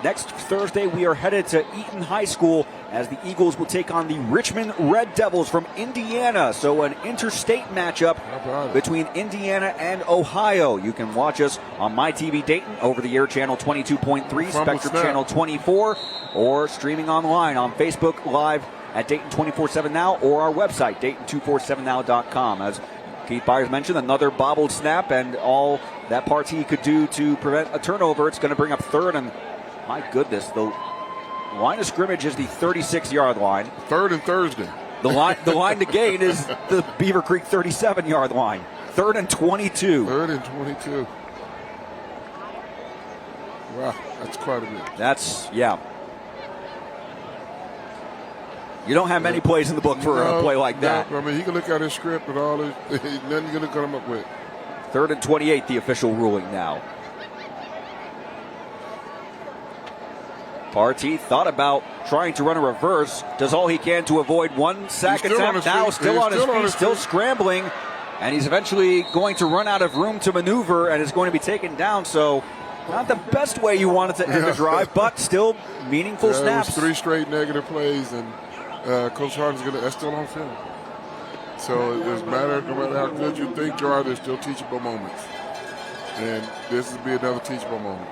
Next Thursday, we are headed to Eaton High School as the Eagles will take on the Richmond Red Devils from Indiana. So an interstate matchup between Indiana and Ohio. You can watch us on MyTV Dayton, over-the-air channel 22.3, Spectrum channel 24, or streaming online on Facebook Live at Dayton 24/7 Now or our website, Dayton247now.com. As Keith Byers mentioned, another bobbled snap, and all that Partee could do to prevent a turnover. It's going to bring up third, and my goodness, the line of scrimmage is the 36-yard line. Third and Thursday. The line to gain is the Beavercreek 37-yard line. Third and 22. Third and 22. Wow, that's quite a bit. Yeah. You don't have many plays in the book for a play like that. I mean, he can look at his script and all this. Nothing going to come up with. Third and 28, the official ruling now. Partee thought about trying to run a reverse. Does all he can to avoid one sack attempt. Now still on his feet, still scrambling. And he's eventually going to run out of room to maneuver and is going to be taken down. So not the best way you wanted to end the drive, but still meaningful snaps. It was 3 straight negative plays, and Coach Harden's that's still on film. So it doesn't matter, no matter how good you think you are, there's still teachable moments. And this will be another teachable moment.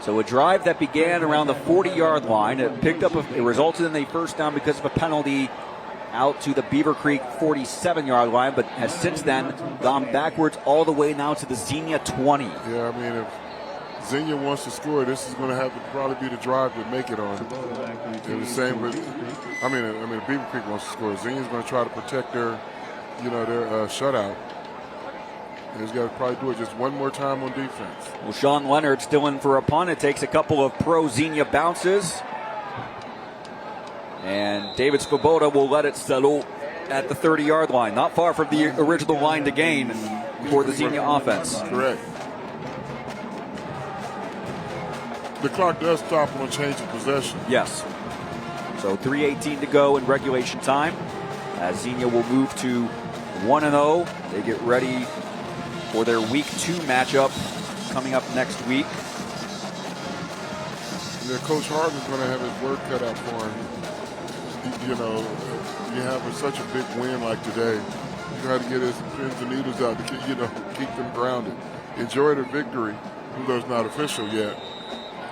So a drive that began around the 40-yard line, it resulted in a first down because of a penalty out to the Beavercreek 47-yard line, but has since then gone backwards all the way now to the Xenia 20. Yeah, I mean, if Xenia wants to score, this is going to have to probably be the drive to make it on. And the same with, I mean, Beavercreek wants to score. Xenia's going to try to protect their shutout. And he's got to probably do it just one more time on defense. Well, Sean Leonard still in for a punt. It takes a couple of pro-Xenia bounces. And David Svoboda will let it settle at the 30-yard line. Not far from the original line to gain for the Xenia offense. Correct. The clock does stop on change of possession. Yes. So 3:18 to go in regulation time. As Xenia will move to 1-0. They get ready for their Week 2 matchup coming up next week. Yeah, Coach Harden's going to have his work cut out for him. You have such a big win like today. You got to get his pins and needles out to keep them grounded. Enjoy the victory, though it's not official yet.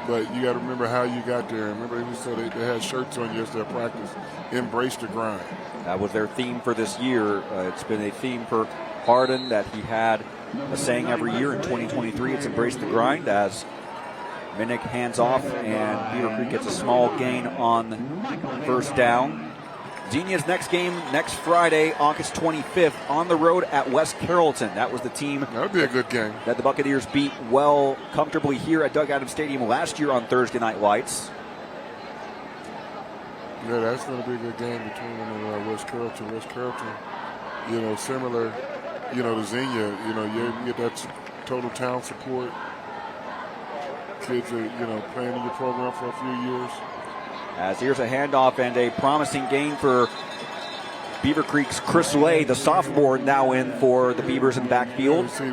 But you got to remember how you got there. Remember, we said they had shirts on yesterday at practice. Embrace the grind. That was their theme for this year. It's been a theme for Harden that he had a saying every year in 2023. It's embrace the grind, as Minnick hands off and Beavercreek gets a small gain on first down. Xenia's next game next Friday, August 25th, on the road at West Carrollton. That was the team. That would be a good game. That the Buccaneers beat well comfortably here at Doug Adams Stadium last year on Thursday Night Lights. Yeah, that's going to be a good game between them and West Carrollton. West Carrollton, you know, similar, you know, to Xenia. You know, you get that total town support. Kids are, you know, playing in your program for a few years. As here's a handoff and a promising gain for Beavercreek's Chris Lay, the sophomore, now in for the Beavers in backfield. You see,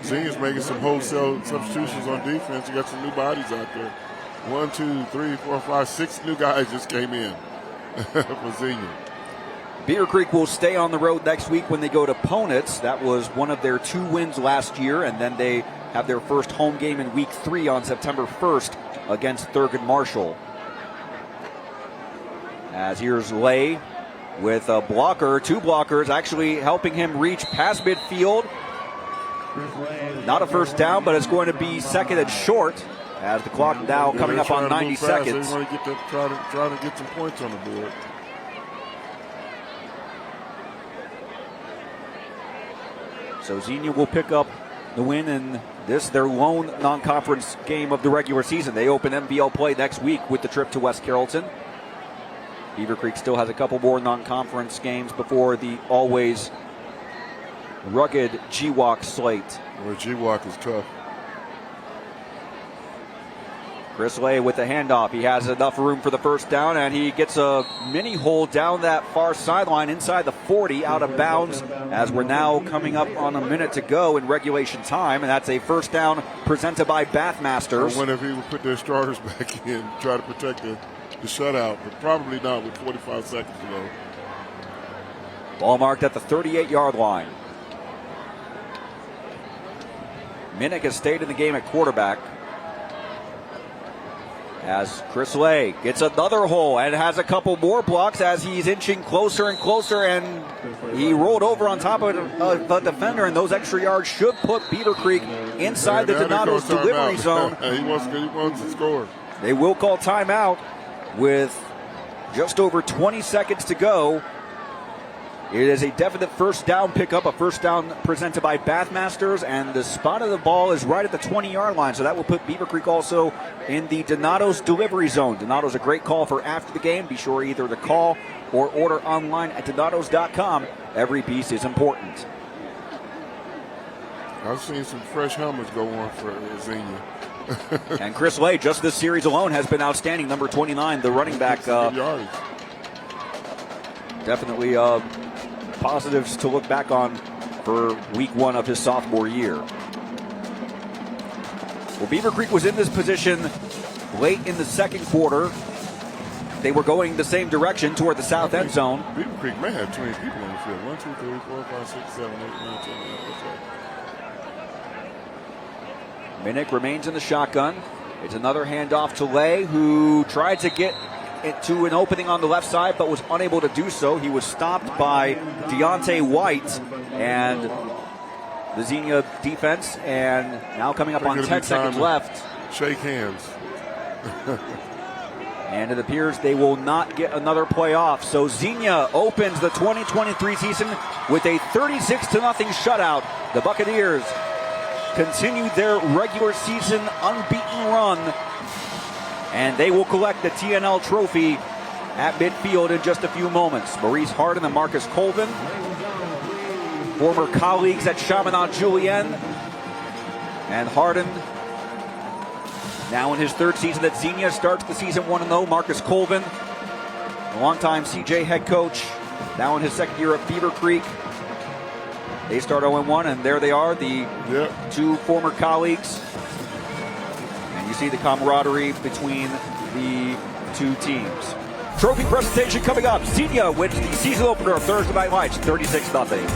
Xenia's making some wholesale substitutions on defense. You got some new bodies out there. 1, 2, 3, 4, 5, 6 new guys just came in for Xenia. Beavercreek will stay on the road next week when they go to Ponitz. That was one of their 2 wins last year, and then they have their first home game in week 3 on September 1st against Thurgood Marshall. As here's Lay with a blocker, 2 blockers actually helping him reach past midfield. Not a first down, but it's going to be second and short as the clock now coming up on 90 seconds. They want to try to get some points on the board. So Xenia will pick up the win in this, their lone non-conference game of the regular season. They open MVL play next week with the trip to West Carrollton. Beavercreek still has a couple more non-conference games before the always rugged GWAC slate. Well, GWAC is tough. Chris Lay with the handoff. He has enough room for the first down, and he gets a mini hole down that far sideline inside the 40, out of bounds, as we're now coming up on a minute to go in regulation time, and that's a first down presented by Bathmasters. I wonder if he would put their starters back in, try to protect the shutout, but probably not with 45 seconds to go. Ball marked at the 38-yard line. Minnick has stayed in the game at quarterback. As Chris Lay gets another hole and has a couple more blocks as he's inching closer and closer, and he rolled over on top of the defender, and those extra yards should put Beavercreek inside the Donato's delivery zone. He wants to score. They will call timeout with just over 20 seconds to go. It is a definite first down pickup, a first down presented by Bathmasters, and the spot of the ball is right at the 20-yard line, so that will put Beavercreek also in the Donato's delivery zone. Donato's a great call for after the game. Be sure either to call or order online at donatos.com. Every piece is important. I've seen some fresh helmets go on for Xenia. And Chris Lay, just this series alone, has been outstanding. Number 29, the running back. Definitely positives to look back on for week 1 of his sophomore year. Well, Beavercreek was in this position late in the second quarter. They were going the same direction toward the south end zone. Beavercreek may have 20 people on the field. 1, 2, 3, 4, 5, 6, 7, 8, 9, 10, 11. Minnick remains in the shotgun. It's another handoff to Lay, who tried to get to an opening on the left side, but was unable to do so. He was stopped by Deontay White and the Xenia defense, and now coming up on 10 seconds left. Shake hands. And it appears they will not get another play off. So Xenia opens the 2023 season with a 36-0 shutout. The Buccaneers continue their regular season unbeaten run, and they will collect the TNL trophy at midfield in just a few moments. Maurice Harden and Marcus Colvin, former colleagues at Chaminade Julienne, and Harden, now in his 3rd season at Xenia, starts the season 1-0. Marcus Colvin, a longtime CJ head coach, now in his 2nd year at Beavercreek. They start 0-1, and there they are, the 2 former colleagues. And you see the camaraderie between the 2 teams. Trophy presentation coming up. Xenia wins the season opener of Thursday Night Lights, 36-0.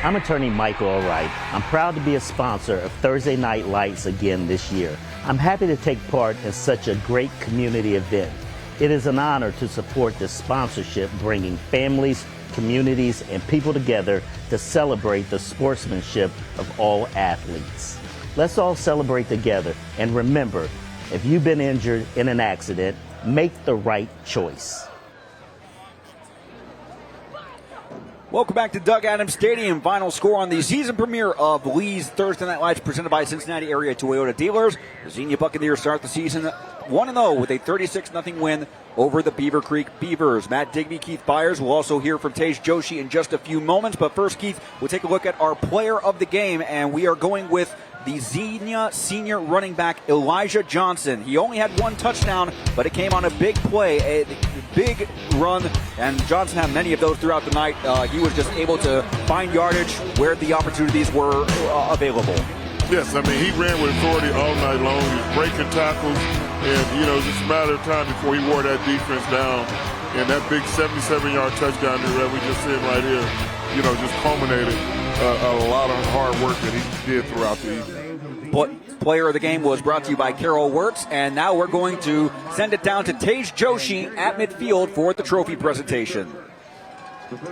I'm attorney Michael Allwright. I'm proud to be a sponsor of Thursday Night Lights again this year. I'm happy to take part in such a great community event. It is an honor to support this sponsorship, bringing families, communities, and people together to celebrate the sportsmanship of all athletes. Let's all celebrate together, and remember, if you've been injured in an accident, make the right choice. Welcome back to Doug Adams Stadium. Final score on the season premiere of Lee's Thursday Night Lights, presented by Cincinnati Area Toyota Dealers. The Xenia Buccaneers start the season 1-0 with a 36-0 win over the Beavercreek Beavers. Matt Digby, Keith Byers. We'll also hear from Tej Joshi in just a few moments. But first, Keith, we'll take a look at our player of the game, and we are going with the Xenia senior running back Elijah Johnson. He only had one touchdown, but it came on a big play, a big run, and Johnson had many of those throughout the night. He was just able to find yardage where the opportunities were available. Yes, I mean, he ran with authority all night long. He was breaking tackles, and, you know, just a matter of time before he wore that defense down. And that big 77-yard touchdown that we just seen right here, you know, just culminated a lot of hard work that he did throughout the evening. But player of the game was brought to you by Carol Wirtz, and now we're going to send it down to Tej Joshi at midfield for the trophy presentation.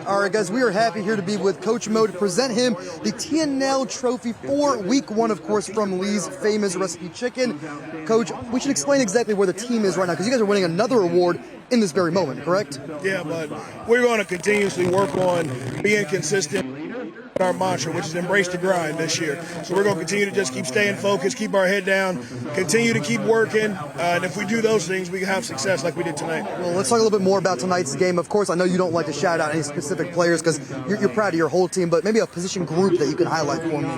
All right, guys, we are happy here to be with Coach Mo to present him the TNL trophy for week 1, of course, from Lee's famous recipe chicken. Coach, we should explain exactly where the team is right now, because you guys are winning another award in this very moment, correct? Yeah, but we're going to continuously work on being consistent. Our mantra, which is embrace the grind this year. So we're going to continue to just keep staying focused, keep our head down, continue to keep working, and if we do those things, we can have success like we did tonight. Well, let's talk a little bit more about tonight's game. Of course, I know you don't like to shout out any specific players because you're proud of your whole team, but maybe a position group that you can highlight for me.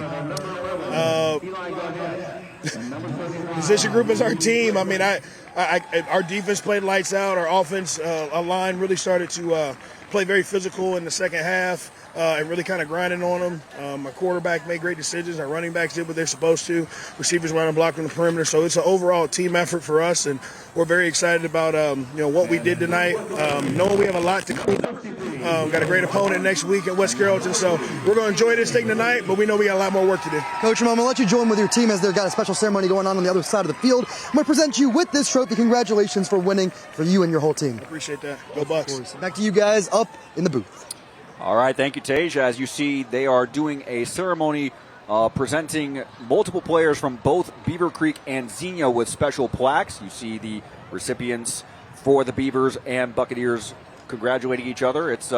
Position group is our team. I mean, our defense played lights out. Our offense, our line really started to play very physical in the second half. And really kind of grinding on them. Our quarterback made great decisions. Our running backs did what they're supposed to. Receivers went and blocked on the perimeter. So it's an overall team effort for us, and we're very excited about what we did tonight. Knowing we have a lot to clean up. Got a great opponent next week at West Carrollton, so we're going to enjoy this thing tonight, but we know we got a lot more work to do. Coach, I'm going to let you join with your team as they've got a special ceremony going on the other side of the field. I'm going to present you with this trophy. Congratulations for winning for you and your whole team. Appreciate that. Go Bucks. Back to you guys up in the booth. All right, thank you, Tej. As you see, they are doing a ceremony presenting multiple players from both Beavercreek and Xenia with special plaques. You see the recipients for the Beavers and Buccaneers congratulating each other. It's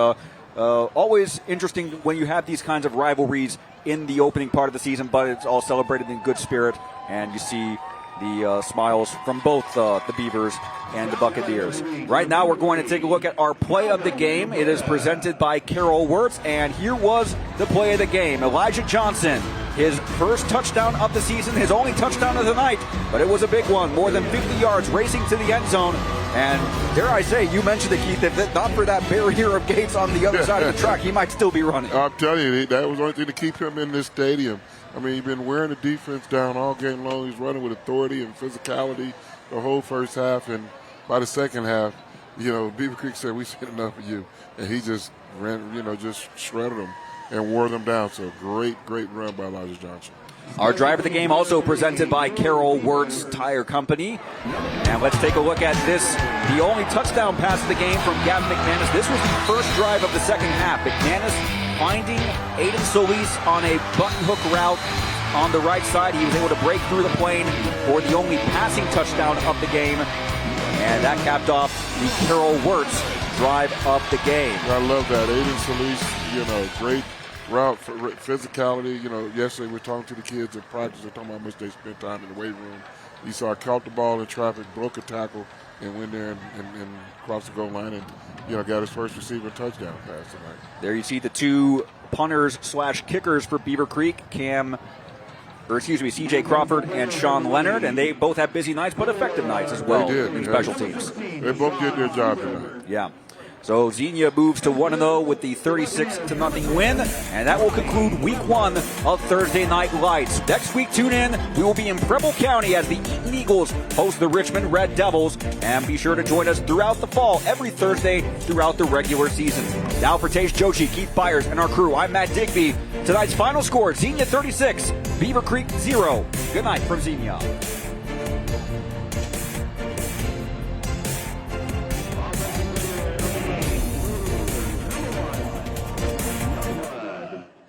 always interesting when you have these kinds of rivalries in the opening part of the season, but it's all celebrated in good spirit, and you see the smiles from both the Beavers and the Buccaneers. Right now, we're going to take a look at our play of the game. It is presented by Carol Wirtz, and here was the play of the game. Elijah Johnson, his first touchdown of the season, his only touchdown of the night, but it was a big one, more than 50 yards racing to the end zone. And dare I say, you mentioned it, Keith, if not for that barrier of gates on the other side of the track, he might still be running. I'm telling you, that was the only thing to keep him in this stadium. I mean, he's been wearing the defense down all game long. He's running with authority and physicality the whole first half, and by the second half, Beavercreek said, "We seen enough of you," and he just ran, just shredded them and wore them down. So great run by Elijah Johnson. Our drive of the game also presented by Carol Wirtz Tire Company. And let's take a look at this. The only touchdown pass of the game from Gavin McManus. This was the first drive of the second half. McManus finding Aiden Solis on a button hook route on the right side. He was able to break through the plane for the only passing touchdown of the game. And that capped off the Carol Wirtz drive of the game. I love that. Aiden Solis, great route for physicality. Yesterday we were talking to the kids at practice. They're talking about how much they spent time in the weight room. He saw caught the ball in traffic, broke a tackle, and went there and crossed the goal line and, got his first receiver touchdown pass tonight. There you see the two punters/kickers for Beavercreek, CJ Crawford and Sean Leonard, and they both have busy nights, but effective nights as well in special teams. They both did their job tonight. Yeah. So Xenia moves to 1-0 with the 36-0 win, and that will conclude week 1 of Thursday Night Lights. Next week, tune in. We will be in Preble County as the Eaton Eagles host the Richmond Red Devils, and be sure to join us throughout the fall, every Thursday throughout the regular season. Now for Tage Jochi, Keith Byers, and our crew, I'm Matt Digby. Tonight's final score, Xenia 36, Beavercreek 0. Good night from Xenia.